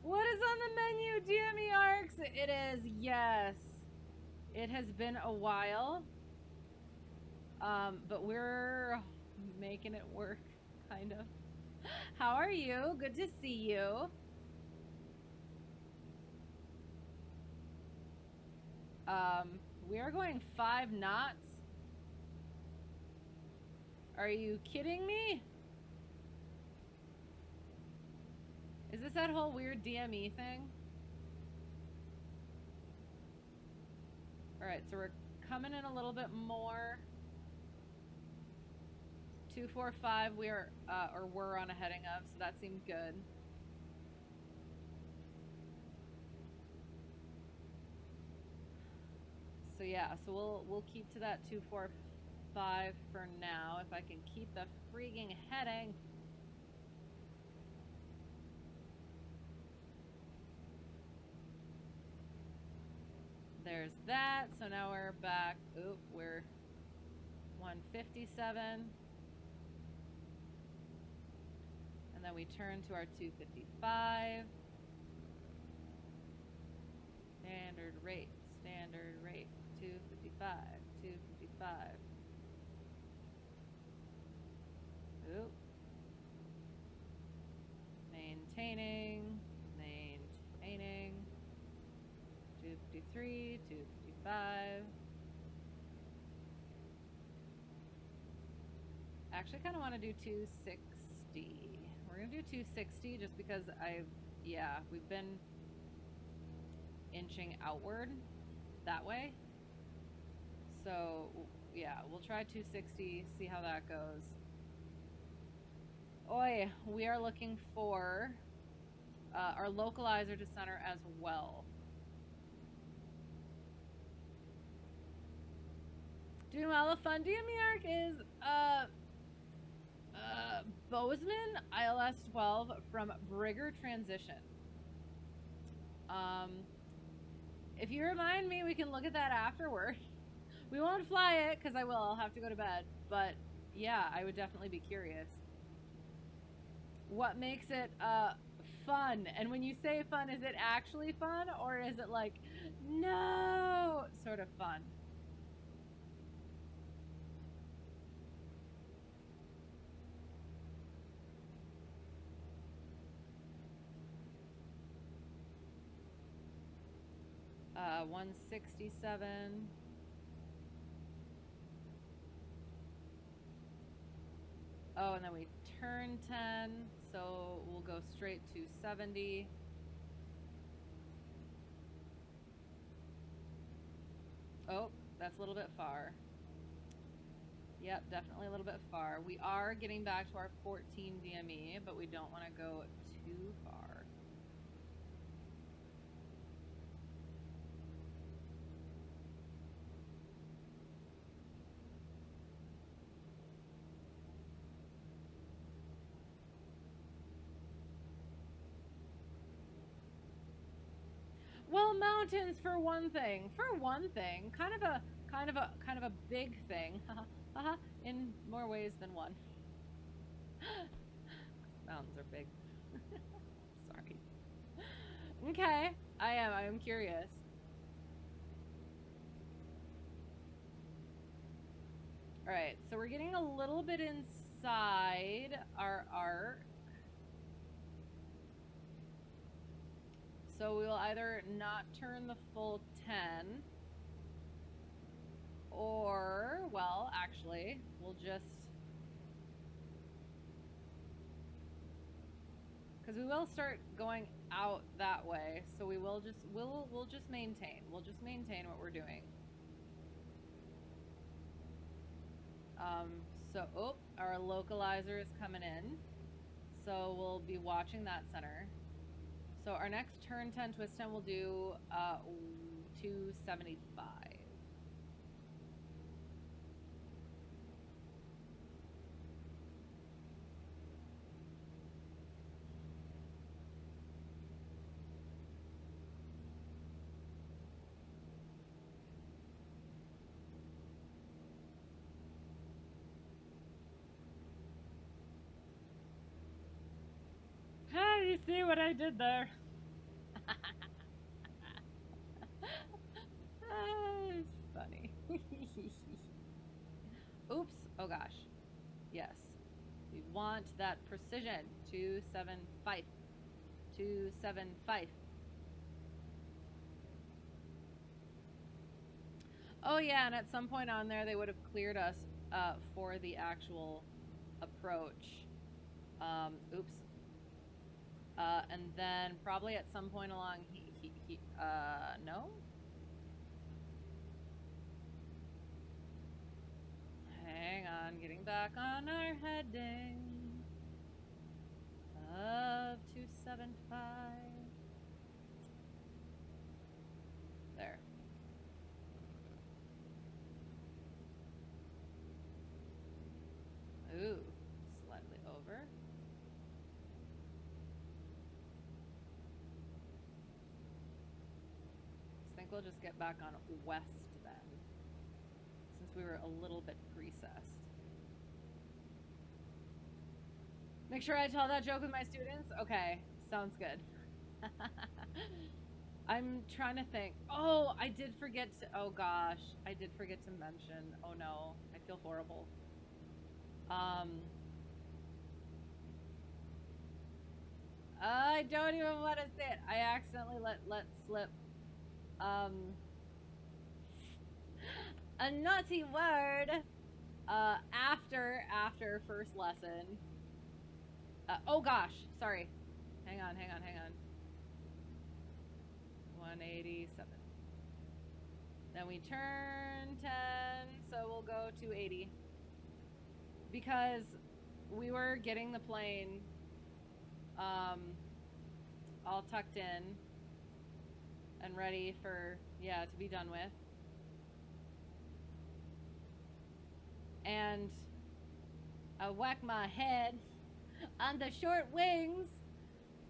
What is on the menu, DME Arcs? It is, yes. It has been a while, but we're making it work, kind of. How are you? Good to see you. We are going 5 knots. Are you kidding me? Is this that whole weird DME thing? All right, so we're coming in a little bit more. 245 we are, or we're on a heading of, so that seemed good. So yeah, so we'll keep to that 245 for now, if I can keep the freaking heading. There's that. So now we're back. Oop, we're 157. And then we turn to our 255. Standard rate, 255, 255. Oop. Maintaining. 253, 255. Actually, kind of want to do 260. We're going to do 260 just because we've been inching outward that way. So, yeah, we'll try 260, see how that goes. Oi, we are looking for our localizer to center as well. Doing well. A fun DME arc is Bozeman ILS 12 from Brigger Transition. If you remind me, we can look at that afterward. We won't fly it because I'll have to go to bed. But yeah, I would definitely be curious. What makes it fun? And when you say fun, is it actually fun, or is it like, no, sort of fun? Uh, 167. Oh, and then we turn 10, so we'll go straight to 70. Oh, that's a little bit far. Yep, definitely a little bit far. We are getting back to our 14 DME, but we don't want to go too far. Well, mountains for one thing. For one thing, kind of a big thing. In more ways than one. Mountains are big. Sorry. Okay, I am curious. All right, so we're getting a little bit inside our arc. So we will either not turn the full 10, or, well, actually, we'll just, because we will start going out that way, so we will just, we'll just maintain. We'll just maintain what we're doing. So, oh, our localizer is coming in, so we'll be watching that center. So our next turn 10 twist 10 we'll do 275. Hey, you see what I did there? It's funny. Oops. Oh gosh. Yes. We want that precision. 275. 275. Oh yeah, and at some point on there they would have cleared us for the actual approach. Oops. And then probably at some point along no? Hang on, getting back on our heading of 275. There. Ooh, slightly over. I think we'll just get back on west then, since we were a little bit precessed. Make sure I tell that joke with my students? Okay, sounds good. I'm trying to think. Oh, I did forget to, oh gosh, I did forget to mention. Oh no, I feel horrible. I don't even want to say it. I accidentally let slip a naughty word after first lesson. Oh gosh, sorry. Hang on. 187. Then we turn 10, so we'll go 280. Because we were getting the plane all tucked in and ready for, yeah, to be done with. And I whacked my head on the short wings,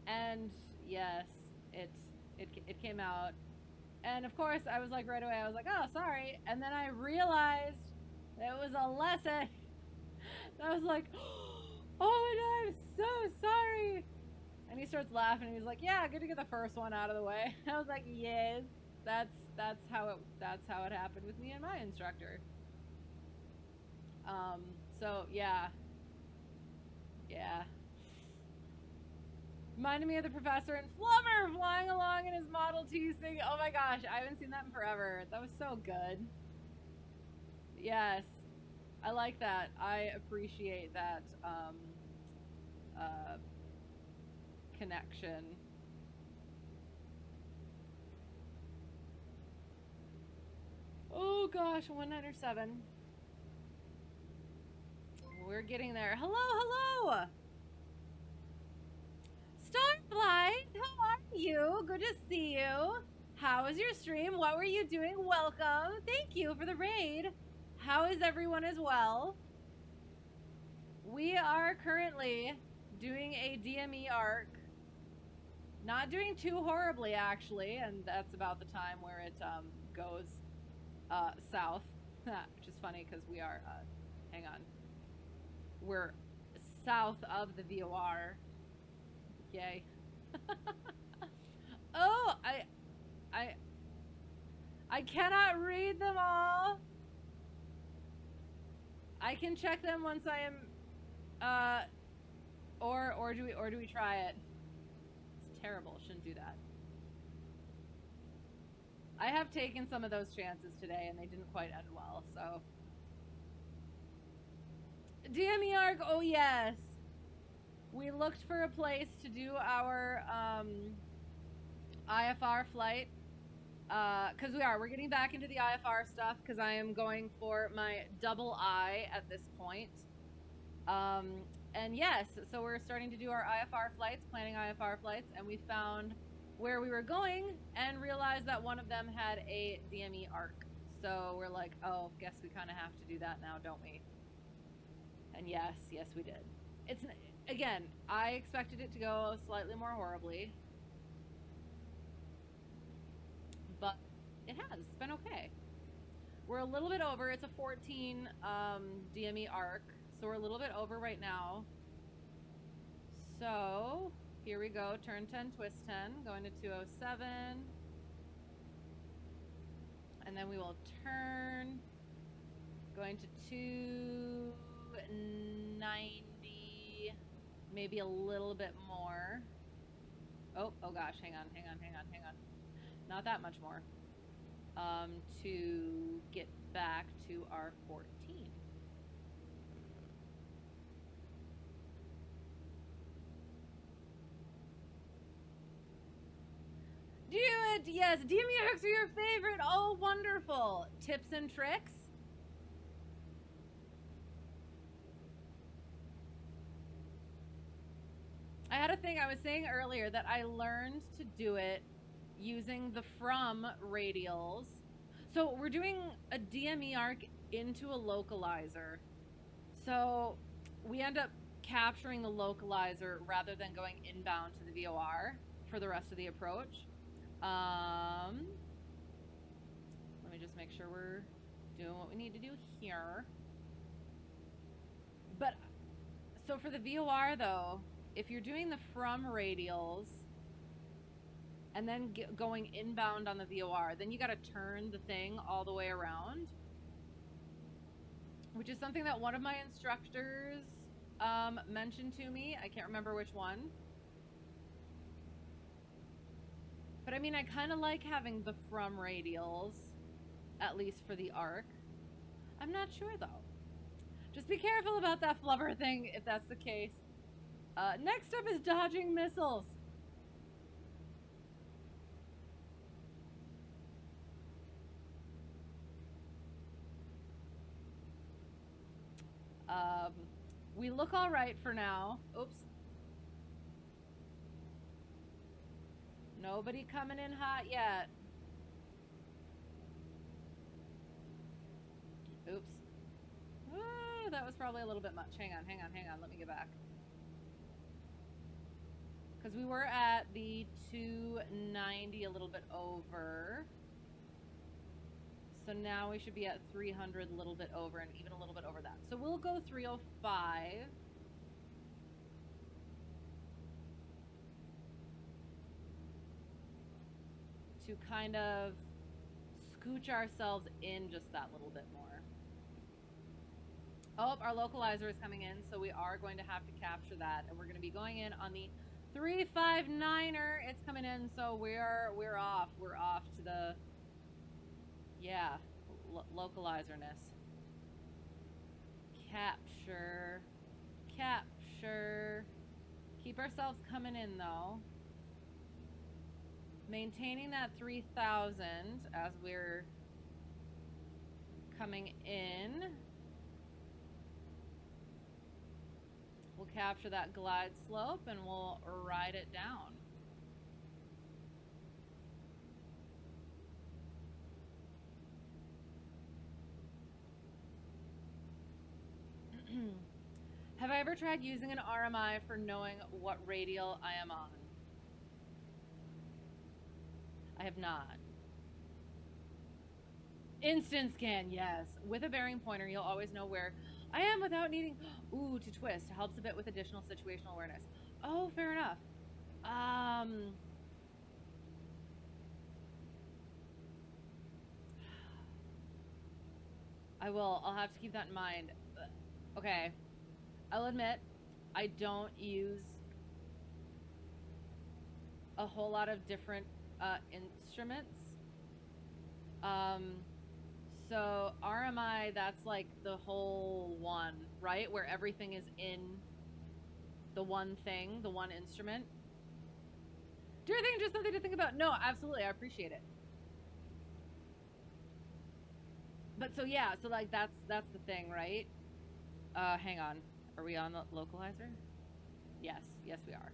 and yes, it came out. And of course, I was like, right away, I was like, oh, sorry. And then I realized it was a lesson. And I was like, oh my God, I'm so sorry. And he starts laughing, and he's like, yeah, good to get the first one out of the way. I was like, yes, that's how it happened with me and my instructor. So yeah. Reminded me of the professor in Flubber flying along in his Model T singing. Oh my gosh, I haven't seen that in forever. That was so good. Yes, I like that. I appreciate that connection. Oh gosh, 197. We're getting there. Hello, hello! Starflight, how are you? Good to see you. How was your stream? What were you doing? Welcome. Thank you for the raid. How is everyone as well? We are currently doing a DME arc. Not doing too horribly, actually, and that's about the time where it goes south, which is funny because we are, hang on, we're south of the VOR. Yay. Oh, I cannot read them all. I can check them once I am, or do we try it? It's terrible. Shouldn't do that. I have taken some of those chances today and they didn't quite end well, so. DME arc, oh yes. We looked for a place to do our IFR flight. Because we're getting back into the IFR stuff because I am going for my double I at this point. And yes, so we're starting to do our IFR flights, planning IFR flights, and we found where we were going and realized that one of them had a DME arc. So we're like, oh, guess we kind of have to do that now, don't we? And yes, we did. It's, again, I expected it to go slightly more horribly. But it has. It's been okay. We're a little bit over. It's a 14 DME arc. So we're a little bit over right now. So here we go. Turn 10, twist 10. Going to 207. And then we will turn. Going to 290. Maybe a little bit more. Oh gosh. Hang on. Not that much more. To get back to our 14. Do it! Yes, DME arcs are your favorite. Oh, wonderful. Tips and tricks? I had a thing I was saying earlier that I learned to do it using the from radials. So we're doing a DME arc into a localizer. So we end up capturing the localizer rather than going inbound to the VOR for the rest of the approach. Let me just make sure we're doing what we need to do here. But, so for the VOR though, if you're doing the from radials and then going inbound on the VOR, then you got to turn the thing all the way around, which is something that one of my instructors mentioned to me. I can't remember which one. But I mean, I kind of like having the from radials, at least for the arc. I'm not sure though. Just be careful about that flubber thing if that's the case. Next up is dodging missiles. We look all right for now. Oops. Nobody coming in hot yet. Oops. Ooh, that was probably a little bit much. Hang on. Let me get back. Because we were at the 290, a little bit over. So now we should be at 300, a little bit over, and even a little bit over that. So we'll go 305. To kind of scooch ourselves in just that little bit more. Oh, our localizer is coming in, so we are going to have to capture that, and we're going to be going in on the 359er. It's coming in, so we're off. We're off to the localizerness. Capture. Keep ourselves coming in though. Maintaining that 3,000 as we're coming in. capture that glide slope and we'll ride it down. Have I ever tried using an RMI for knowing what radial I am on? I have not. Instant scan, yes. With a bearing pointer, you'll always know where I am without needing, to twist. Helps a bit with additional situational awareness. Oh, fair enough. I'll have to keep that in mind. Okay. I'll admit, I don't use a whole lot of different instruments. So RMI, that's like the whole one, right? Where everything is in the one thing, the one instrument. Do you think just something to think about? No, absolutely, I appreciate it. But so yeah, so like that's the thing, right? Hang on. Are we on the localizer? Yes, yes we are.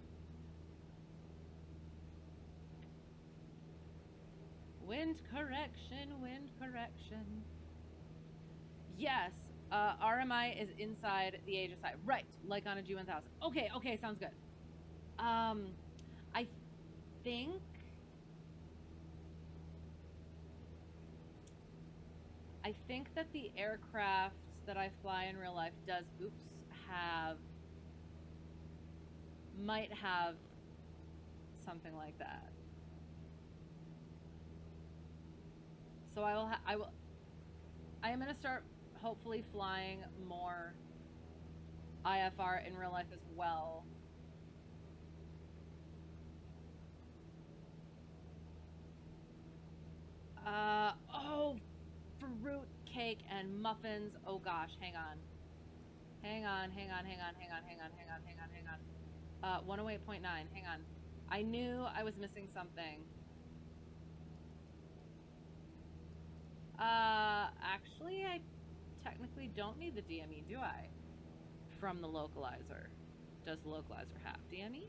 Wind correction, wind correction. Yes, RMI is inside the HSI. Right, like on a G1000. Okay, okay, sounds good. I think that the aircraft that I fly in real life might have something like that. So I am going to start hopefully flying more IFR in real life as well. Oh, fruit cake and muffins. Oh gosh, hang on. 108.9, hang on. I knew I was missing something. Actually, I technically don't need the DME, do I? From the localizer. Does the localizer have DME?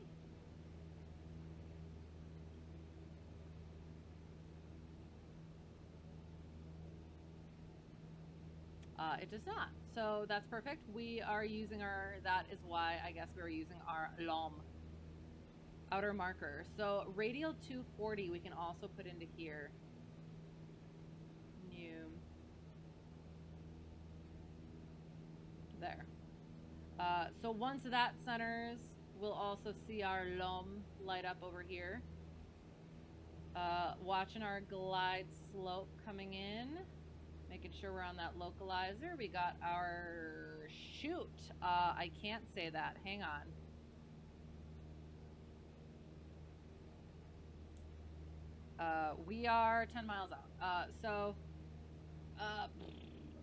It does not. So that's perfect. We are using that is why I guess we were using our LOM outer marker. So radial 240 we can also put into here. New. There. So once that centers, we'll also see our LOM light up over here. Watching our glide slope coming in. Making sure we're on that localizer. We got our shoot. I can't say that. Hang on. We are 10 miles out.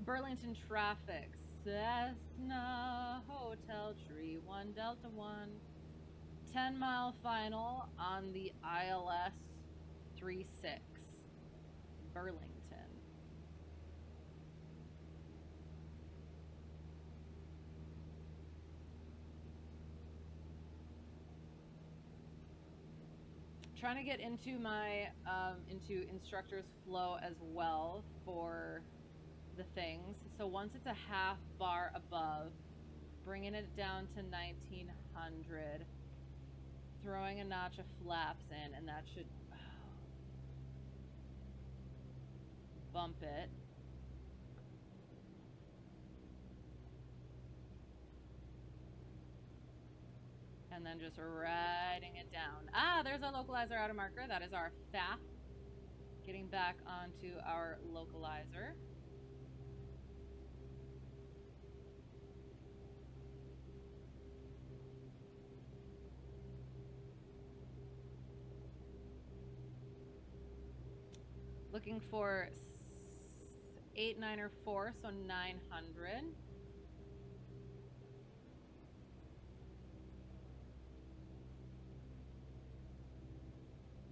Burlington traffic. Cessna Hotel Tree 1 Delta 1. 10-mile final on the ILS 36. Burlington. Trying to get into my into instructor's flow as well for the things. So once it's a half bar above, bringing it down to 1900, throwing a notch of flaps in, and that should bump it. And then just riding it down. Ah, there's our localizer outer marker. That is our FAP. Getting back onto our localizer. Looking for 894, so 900.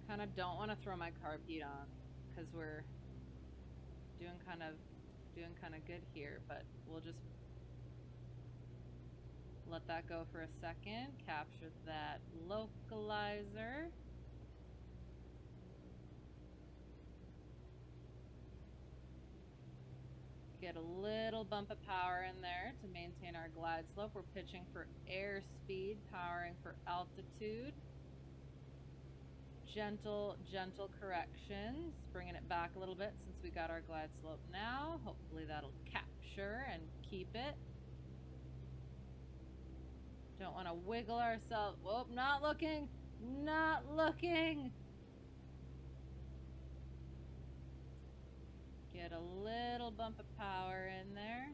Kind of don't want to throw my carb heat on because we're doing kind of good here, but we'll just Let that go for a second. Capture that localizer. Get a little bump of power in there to maintain our glide slope. We're pitching for airspeed, powering for altitude. Gentle corrections, bringing it back a little bit since we got our glide slope now. Hopefully that'll capture and keep it. Don't want to wiggle ourselves. Whoop, not looking, not looking. Get a little bump of power in there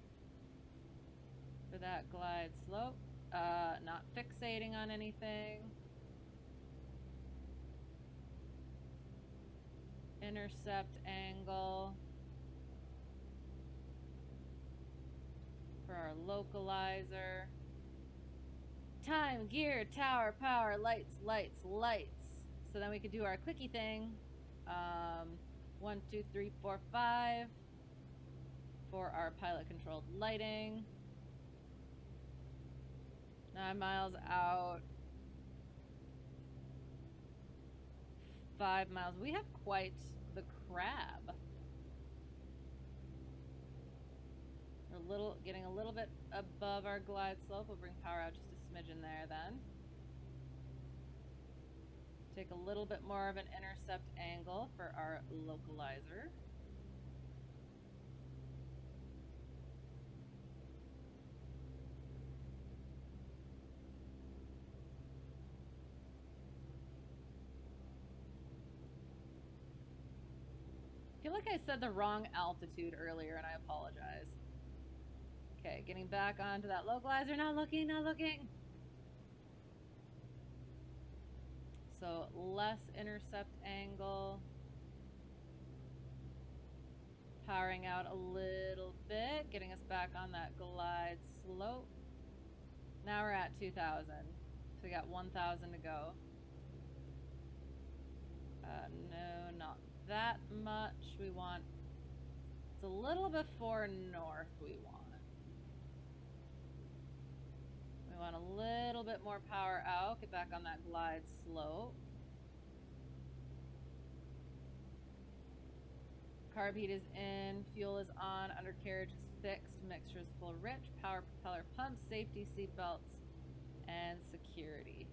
for that glide slope. Not fixating on anything. Intercept angle for our localizer. Time, gear, tower, power, lights, lights, lights. So then we could do our quickie thing. 1, 2, 3, 4, 5 for our pilot controlled lighting. 9 miles out. 5 miles. We have quite the crab. We're getting a little bit above our glide slope. We'll bring power out just a smidgen there then. Take a little bit more of an intercept angle for our localizer. I feel like I said the wrong altitude earlier and I apologize. Okay, getting back onto that localizer. Not looking, not looking. So less intercept angle. Powering out a little bit, getting us back on that glide slope. Now we're at 2,000. So we got 1,000 to go. No, not that much. We want, it's a little before north we want. We want a little bit more power out, get back on that glide slope. Carb heat is in, fuel is on, undercarriage is fixed, mixture is full rich, power propeller pumps, safety seat belts, and security.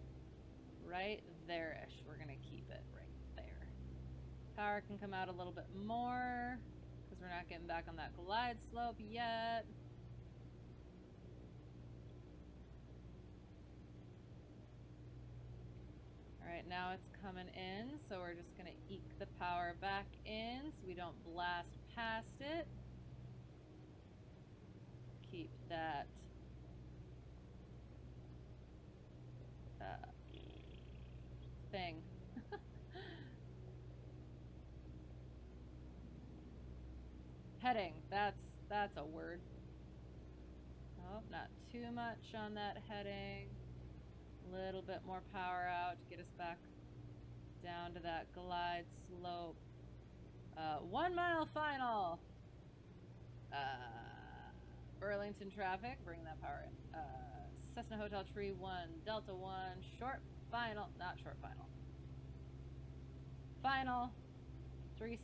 Right there-ish. We're gonna keep it right there. Power can come out a little bit more because we're not getting back on that glide slope yet. All right, now it's coming in, so we're just gonna eke the power back in so we don't blast past it. Keep that thing. Heading, that's a word. Oh, not too much on that heading. A little bit more power out to get us back down to that glide slope. 1 mile final. Burlington traffic, bring that power in. Cessna Hotel Tree 1, Delta 1, short final, not short final. Final 3-6.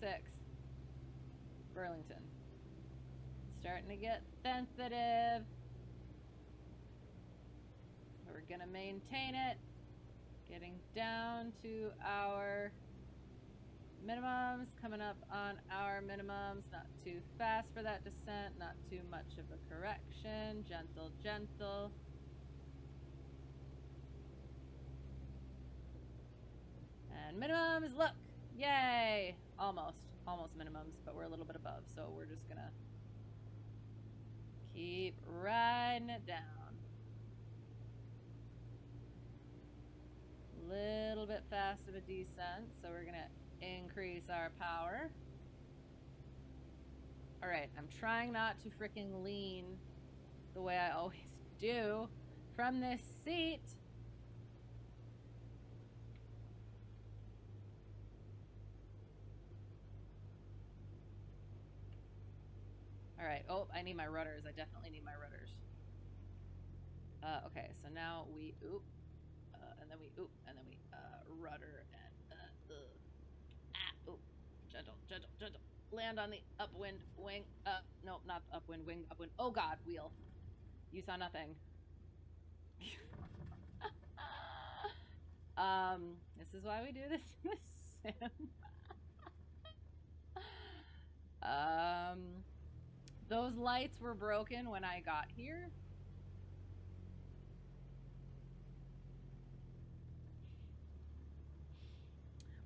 Burlington. Starting to get sensitive. We're gonna maintain it. Getting down to our minimums, coming up on our minimums. Not too fast for that descent, not too much of a correction. Gentle, gentle. And minimums, look, yay! Almost minimums, but we're a little bit above, so we're just gonna keep riding it down. Little bit fast of a descent, so we're gonna increase our power. All right, I'm trying not to freaking lean the way I always do from this seat. All right, oh, I need my rudders. I definitely need my rudders. Okay, so now we oop, and then we oop, and then we rudder and oop, gentle, gentle, gentle. Land on the upwind wing. No, not upwind wing, upwind. Oh God, wheel. You saw nothing. This is why we do this in the sim. Those lights were broken when I got here.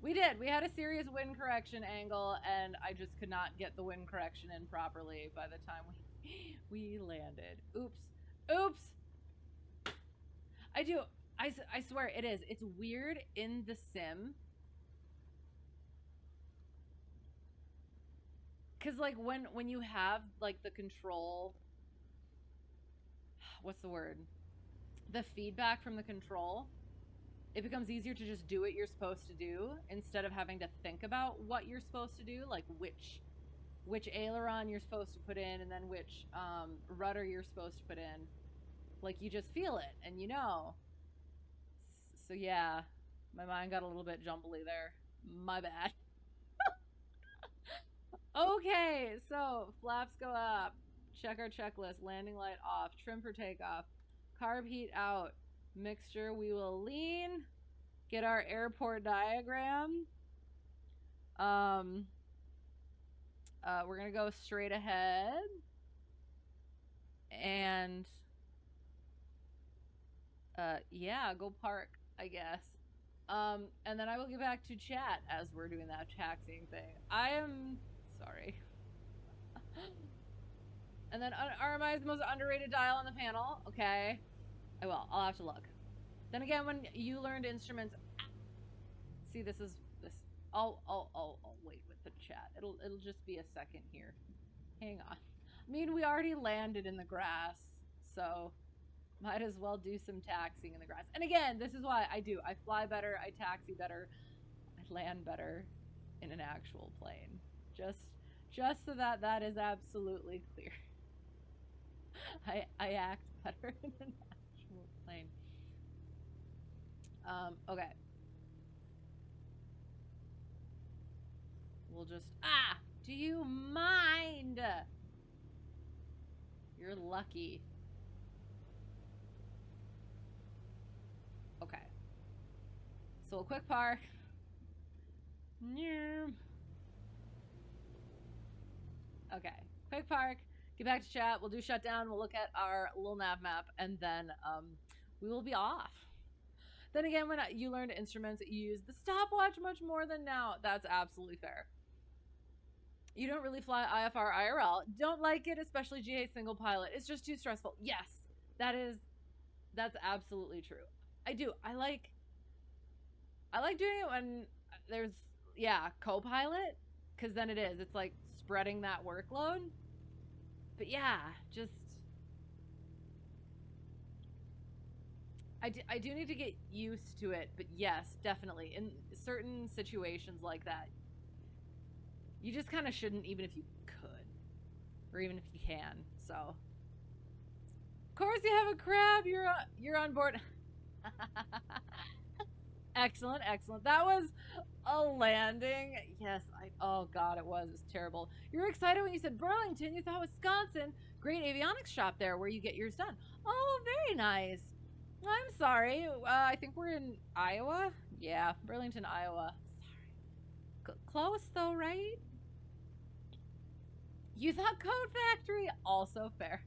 We did. We had a serious wind correction angle, and I just could not get the wind correction in properly by the time we landed. Oops. Oops. I swear it is. It's weird in the sim. Cause like when you have like the control, what's the word? The feedback from the control, it becomes easier to just do what you're supposed to do instead of having to think about what you're supposed to do, like which aileron you're supposed to put in and then which rudder you're supposed to put in. Like you just feel it and you know. So yeah, my mind got a little bit jumbly there. My bad. Okay, so flaps go up. Check our checklist. Landing light off. Trim for takeoff. Carb heat out. Mixture, we will lean. Get our airport diagram. We're gonna go straight ahead. And yeah, go park, I guess. And then I will get back to chat as we're doing that taxiing thing. I am sorry. And then RMI is the most underrated dial on the panel. Okay. I will. I'll have to look. Then again, when you learned instruments, see, this. I'll wait with the chat. It'll just be a second here. Hang on. I mean, we already landed in the grass, so might as well do some taxiing in the grass. And again, this is why I fly better, I taxi better, I land better in an actual plane. Just so that is absolutely clear. I act better in an actual plane. Okay. We'll just, do you mind? You're lucky. Okay. So a quick park. Okay. Quick park. Get back to chat. We'll do shutdown. We'll look at our LittleNavMap, and then we will be off. Then again, when you learned instruments, you use the stopwatch much more than now. That's absolutely fair. You don't really fly IFR IRL. Don't like it, especially GA single pilot. It's just too stressful. Yes, that's absolutely true. I do. I like doing it when there's co-pilot, because then it's like spreading that workload. But yeah, just I do need to get used to it. But yes, definitely in certain situations like that, you just kind of shouldn't, even if you could, or even if you can. So, of course, you have a crab. You're on board. Excellent, excellent. That was a landing. Yes, oh God, it was terrible. You were excited when you said Burlington. You thought Wisconsin. Great avionics shop there where you get yours done. Oh, very nice. I'm sorry. I think we're in Iowa. Yeah, Burlington, Iowa. Sorry. Close though, right? You thought Code Factory. Also fair.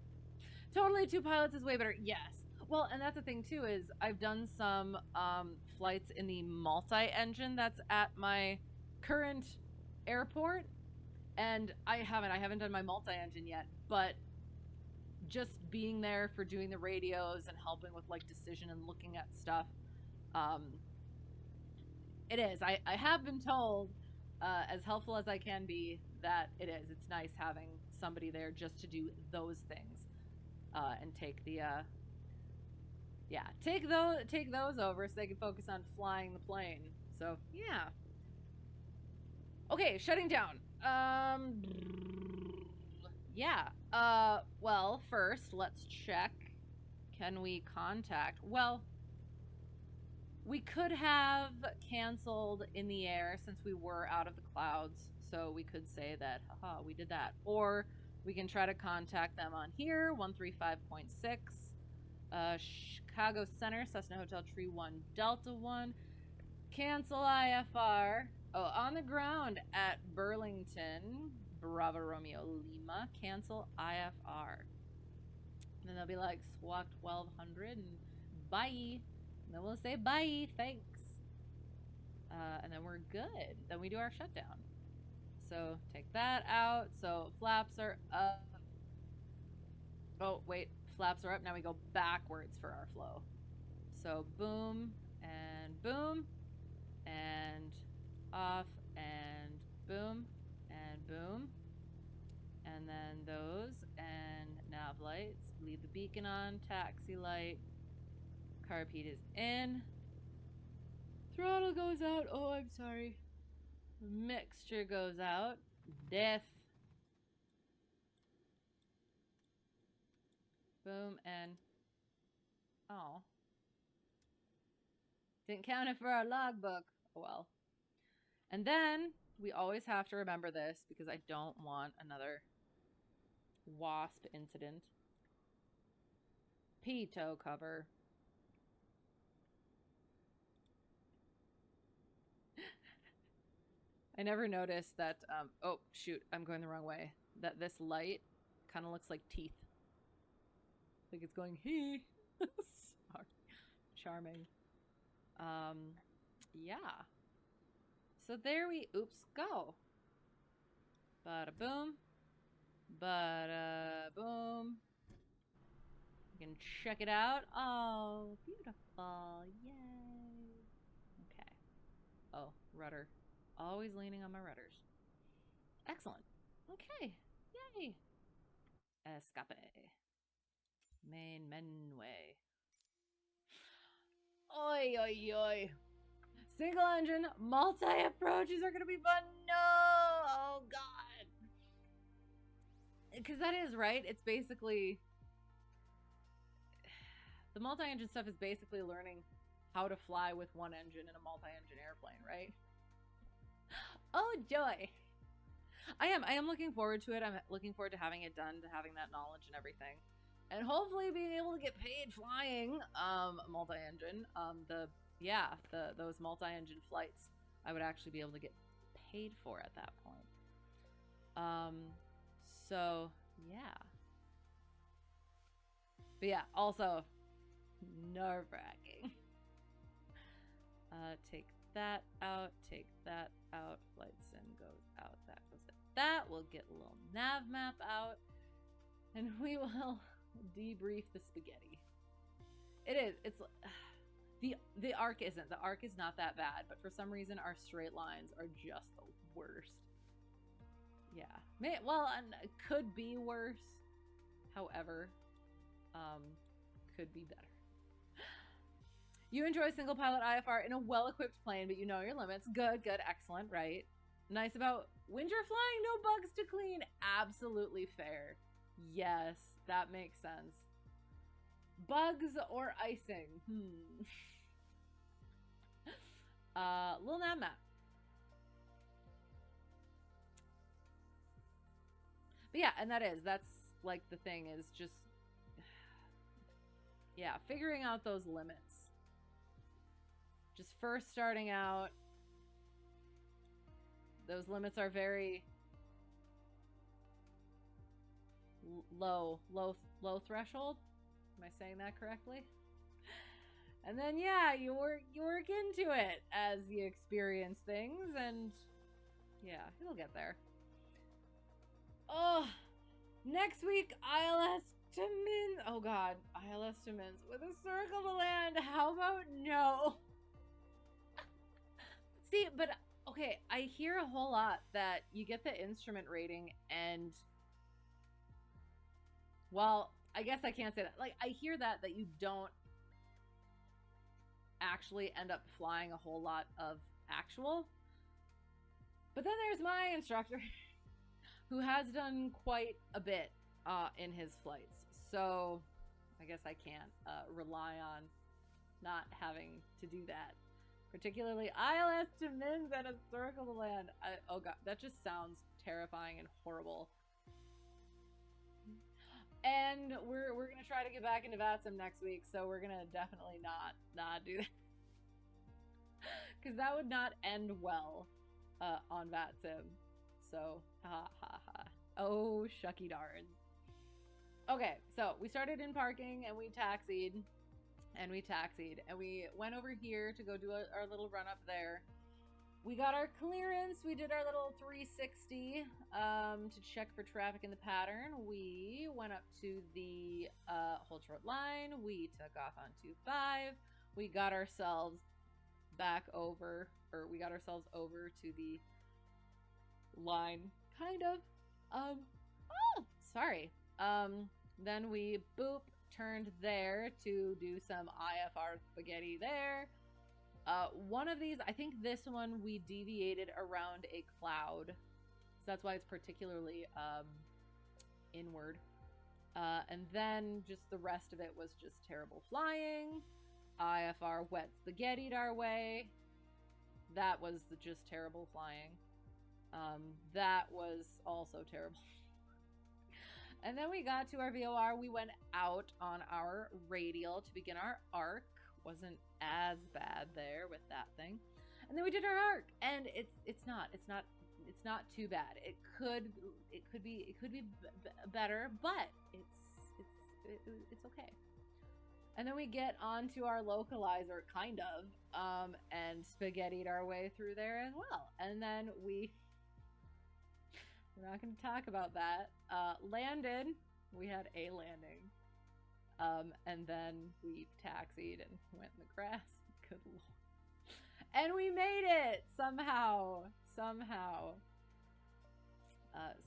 Totally, two pilots is way better. Yes. Well, and that's the thing too, is I've done some flights in the multi-engine that's at my current airport, and I haven't done my multi-engine yet, but just being there for doing the radios and helping with like decision and looking at stuff, it is. I have been told, as helpful as I can be, that it is. It's nice having somebody there just to do those things, and take the take those over so they can focus on flying the plane. So yeah. Okay, shutting down. Yeah. Well, first let's check can we contact? Well, we could have canceled in the air since we were out of the clouds. So we could say that, haha, we did that. Or we can try to contact them on here, 135.6. Chicago Center, Cessna Hotel Tree 1, Delta 1. Cancel IFR. Oh, on the ground at Burlington, Bravo Romeo Lima. Cancel IFR. And then they'll be like, SWAT 1200 and bye. And then we'll say bye, thanks. And then we're good. Then we do our shutdown. So take that out. So flaps are up. Oh, wait. Flaps are up. Now we go backwards for our flow. So boom and boom and off and boom and boom. And then those and nav lights. Leave the beacon on. Taxi light. Carpet is in. Throttle goes out. Oh, I'm sorry. Mixture goes out. Death. Boom and oh. Didn't count it for our logbook. Oh well. And then we always have to remember this because I don't want another WASP incident. P-tow cover. I never noticed that, oh, shoot, I'm going the wrong way. That this light kind of looks like teeth. Like it's going, hey. Sorry. Charming. Yeah. So there we, oops, go. Bada boom. Bada boom. You can check it out. Oh, beautiful. Yay. Okay. Oh, rudder. Always leaning on my rudders. Excellent. Okay. Yay. Escape. Main menway. Oi, oi, oi. Single engine, multi-approaches are going to be fun. No! Oh, God. Because that is, right? It's basically... The multi-engine stuff is basically learning how to fly with one engine in a multi-engine airplane, right? Oh, joy. I am looking forward to it. I'm looking forward to having it done, to having that knowledge and everything. And hopefully being able to get paid flying multi-engine. Those multi-engine flights, I would actually be able to get paid for at that point. So, yeah. But yeah, also nerve-wracking. Take that out, take that out, flight sim goes out, that goes out. That will get a little nav map out, and we will debrief the spaghetti. It is, it's, the arc isn't, the arc is not that bad, but for some reason our straight lines are just the worst. Yeah, well, it could be worse, however, could be better. You enjoy single pilot IFR in a well-equipped plane, but you know your limits. Good, good, excellent, right? Nice about winter flying, no bugs to clean. Absolutely fair. Yes, that makes sense. Bugs or icing? LittleNavMap. But yeah, and that's like the thing is just, yeah, figuring out those limits. Just first starting out, those limits are very low threshold. Am I saying that correctly? And then yeah, you work into it as you experience things, and yeah, it'll get there. Oh, next week ILS to Minsk. Oh God, ILS to Minsk with a circle to land. How about no? See, but okay, I hear a whole lot that you get the instrument rating and, well, I guess I can't say that. Like, I hear that you don't actually end up flying a whole lot of actual. But then there's my instructor who has done quite a bit in his flights. So I guess I can't rely on not having to do that. Particularly ILS to Mins and historical land. Oh god, that just sounds terrifying and horrible. And we're gonna try to get back into VATSIM next week, so we're gonna definitely not do that. Because that would not end well on VATSIM. So, ha ha ha. Oh, shucky darn. Okay, so we started in parking and we taxied. And we went over here to go do our little run up there. We got our clearance. We did our little 360 to check for traffic in the pattern. We went up to the hold short line. We took off on 25. We got ourselves back over, or we got ourselves over to the line, kind of. Oh, sorry. Then we boop turned there to do some IFR spaghetti there. One of these, I think this one we deviated around a cloud, so that's why it's particularly inward. And then just the rest of it was just terrible flying. IFR wet spaghettied our way. That was just terrible flying. That was also terrible. And then we got to our VOR. We went out on our radial to begin our arc. Wasn't as bad there with that thing. And then we did our arc, and it's not too bad. It could be better, but it's okay. And then we get onto our localizer, kind of, and spaghettied our way through there as well. And then we're not going to talk about that. Landed. We had a landing. And then we taxied and went in the grass. Good lord. And we made it! Somehow. So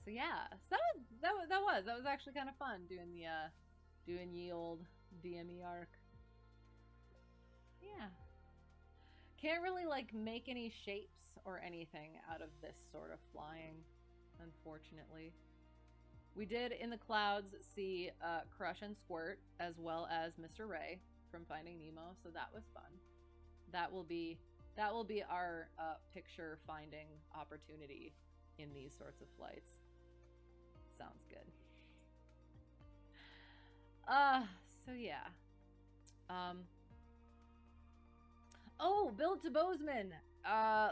yeah. So that was actually kind of fun doing the doing ye old DME arc. Yeah. Can't really like make any shapes or anything out of this sort of flying, unfortunately. We did in the clouds see Crush and Squirt as well as Mr. Ray from Finding Nemo, so that was fun. That will be our picture finding opportunity in these sorts of flights. Sounds good. So yeah. Oh, build to Bozeman.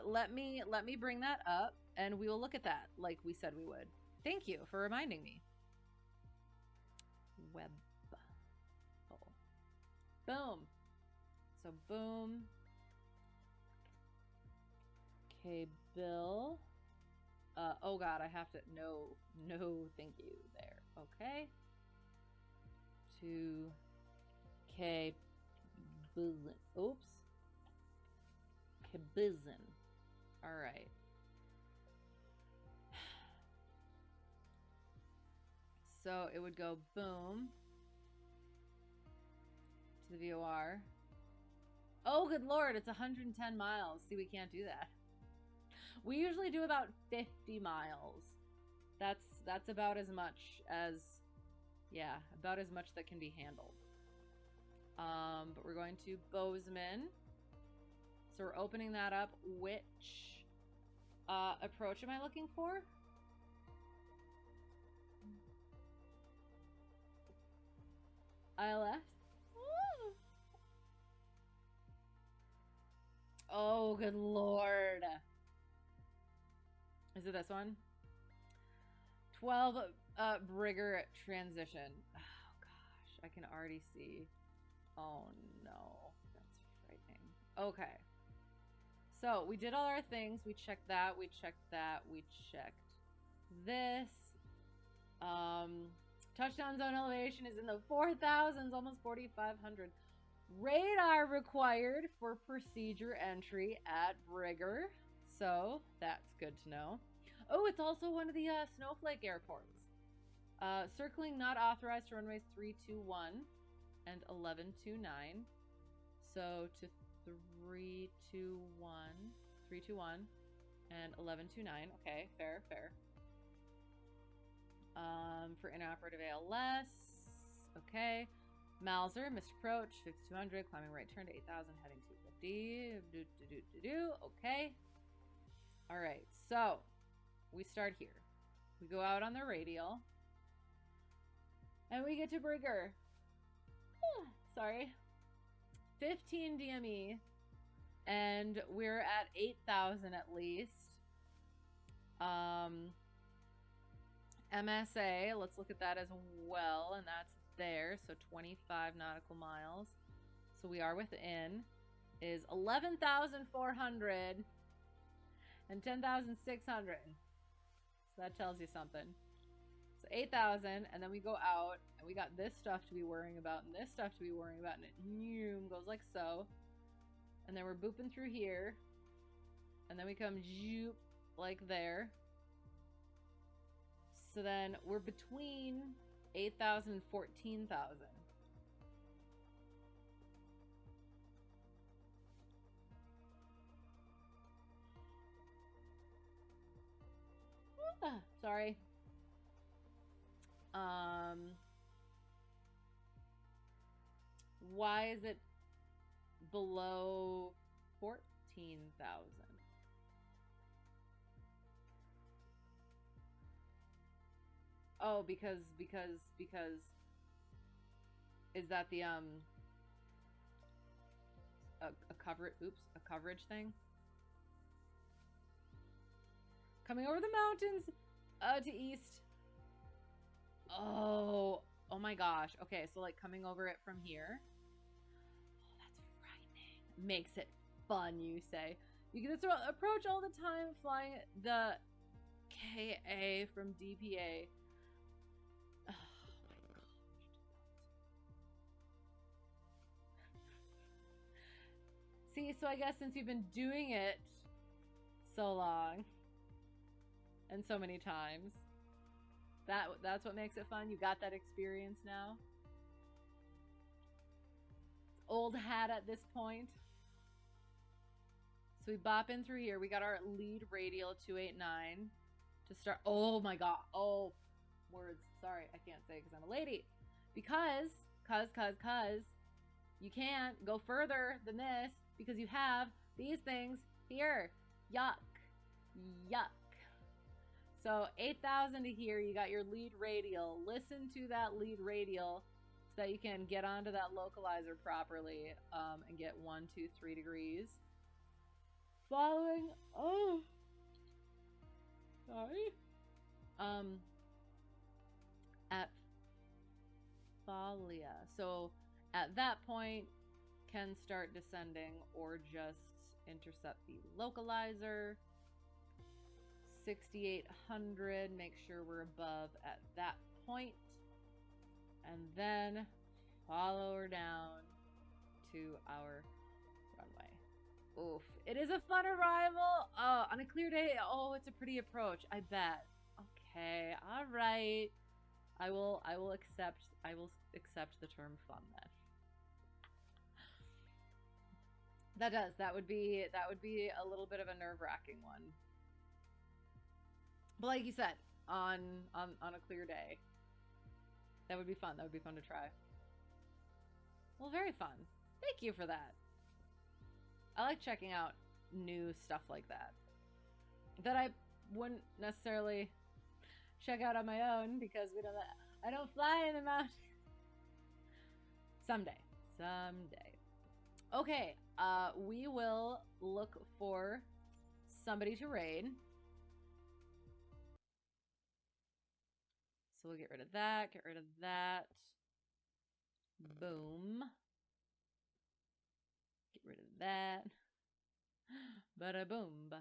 Let me bring that up and we will look at that like we said we would. Thank you for reminding me. Web. Oh. Boom. So boom. Okay, Bill. Oh god, I have to no thank you there. Okay. To KBZN. Oops. KBZN. Alright. So it would go boom to the VOR. Oh, good lord, it's 110 miles. See, we can't do that. We usually do about 50 miles. That's about as much as, yeah, about as much that can be handled. But we're going to Bozeman. So we're opening that up. Which approach am I looking for? ILS? Oh, good lord. Is it this one? 12 Brigger transition. Oh gosh, I can already see. Oh no, that's frightening. Okay. So we did all our things. We checked that, we checked that, we checked this. Touchdown zone elevation is in the 4,000s, almost 4,500. Radar required for procedure entry at Brigger. So that's good to know. Oh, it's also one of the Snowflake airports. Circling not authorized to runways 321 and 1129. So to 321 and 1129. Okay, fair. For inoperative ALS. Okay. Mauser, missed approach, 5200, climbing right turn to 8000, heading 250. Okay. All right, so we start here. We go out on the radial, and we get to Brigger. Sorry. 15 DME, and we're at 8,000 at least. MSA, let's look at that as well, and that's there, so 25 nautical miles. So we are within, is 11,400 and 10,600. So that tells you something. So 8,000, and then we go out, and we got this stuff to be worrying about, and this stuff to be worrying about, and it goes like so. And then we're booping through here, and then we come zoop like there. So then we're between 8,000 and 14,000. Sorry. Why is it below 14,000? Oh, because is that the a coverage thing? Coming over the mountains to east. Oh my gosh. Okay, so like coming over it from here. Oh, that's frightening. Makes it fun, you say. You get this approach all the time, flying the KA from DPA. Oh my gosh. See, so I guess since you've been doing it so long and so many times, that's what makes it fun. You got that experience now. It's old hat at this point. So we bop in through here. We got our lead radial 289 to start. Oh my god. Oh, words. Sorry, I can't say because I'm a lady. Because you can't go further than this because you have these things here. Yuck. So 8,000 to here, you got your lead radial. Listen to that lead radial so that you can get onto that localizer properly and get 1, 2, 3 degrees. Following, at Thalia. So at that point, can start descending or just intercept the localizer. 6,800, make sure we're above at that point, and then follow her down to our runway. Oof, it is a fun arrival. Oh, on a clear day. Oh, it's a pretty approach, I bet. Okay, all right. I will accept the term fun then. That would be a little bit of a nerve-wracking one. But like you said, on a clear day, that would be fun. That would be fun to try. Well, very fun. Thank you for that. I like checking out new stuff like that I wouldn't necessarily check out on my own because I don't fly in the mountains. Someday. Okay, we will look for somebody to raid. So we'll get rid of that, Boom. Get rid of that. Bada boom.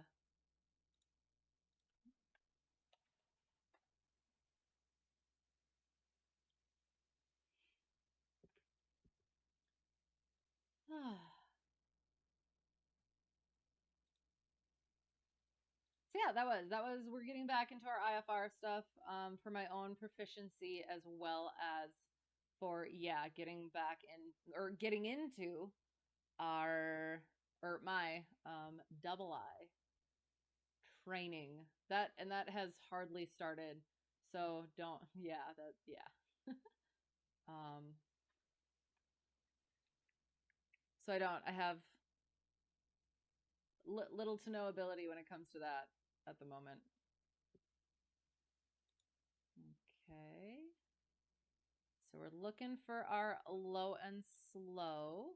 So yeah, that was we're getting back into our IFR stuff for my own proficiency as well as for getting back in or getting into my double I training. That has hardly started. So don't So I have little to no ability when it comes to that at the moment. Okay. So we're looking for our low and slow.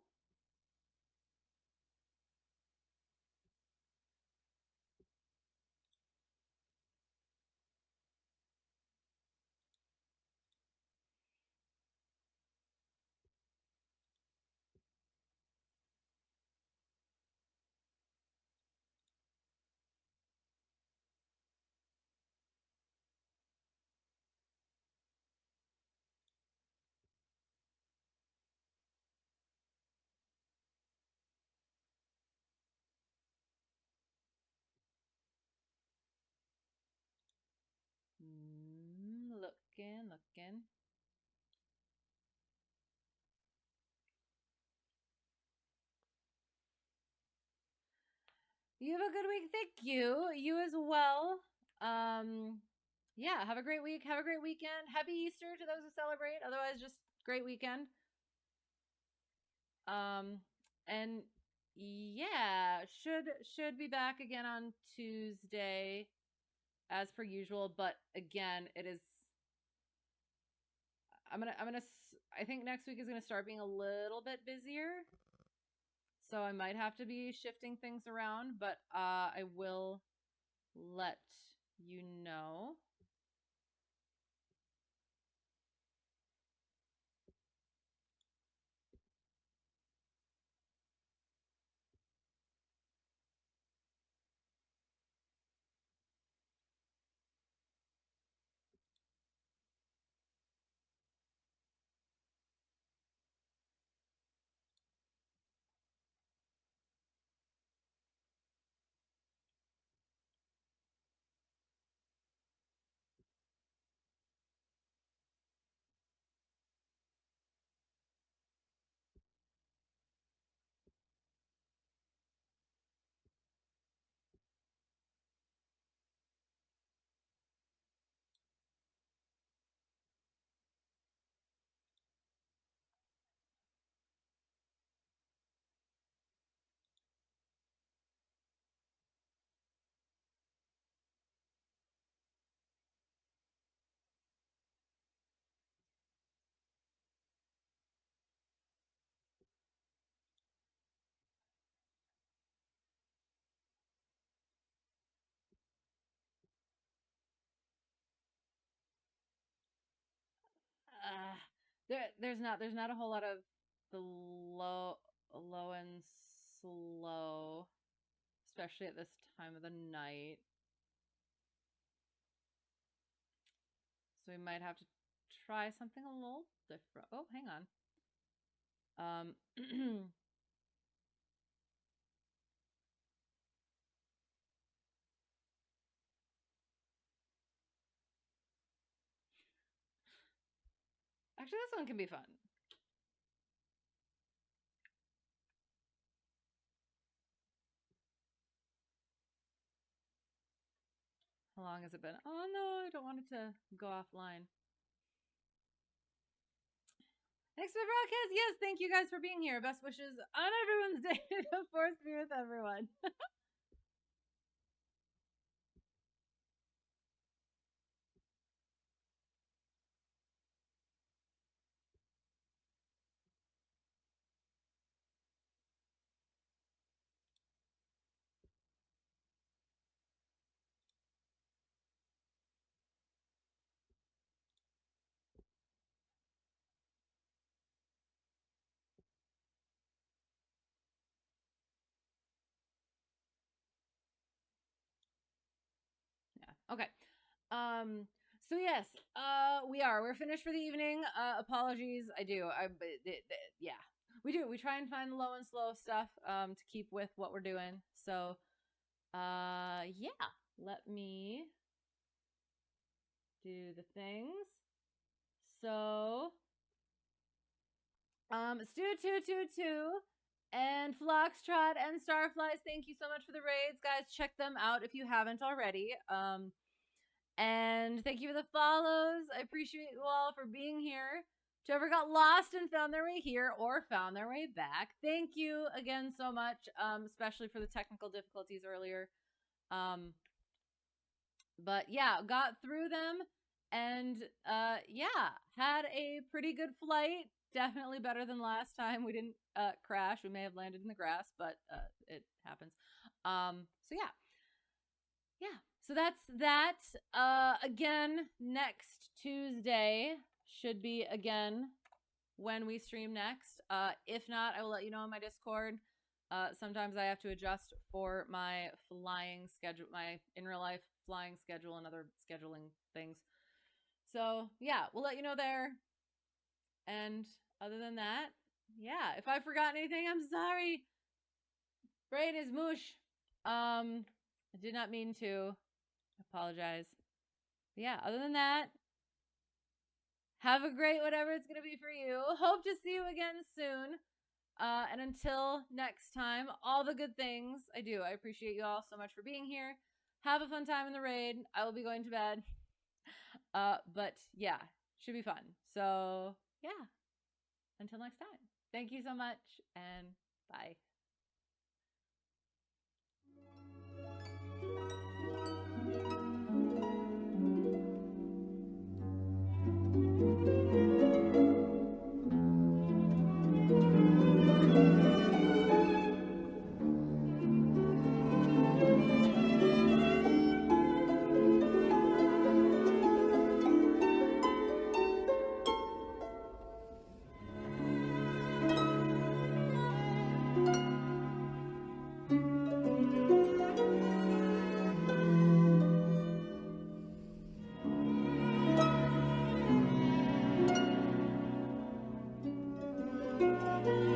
Looking. You have a good week. Thank you. You as well. Yeah, have a great week. Have a great weekend. Happy Easter to those who celebrate. Otherwise, just great weekend. And yeah, should be back again on Tuesday as per usual, but again, it is I think next week is going to start being a little bit busier. So I might have to be shifting things around, but I will let you know. There's not a whole lot of the low and slow, especially at this time of the night. So we might have to try something a little different. Oh, hang on. Actually, this one can be fun. How long has it been? Oh no, I don't want it to go offline. Thanks for the broadcast. Yes, thank you guys for being here. Best wishes on everyone's day. The force be with everyone. Yeah. Okay. So yes, we're finished for the evening. Apologies. Yeah. We do. We try and find the low and slow stuff to keep with what we're doing. So yeah, let me do the things. So Stu222 and Floxtrot and Starflies, thank you so much for the raids, guys. Check them out if you haven't already. And thank you for the follows. I appreciate you all for being here. to whoever got lost and found their way here or found their way back, thank you again so much, especially for the technical difficulties earlier. But yeah, got through them, and yeah, had a pretty good flight. Definitely better than last time. We didn't crash. We may have landed in the grass, but it happens. So yeah. So that's that. Again, next Tuesday should be again when we stream next. If not, I will let you know on my Discord. Sometimes I have to adjust for my flying schedule, my in real life flying schedule and other scheduling things. So yeah, we'll let you know there. And other than that, yeah, if I've forgotten anything, I'm sorry. Brain is mush. I did not mean to. Apologize. But yeah, other than that, have a great whatever it's going to be for you. Hope to see you again soon. And until next time, all the good things. I do. I appreciate you all so much for being here. Have a fun time in the raid. I will be going to bed. But yeah, should be fun. So yeah, until next time. Thank you so much, and bye. Thank you.